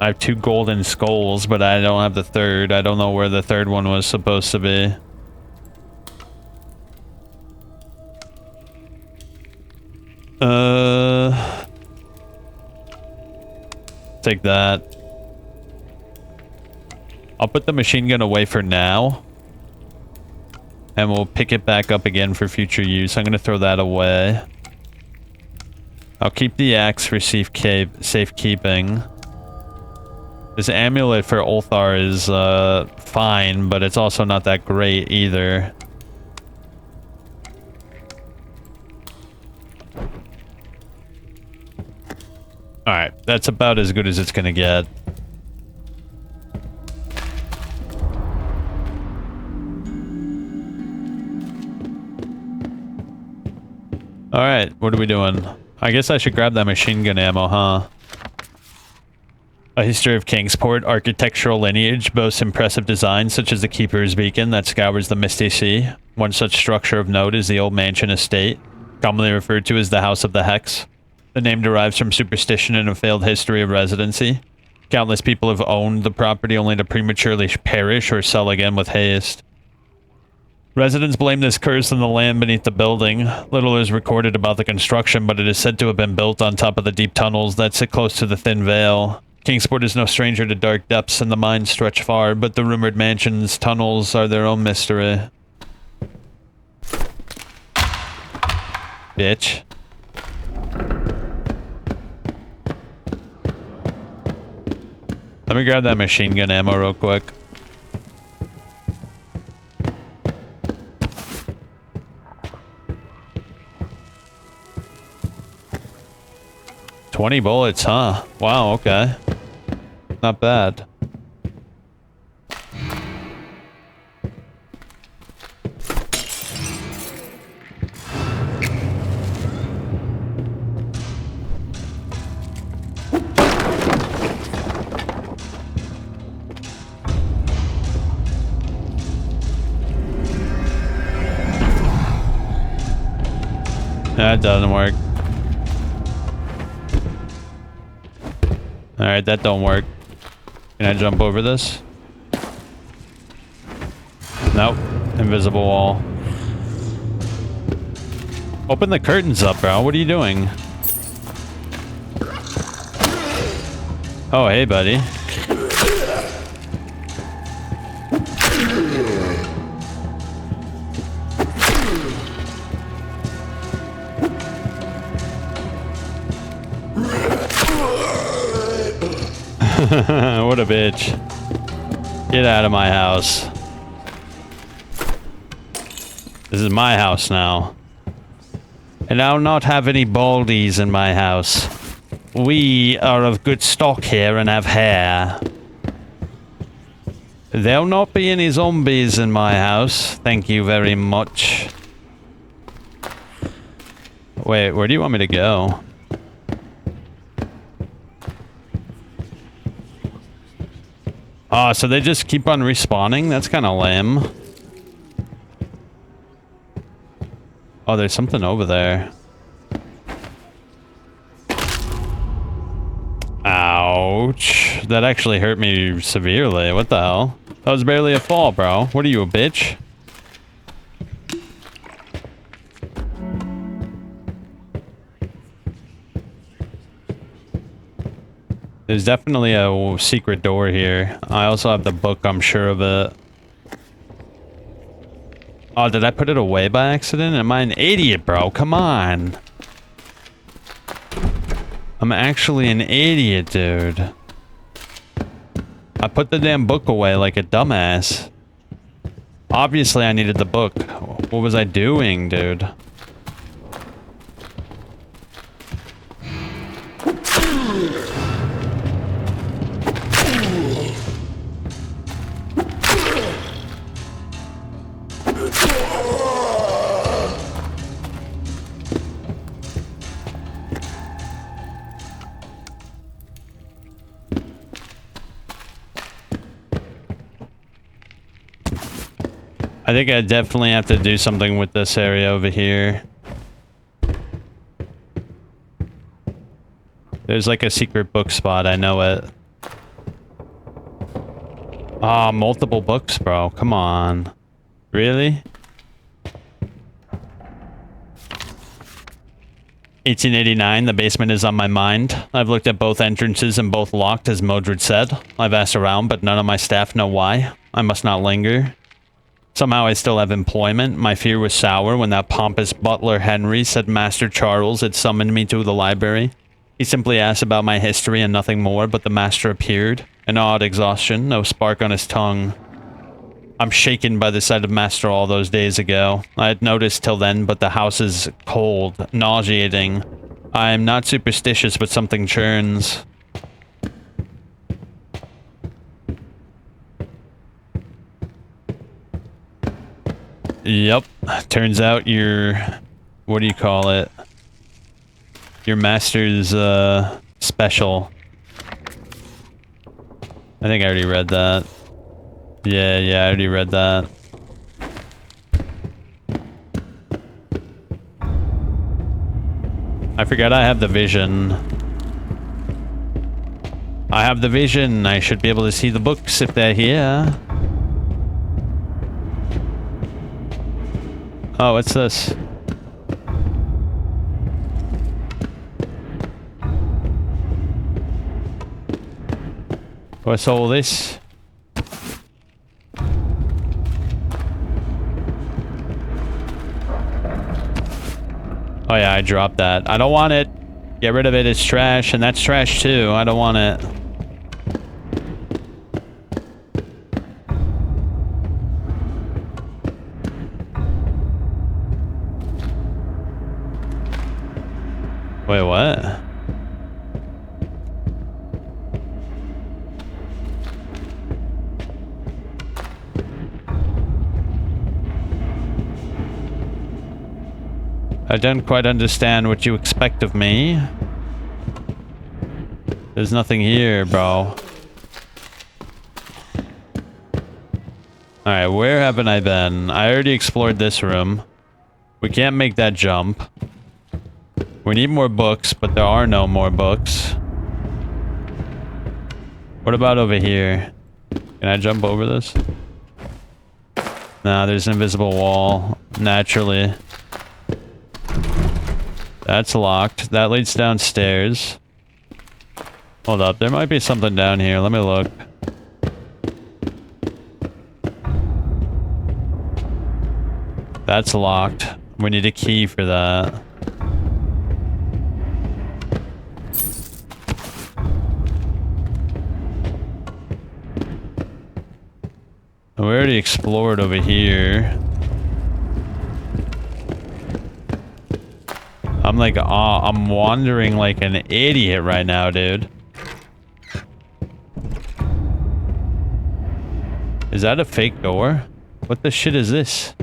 I have 2 golden skulls, but I don't have the third. I don't know where the third one was supposed to be. Take that. I'll put the machine gun away for now. And we'll pick it back up again for future use. I'm going to throw that away. I'll keep the axe for safekeeping. This amulet for Ulthar is fine, but it's also not that great either. Alright, that's about as good as it's going to get. Alright, what are we doing? I guess I should grab that machine gun ammo, huh? A history of Kingsport, architectural lineage, boasts impressive designs such as the Keeper's Beacon that scours the Misty Sea. One such structure of note is the Old Mansion Estate, commonly referred to as the House of the Hex. The name derives from superstition and a failed history of residency. Countless people have owned the property only to prematurely perish or sell again with haste. Residents blame this curse on the land beneath the building. Little is recorded about the construction, but it is said to have been built on top of the deep tunnels that sit close to the thin veil. Kingsport is no stranger to dark depths, and the mines stretch far, but the rumored mansion's tunnels are their own mystery. Bitch. Let me grab that machine gun ammo real quick. $20 bullets, huh? Wow, okay. Not bad. That doesn't work. Alright, that don't work. Can I jump over this? Nope. Invisible wall. Open the curtains up, bro. What are you doing? Oh, hey, buddy. What a bitch. Get out of my house. This is my house now. And I'll not have any baldies in my house. We are of good stock here and have hair. There'll not be any zombies in my house. Thank you very much. Wait, where do you want me to go? Oh, so they just keep on respawning? That's kind of lame. Oh, there's something over there. Ouch. That actually hurt me severely. What the hell? That was barely a fall, bro. What are you, a bitch? There's definitely a secret door here. I also have the book, I'm sure of it. Oh, did I put it away by accident? Am I an idiot, bro? Come on. I'm actually an idiot, dude. I put the damn book away like a dumbass. Obviously, I needed the book. What was I doing, dude? I think I definitely have to do something with this area over here. There's like a secret book spot, I know it. Ah, multiple books, bro. Come on. Really? 1889, the basement is on my mind. I've looked at both entrances and both locked, as Modred said. I've asked around, but none of my staff know why. I must not linger. Somehow I still have employment. My fear was sour when that pompous butler Henry said Master Charles had summoned me to the library. He simply asked about my history and nothing more, but the master appeared. An odd exhaustion, no spark on his tongue. I'm shaken by the sight of Master all those days ago. I had noticed till then, but the house is cold, nauseating. I am not superstitious, but something churns. Yep. Turns out your... what do you call it? Your master's, special. I think I already read that. Yeah, I already read that. I forgot I have the vision. I have the vision. I should be able to see the books if they're here. Oh, what's this? What's all this? Oh yeah, I dropped that. I don't want it. Get rid of it. It's trash, and that's trash too. I don't want it. Wait, what? I don't quite understand what you expect of me. There's nothing here, bro. Alright, where haven't I been? I already explored this room. We can't make that jump. We need more books, but there are no more books. What about over here? Can I jump over this? Nah, there's an invisible wall. Naturally. That's locked. That leads downstairs. Hold up, there might be something down here. Let me look. That's locked. We need a key for that. We already explored over here. I'm like, I'm wandering like an idiot right now, dude. Is that a fake door? What the shit is this?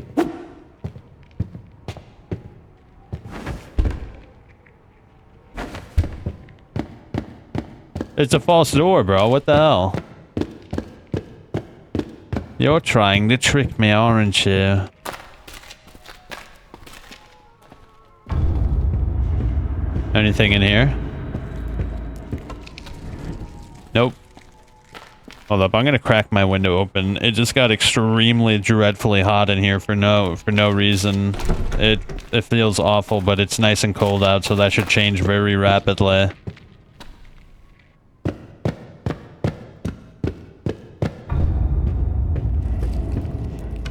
It's a false door, bro. What the hell? You're trying to trick me, aren't you? Anything in here? Nope. Hold up, I'm gonna crack my window open. It just got extremely dreadfully hot in here for no reason. It feels awful, but it's nice and cold out, so that should change very rapidly.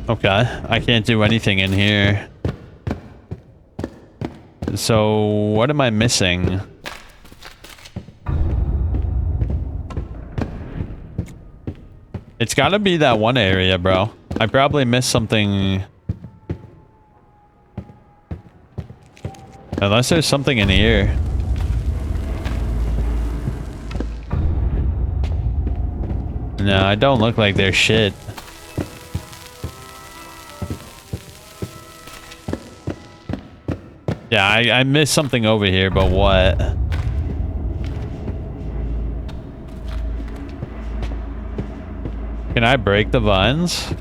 Okay, I can't do anything in here. So, what am I missing? It's gotta be that one area, bro. I probably missed something. Unless there's something in here. No, I don't look like there's shit. Yeah, I missed something over here, but what? Can I break the vines?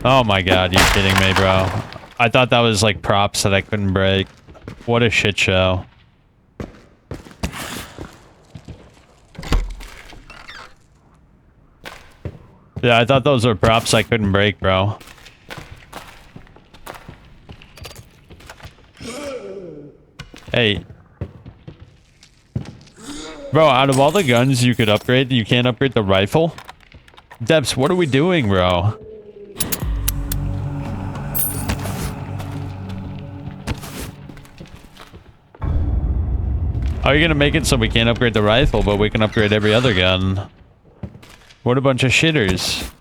Oh my god, you're kidding me, bro. I thought that was like props that I couldn't break. What a shit show. Yeah, I thought those were props I couldn't break, bro. Hey. Bro, out of all the guns you could upgrade, you can't upgrade the rifle? Debs, what are we doing, bro? How are you gonna make it so we can't upgrade the rifle, but we can upgrade every other gun? What a bunch of shitters.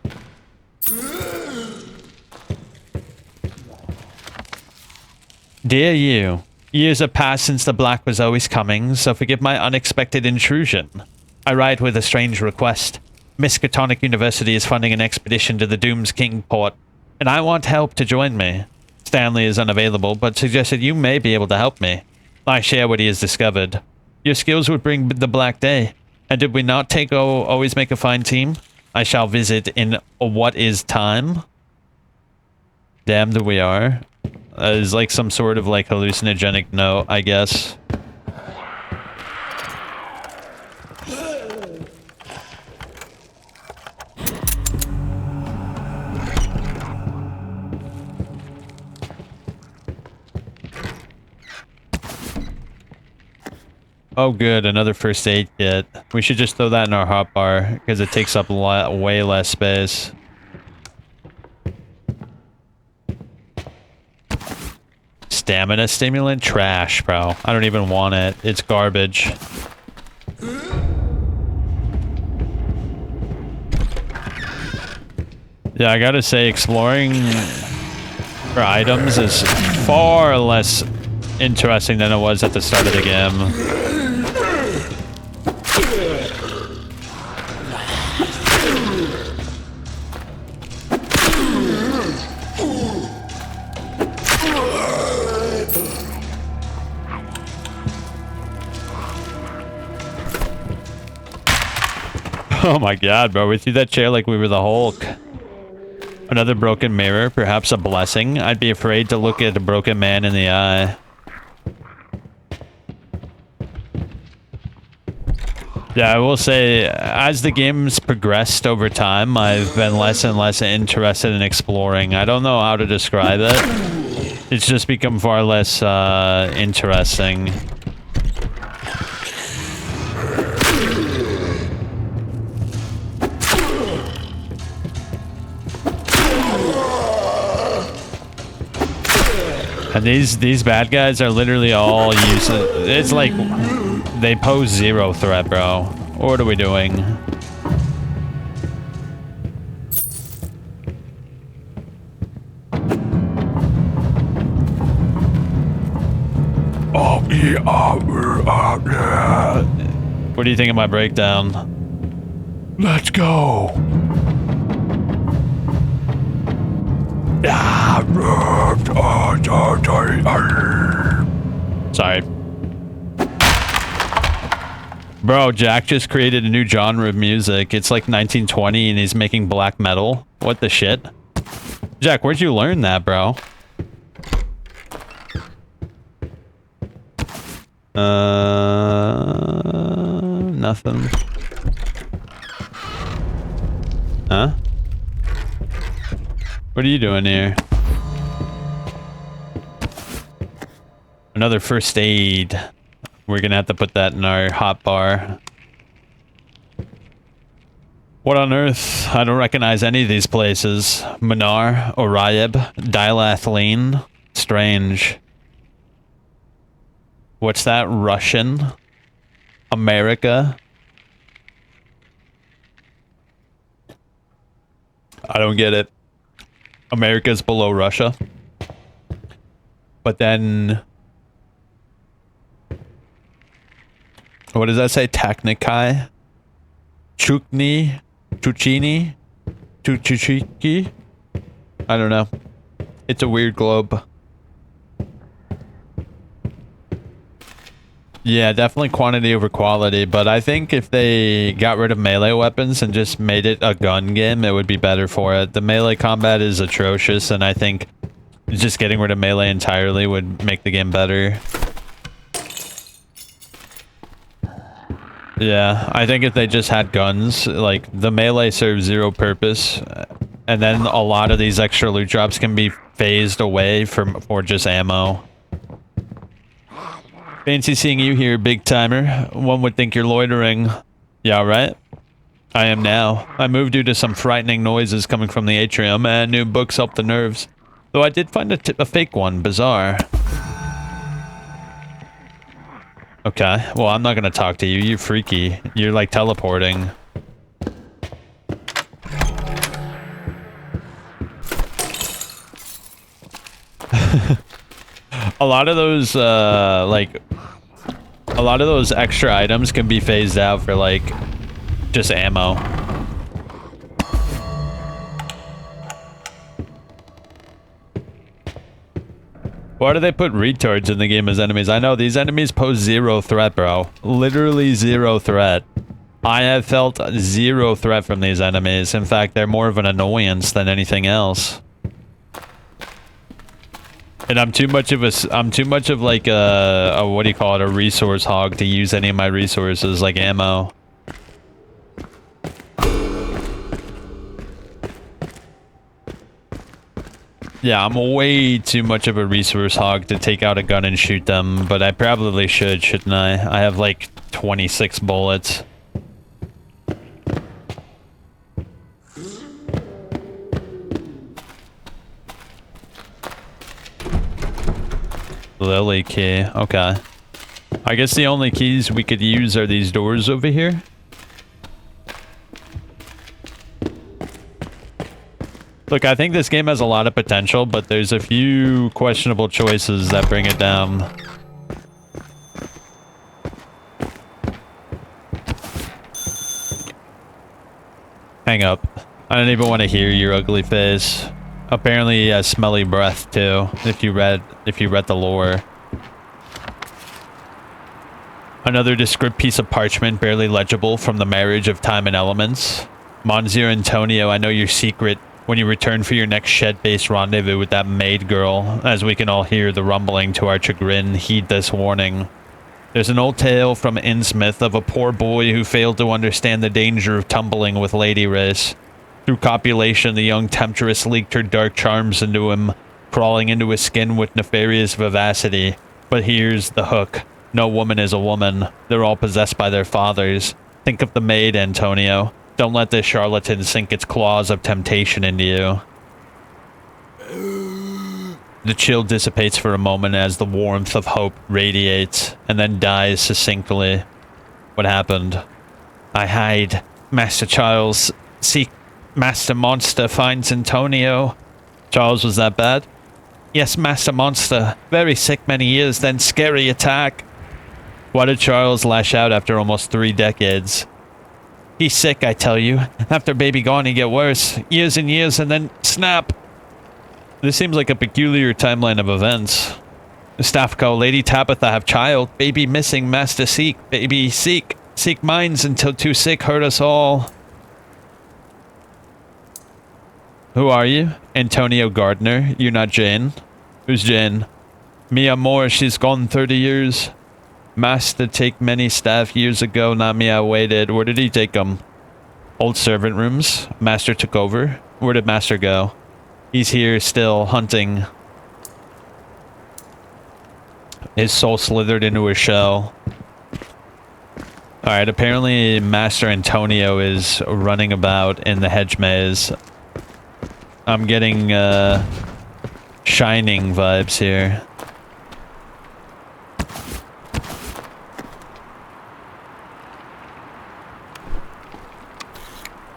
Dear you, years have passed since the black was always coming, so forgive my unexpected intrusion. I write with a strange request. Miskatonic University is funding an expedition to the Doom's King port, and I want help to join me. Stanley is unavailable, but suggested you may be able to help me. I share what he has discovered. Your skills would bring the black day. And did we not always make a fine team? I shall visit in what is time. Damned we are. Is like some sort of like hallucinogenic note, I guess. Oh good, another first aid kit. We should just throw that in our hotbar, because it takes up way less space. Stamina stimulant? Trash, bro. I don't even want it. It's garbage. Yeah, I gotta say, exploring for items is far less interesting than it was at the start of the game. Oh my god, bro. We threw that chair like we were the Hulk. Another broken mirror, perhaps a blessing. I'd be afraid to look at a broken man in the eye. Yeah, I will say, as the game's progressed over time, I've been less and less interested in exploring. I don't know how to describe it. It's just become far less interesting. And these bad guys are literally all useless. It's like they pose zero threat, bro. What are we doing? Oh yeah. What do you think of my breakdown? Let's go. Sorry. Bro, Jack just created a new genre of music. It's like 1920 and he's making black metal. What the shit? Jack, where'd you learn that, bro? Nothing. Huh? What are you doing here? Another first aid. We're gonna have to put that in our hot bar. What on earth? I don't recognize any of these places. Minar, Oriab, Dilathleen. Strange. What's that? Russian? America? I don't get it. America's below Russia. But then... what does that say? Technikai? Chukni? Chuchini? Chuchichiki? I don't know. It's a weird globe. Yeah, definitely quantity over quality, but I think if they got rid of melee weapons and just made it a gun game, it would be better for it. The melee combat is atrocious, and I think just getting rid of melee entirely would make the game better. Yeah, I think if they just had guns, like, the melee serves zero purpose, and then a lot of these extra loot drops can be phased away for just ammo. Fancy seeing you here, big timer. One would think you're loitering. Yeah, right? I am now. I moved due to some frightening noises coming from the atrium, and new books help the nerves. Though I did find a fake one. Bizarre. Okay, well, I'm not gonna talk to you. You're freaky. You're like teleporting. A lot of those, a lot of those extra items can be phased out for, like, just ammo. Why do they put retards in the game as enemies? I know, these enemies pose zero threat, bro. Literally zero threat. I have felt zero threat from these enemies. In fact, they're more of an annoyance than anything else. And I'm too much of like a what do you call it, a resource hog to use any of my resources like ammo. Yeah, I'm way too much of a resource hog to take out a gun and shoot them, but I probably should, shouldn't I? I have like 26 bullets. Lily key, okay. I guess the only keys we could use are these doors over here. Look, I think this game has a lot of potential, but there's a few questionable choices that bring it down. Hang up. I don't even want to hear your ugly face. Apparently he has smelly breath too, if you read the lore. Another descript piece of parchment, barely legible, from the marriage of time and elements. Monsieur Antonio, I know your secret when you return for your next shed-based rendezvous with that maid girl. As we can all hear the rumbling to our chagrin, heed this warning. There's an old tale from Innsmouth of a poor boy who failed to understand the danger of tumbling with lady race. Through copulation, the young temptress leaked her dark charms into him, crawling into his skin with nefarious vivacity. But here's the hook. No woman is a woman. They're all possessed by their fathers. Think of the maid, Antonio. Don't let this charlatan sink its claws of temptation into you. The chill dissipates for a moment as the warmth of hope radiates, and then dies succinctly. What happened? I hide. Master Charles, seek. Master Monster finds Antonio. Charles was that bad? Yes, Master Monster. Very sick many years, then scary attack. Why did Charles lash out after almost 3 decades? He's sick, I tell you. After baby gone, he get worse. Years and years, and then snap. This seems like a peculiar timeline of events. Staffco, Lady Tabitha have child. Baby missing, Master seek. Baby seek. Seek minds until too sick hurt us all. Who are you? Antonio Gardner. You're not Jane. Who's Jane? Mia Moore. She's gone 30 years. Master take many staff years ago. Not me. I waited. Where did he take them? Old servant rooms. Master took over. Where did Master go? He's here still hunting. His soul slithered into his shell. Alright, apparently Master Antonio is running about in the hedge maze. I'm getting Shining vibes here.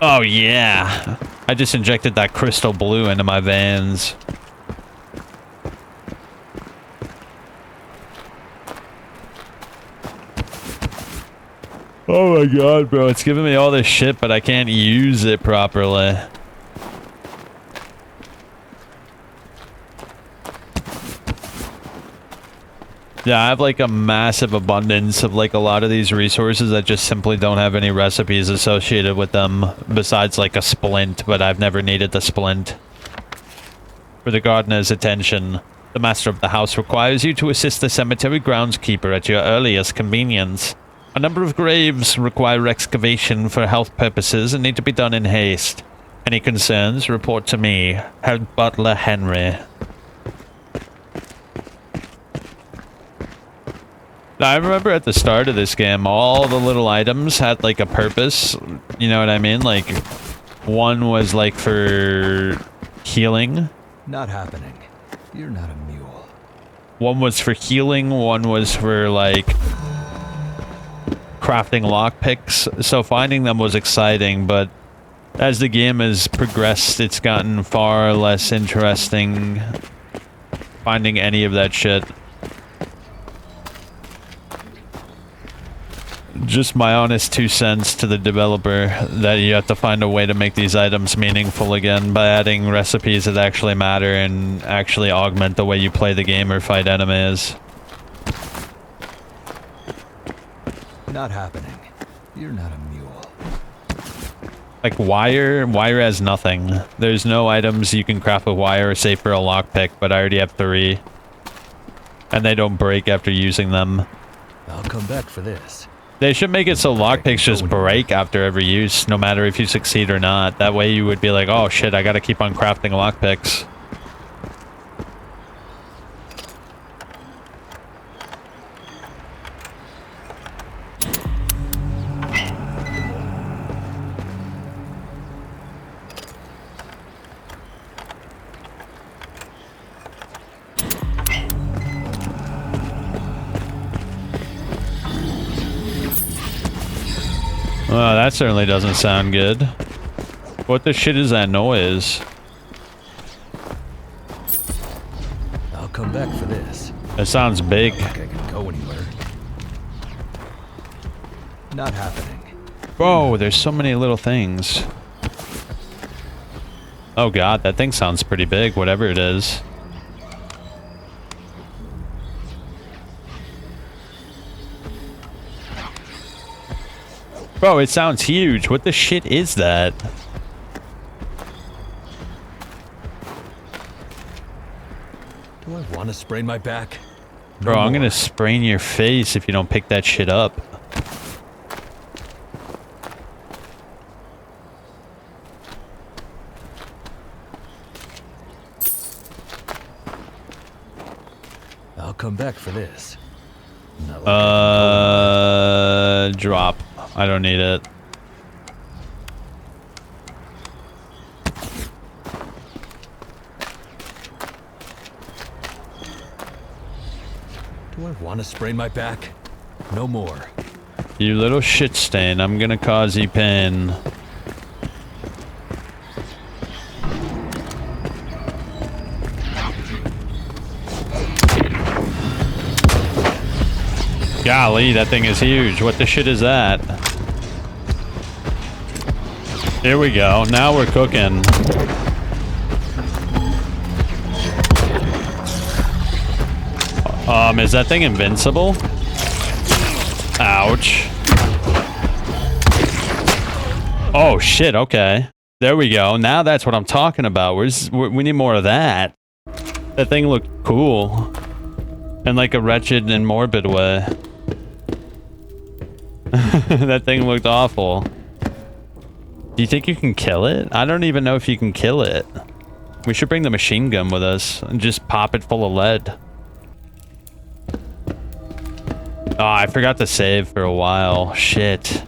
Oh yeah! I just injected that crystal blue into my veins. Oh my god, bro. It's giving me all this shit, but I can't use it properly. Yeah, I have like a massive abundance of like a lot of these resources that just simply don't have any recipes associated with them besides like a splint, but I've never needed the splint. For the gardener's attention, the master of the house requires you to assist the cemetery groundskeeper at your earliest convenience. A number of graves require excavation for health purposes and need to be done in haste. Any concerns, report to me, Head Butler Henry. I remember at the start of this game, all the little items had like a purpose. You know what I mean? Like, one was like for healing. Not happening. You're not a mule. One was for healing, one was for like crafting lockpicks. So finding them was exciting, but as the game has progressed, it's gotten far less interesting finding any of that shit. Just my honest 2 cents to the developer that you have to find a way to make these items meaningful again by adding recipes that actually matter and actually augment the way you play the game or fight enemies. Not happening. You're not a mule. Like wire has nothing. There's no items you can craft with wire save for a lockpick, but I already have 3. And they don't break after using them. I'll come back for this. They should make it so lockpicks just break after every use, no matter if you succeed or not. That way you would be like, oh shit, I gotta keep on crafting lockpicks. Well, that certainly doesn't sound good. What the shit is that noise? I'll come back for this. It sounds big. Not like I can go anywhere. Not happening. Bro, there's so many little things. Oh god, that thing sounds pretty big, whatever it is. Bro, it sounds huge. What the shit is that? Do I want to sprain my back? No Bro, I'm more. gonna sprain your face if you don't pick that shit up. I'll come back for this. Not like I can Drop. I don't need it. Do I want to sprain my back? No more. You little shit stain, I'm gonna cause you pain. Golly, that thing is huge. What the shit is that? Here we go. Now we're cooking. Is that thing invincible? Ouch. Oh shit, okay. There we go. Now that's what I'm talking about. We need more of that. That thing looked cool. In like a wretched and morbid way. That thing looked awful. Do you think you can kill it? I don't even know if you can kill it. We should bring the machine gun with us and just pop it full of lead. Oh, I forgot to save for a while. Shit.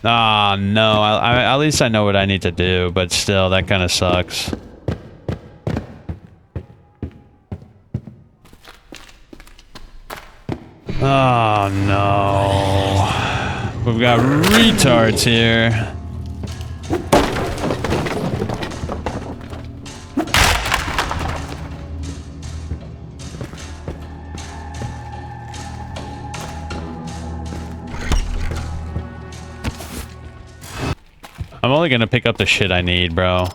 Ah, no. At least I know what I need to do, but still, that kind of sucks. Oh, no. We've got retards here. I'm only gonna pick up the shit I need, bro.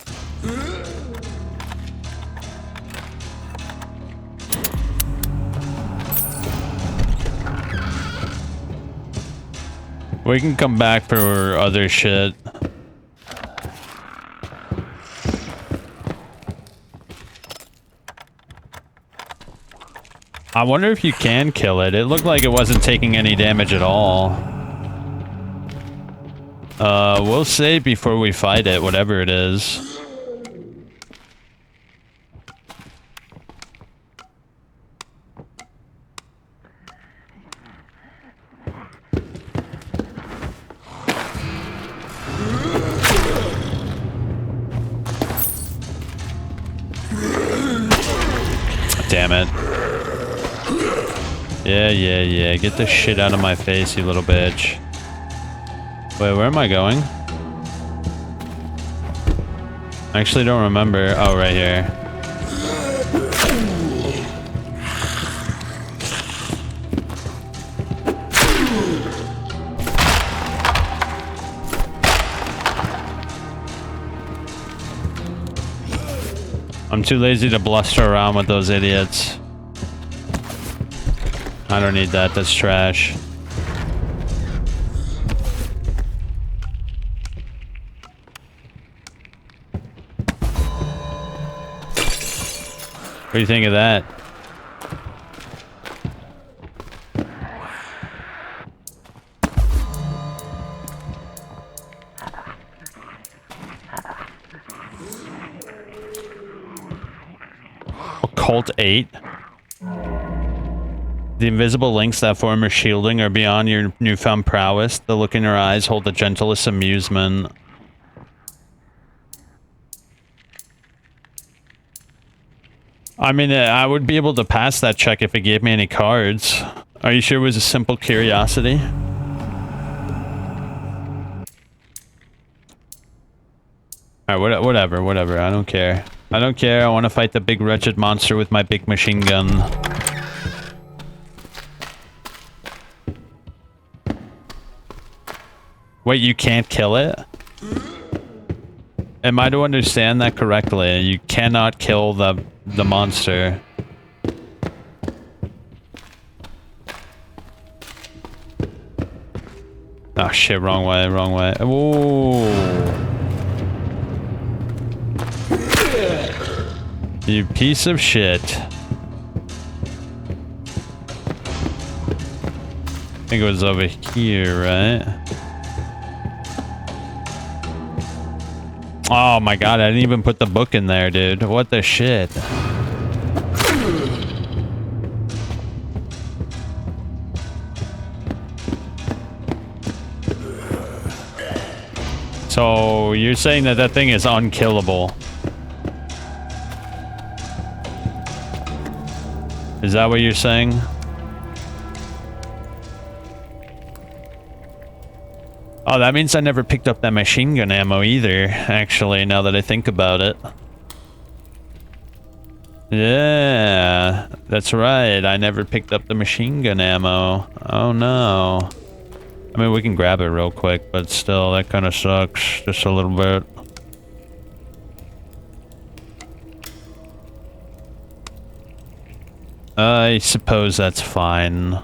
We can come back for other shit. I wonder if you can kill it. It looked like it wasn't taking any damage at all. We'll save before we fight it, whatever it is. Damn it. Yeah. Get the shit out of my face, you little bitch. Wait, where am I going? I actually don't remember. Oh, right here. I'm too lazy to bluster around with those idiots. I don't need that. That's trash. What do you think of that? Occult 8? The invisible links that form your shielding are beyond your newfound prowess. The look in your eyes hold the gentlest amusement. I mean, I would be able to pass that check if it gave me any cards. Are you sure it was a simple curiosity? Alright, whatever. I don't care. I don't care. I want to fight the big wretched monster with my big machine gun. Wait, you can't kill it? Am I to understand that correctly? You cannot kill the monster. Oh shit, wrong way. Ooh. You piece of shit. I think it was over here, right? Oh my god, I didn't even put the book in there, dude. What the shit? So, you're saying that that thing is unkillable? Is that what you're saying? Oh, that means I never picked up that machine gun ammo either, actually, now that I think about it. Yeah, that's right. I never picked up the machine gun ammo. Oh no. I mean, we can grab it real quick, but still, that kind of sucks. Just a little bit. I suppose that's fine.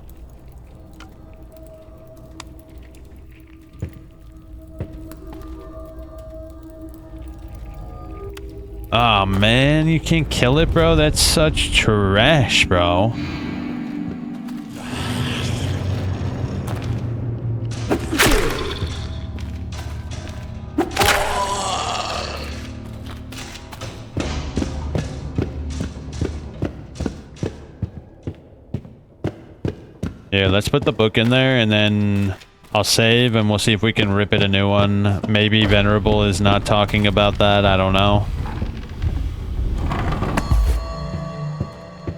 Oh man, you can't kill it, bro? That's such trash, bro. Yeah, let's put the book in there and then I'll save and we'll see if we can rip it a new one. Maybe Venerable is not talking about that, I don't know.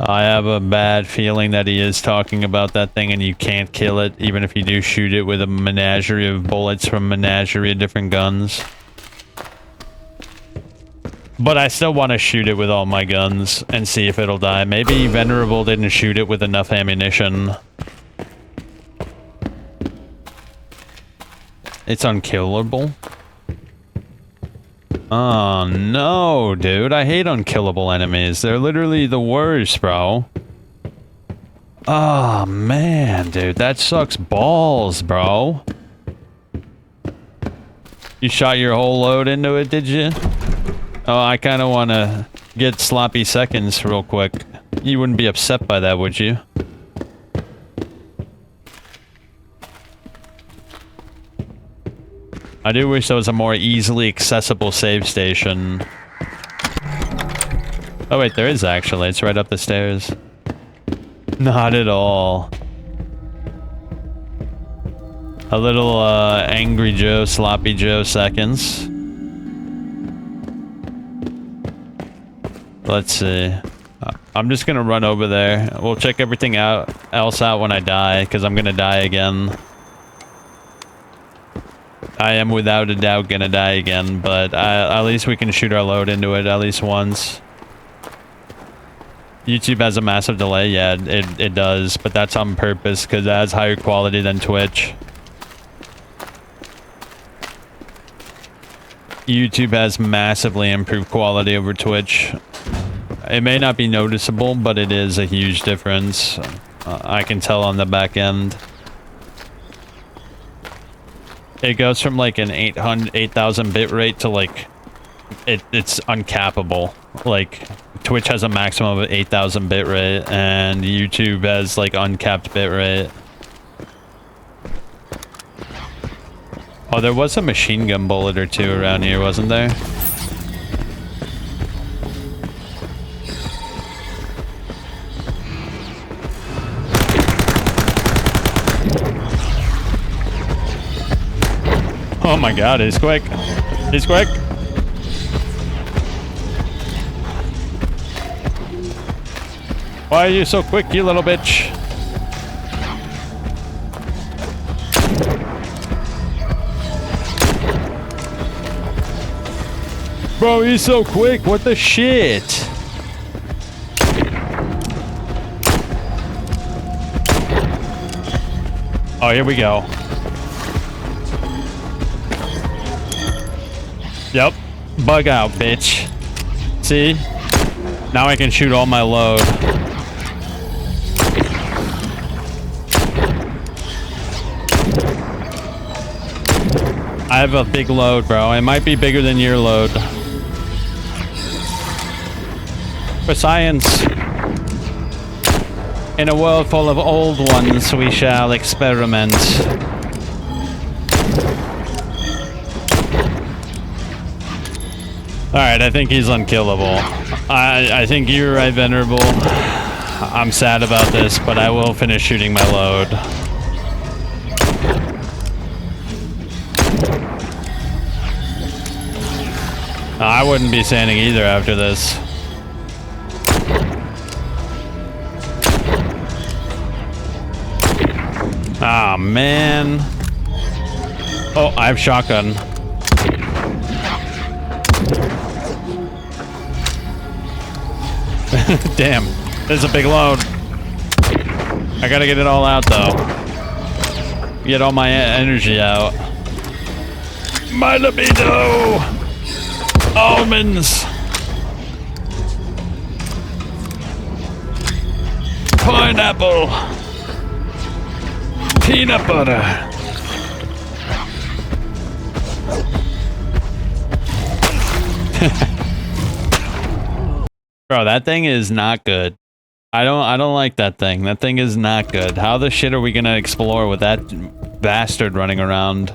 I have a bad feeling that he is talking about that thing and you can't kill it even if you do shoot it with a menagerie of bullets from a menagerie of different guns. But I still want to shoot it with all my guns and see if it'll die. Maybe Venerable didn't shoot it with enough ammunition. It's unkillable. Oh no, dude. I hate unkillable enemies. They're literally the worst, bro. Oh man, dude. That sucks balls, bro. You shot your whole load into it, did you? Oh, I kind of want to get sloppy seconds real quick. You wouldn't be upset by that, would you? I do wish there was a more easily accessible save station. Oh wait, there is actually. It's right up the stairs. Not at all. A little Angry Joe, Sloppy Joe seconds. Let's see. I'm just gonna run over there. We'll check everything else out when I die, because I'm gonna die again. I am without a doubt gonna die again, but at least we can shoot our load into it at least once. YouTube has a massive delay, yeah, it does, but that's on purpose because it has higher quality than Twitch. YouTube has massively improved quality over Twitch. It may not be noticeable, but it is a huge difference. I can tell on the back end. It goes from like an 8,000 bit rate to like it's uncappable. Like Twitch has a maximum of 8,000 bit rate and YouTube has like uncapped bit rate. Oh, there was a machine gun bullet or two around here, wasn't there? Oh my god, he's quick. He's quick. Why are you so quick, you little bitch? Bro, he's so quick. What the shit? Oh, here we go. Yep. Bug out, bitch. See? Now I can shoot all my load. I have a big load, bro. It might be bigger than your load. For science. In a world full of old ones, we shall experiment. Alright, I think he's unkillable. I think you're right, Venerable. I'm sad about this, but I will finish shooting my load. I wouldn't be standing either after this. Ah, man. Oh, I have shotgun. Damn, there's a big load. I gotta get it all out, though. Get all my energy out. My libido! Almonds! Pineapple! Peanut butter! Bro, that thing is not good. I don't like that thing. That thing is not good. How the shit are we gonna explore with that bastard running around?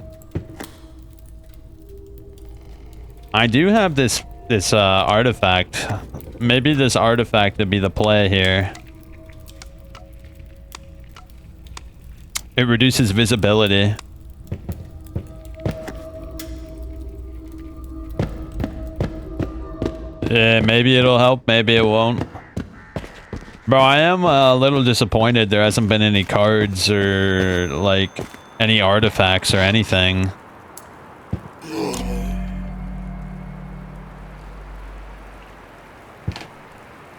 I do have this artifact. Maybe this artifact would be the play here. It reduces visibility. Yeah, maybe it'll help, maybe it won't. Bro, I am a little disappointed there hasn't been any cards or, like, any artifacts or anything.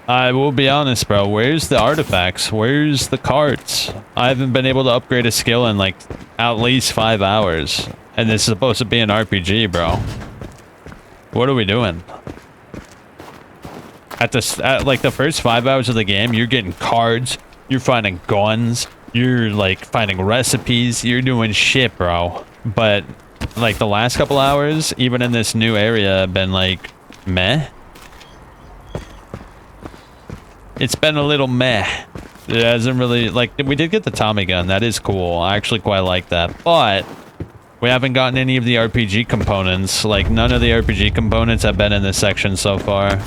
I will be honest, bro. Where's the artifacts? Where's the cards? I haven't been able to upgrade a skill in, like, at least 5 hours. And this is supposed to be an RPG, bro. What are we doing? At like the first 5 hours of the game, you're getting cards, you're finding guns, you're like finding recipes, you're doing shit, bro. But like the last couple hours, even in this new area, have been like meh. It's been a little meh. It hasn't really, like, we did get the Tommy gun. That is cool. I actually quite like that. But we haven't gotten any of the RPG components. Like, none of the RPG components have been in this section so far.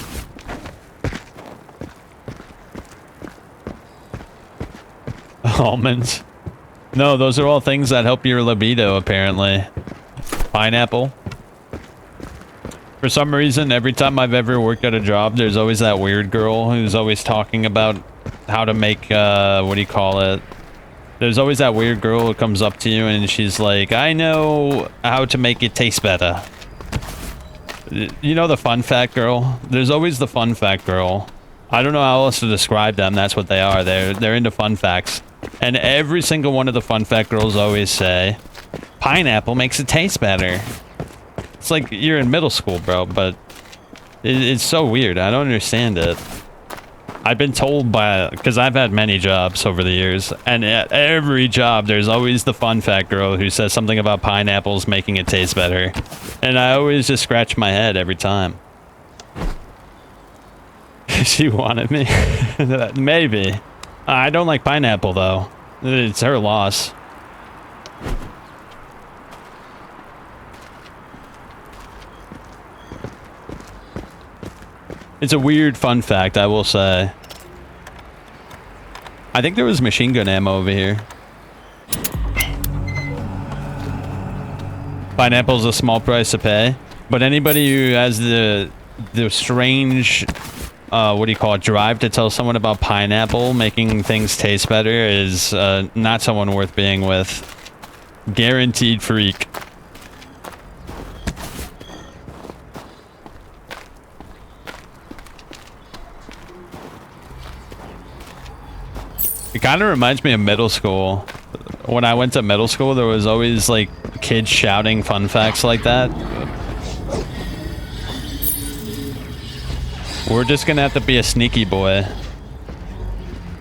Almonds. No, those are all things that help your libido, apparently. Pineapple. For some reason, every time I've ever worked at a job, there's always that weird girl who's always talking about how to make, what do you call it? There's always that weird girl who comes up to you and she's like, I know how to make it taste better. You know the fun fact girl? There's always the fun fact girl. I don't know how else to describe them. That's what they are. They're into fun facts. And every single one of the fun fact girls always say, pineapple makes it taste better. It's like you're in middle school, bro, but it's so weird. I don't understand it. I've been told by, because I've had many jobs over the years, and at every job there's always the fun fact girl who says something about pineapples making it taste better. And I always just scratch my head every time. She wanted me. Maybe. I don't like pineapple, though. It's her loss. It's a weird fun fact, I will say. I think there was machine gun ammo over here. Pineapple's a small price to pay, but anybody who has the strange, what do you call it, drive to tell someone about pineapple making things taste better is not someone worth being with. Guaranteed freak. It kind of reminds me of middle school. When I went to middle school, there was always like kids shouting fun facts like that. We're just gonna have to be a sneaky boy.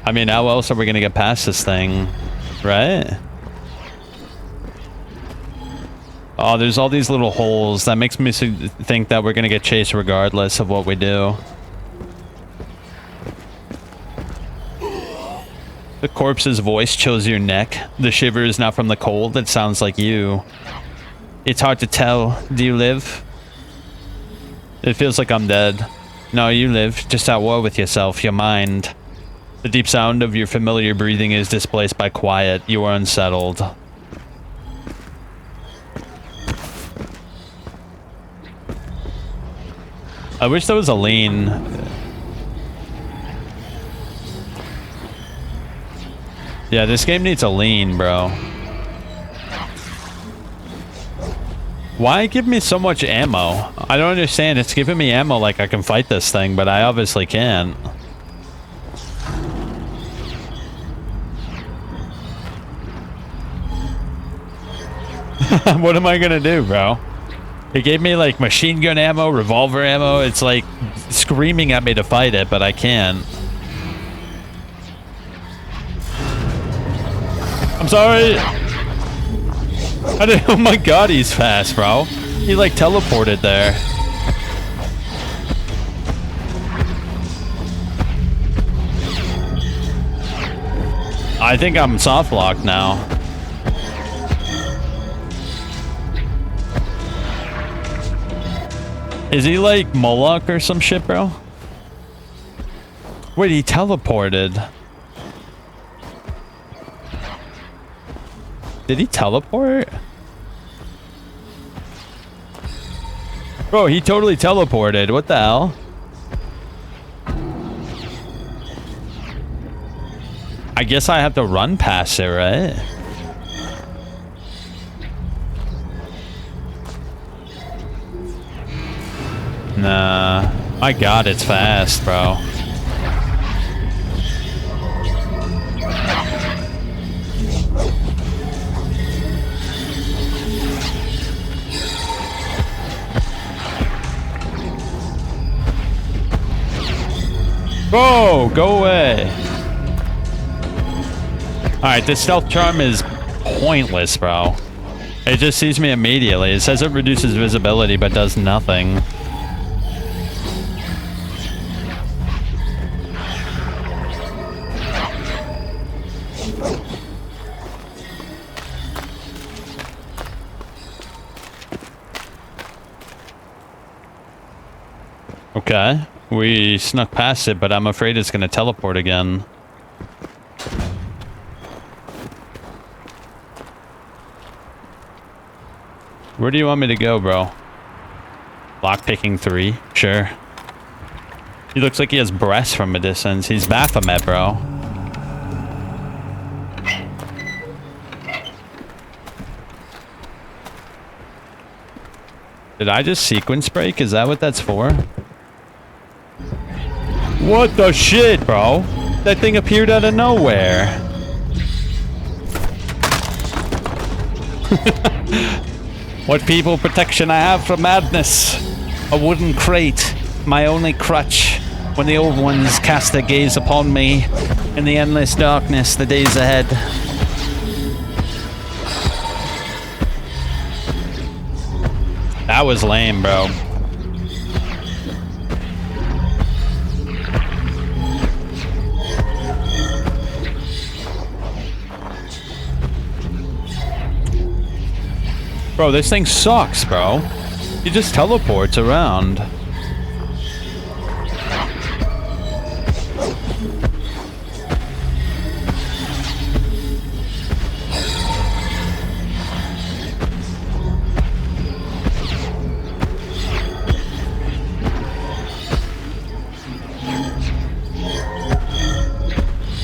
I mean, how else are we gonna get past this thing, right? Oh, there's all these little holes. That makes me think that we're gonna get chased regardless of what we do. The corpse's voice chills your neck. The shiver is not from the cold. It sounds like you. It's hard to tell. Do you live? It feels like I'm dead. No, you live. Just at war with yourself, your mind. The deep sound of your familiar breathing is displaced by quiet. You are unsettled. I wish there was a lean. Yeah, this game needs a lean, bro. Why give me so much ammo? I don't understand. It's giving me ammo like I can fight this thing, but I obviously can't. What am I gonna do, bro? It gave me like machine gun ammo, revolver ammo. It's like screaming at me to fight it, but I can't. I'm sorry. Oh my god, he's fast, bro. He like teleported there. I think I'm soft locked now. Is he like Moloch or some shit, bro? Wait, he teleported. Did he teleport? Bro, he totally teleported. What the hell? I guess I have to run past it, right? Nah. My god, it's fast, bro. Whoa, go away. Alright, this stealth charm is pointless, bro. It just sees me immediately. It says it reduces visibility, but does nothing. Okay, we snuck past it, but I'm afraid it's gonna teleport again. Where do you want me to go, bro? Lockpicking 3? Sure. He looks like he has breasts from a distance. He's Baphomet, bro. Did I just sequence break? Is that what that's for? What the shit, bro? That thing appeared out of nowhere. What people protection I have from madness. A wooden crate, my only crutch. When the old ones cast their gaze upon me, in the endless darkness, the days ahead. That was lame, bro. Bro, this thing sucks, bro. He just teleports around.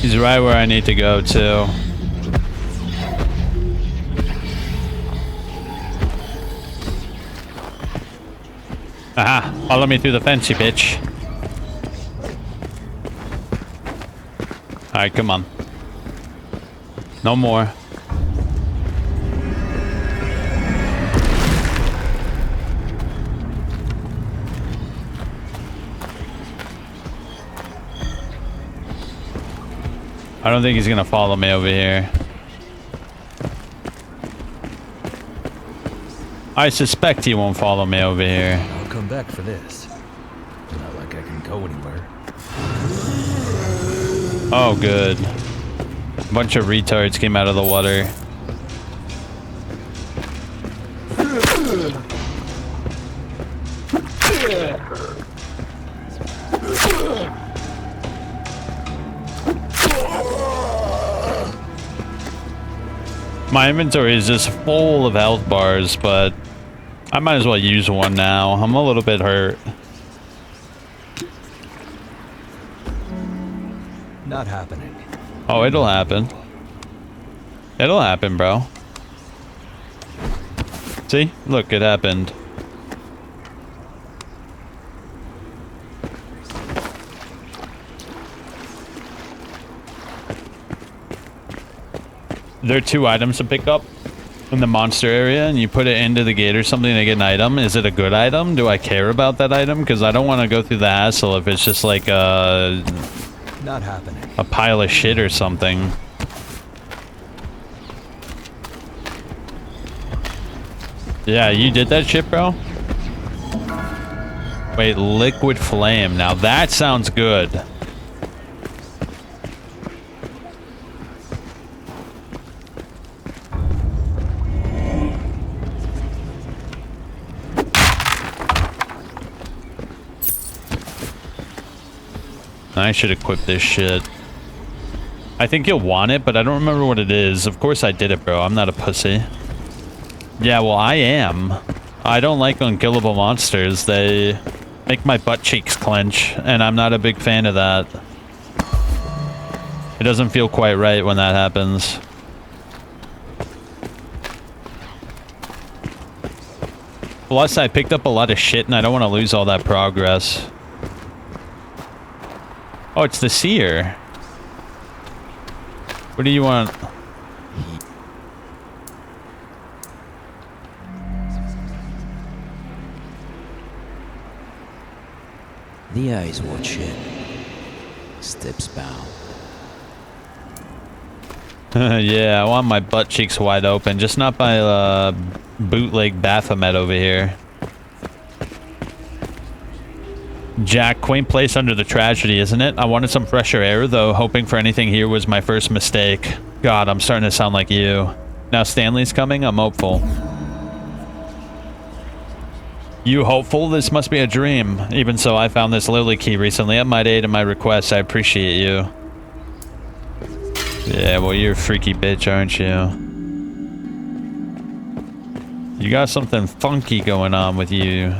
He's right where I need to go, too. Aha, follow me through the fence, you bitch. Alright, come on. No more. I don't think he's gonna follow me over here. I suspect he won't follow me over here. I'll come back for this. Not like I can go anywhere. Oh, good. A bunch of retards came out of the water. My inventory is just full of health bars, but I might as well use one now. I'm a little bit hurt. Not happening. Oh, it'll happen. It'll happen, bro. See? Look, it happened. There are 2 items to pick up in the monster area, and you put it into the gate or something to get an item. Is it a good item? Do I care about that item? Because I don't want to go through the hassle if it's just like a... Not happening. A pile of shit or something. Yeah, you did that shit, bro? Wait, liquid flame. Now that sounds good. I should equip this shit. I think you'll want it, but I don't remember what it is. Of course I did it, bro. I'm not a pussy. Yeah, well, I am. I don't like unkillable monsters. They make my butt cheeks clench, and I'm not a big fan of that. It doesn't feel quite right when that happens. Plus, I picked up a lot of shit, and I don't want to lose all that progress. Oh, it's the seer. What do you want? The eyes watch it. Steps bound. Yeah, I want my butt cheeks wide open, just not by bootleg Baphomet over here. Jack, quaint place under the tragedy, isn't it? I wanted some fresher air, though hoping for anything here was my first mistake. God, I'm starting to sound like you. Now Stanley's coming, I'm hopeful. You hopeful? This must be a dream. Even so, I found this lily key recently. It might aid in my request. I appreciate you. Yeah, well, you're a freaky bitch, aren't you? You got something funky going on with you.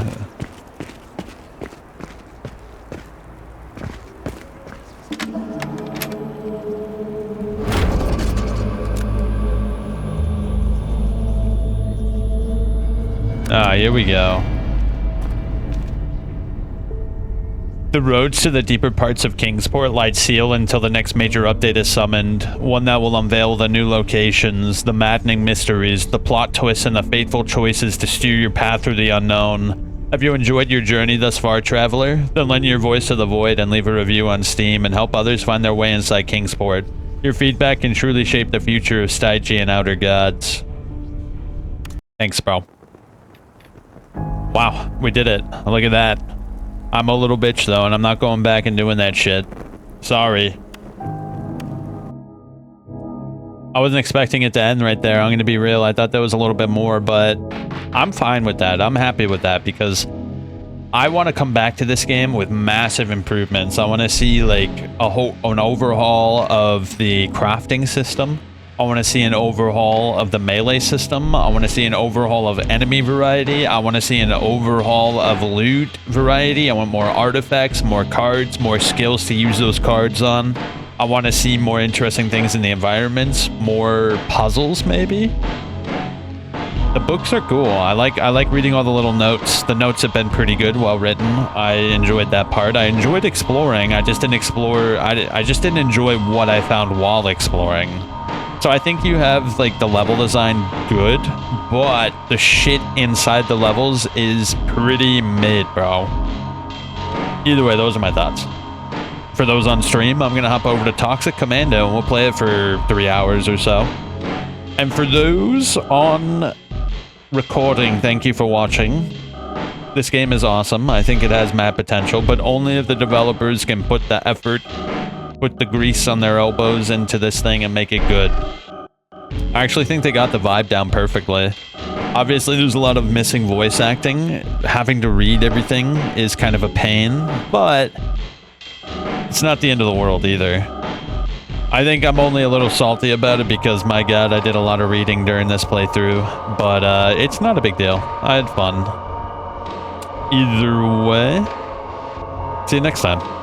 Ah, here we go. The roads to the deeper parts of Kingsport lie sealed until the next major update is summoned, one that will unveil the new locations, the maddening mysteries, the plot twists, and the fateful choices to steer your path through the unknown. Have you enjoyed your journey thus far, traveler? Then lend your voice to the void and leave a review on Steam and help others find their way inside Kingsport. Your feedback can truly shape the future of Stygian Outer Gods. Thanks, bro. Wow, we did it. Look at that. I'm a little bitch, though, and I'm not going back and doing that shit. Sorry. I wasn't expecting it to end right there. I'm going to be real. I thought there was a little bit more, but I'm fine with that. I'm happy with that because I want to come back to this game with massive improvements. I want to see, like, an overhaul of the crafting system. I want to see an overhaul of the melee system. I want to see an overhaul of enemy variety. I want to see an overhaul of loot variety. I want more artifacts, more cards, more skills to use those cards on. I want to see more interesting things in the environments, more puzzles maybe. The books are cool. I like reading all the little notes. The notes have been pretty good, well written. I enjoyed that part. I enjoyed exploring. I just didn't explore. I just didn't enjoy what I found while exploring. So I think you have, like, the level design good, but the shit inside the levels is pretty mid, bro. Either way, those are my thoughts. For those on stream, I'm going to hop over to Toxic Commando, and we'll play it for 3 hours or so. And for those on recording, thank you for watching. This game is awesome. I think it has mad potential, but only if the developers can put the effort put the grease on their elbows into this thing and make it good. I actually think they got the vibe down perfectly. Obviously, there's a lot of missing voice acting. Having to read everything is kind of a pain, but it's not the end of the world either. I think I'm only a little salty about it because, my god, I did a lot of reading during this playthrough, but it's not a big deal. I had fun. Either way, see you next time.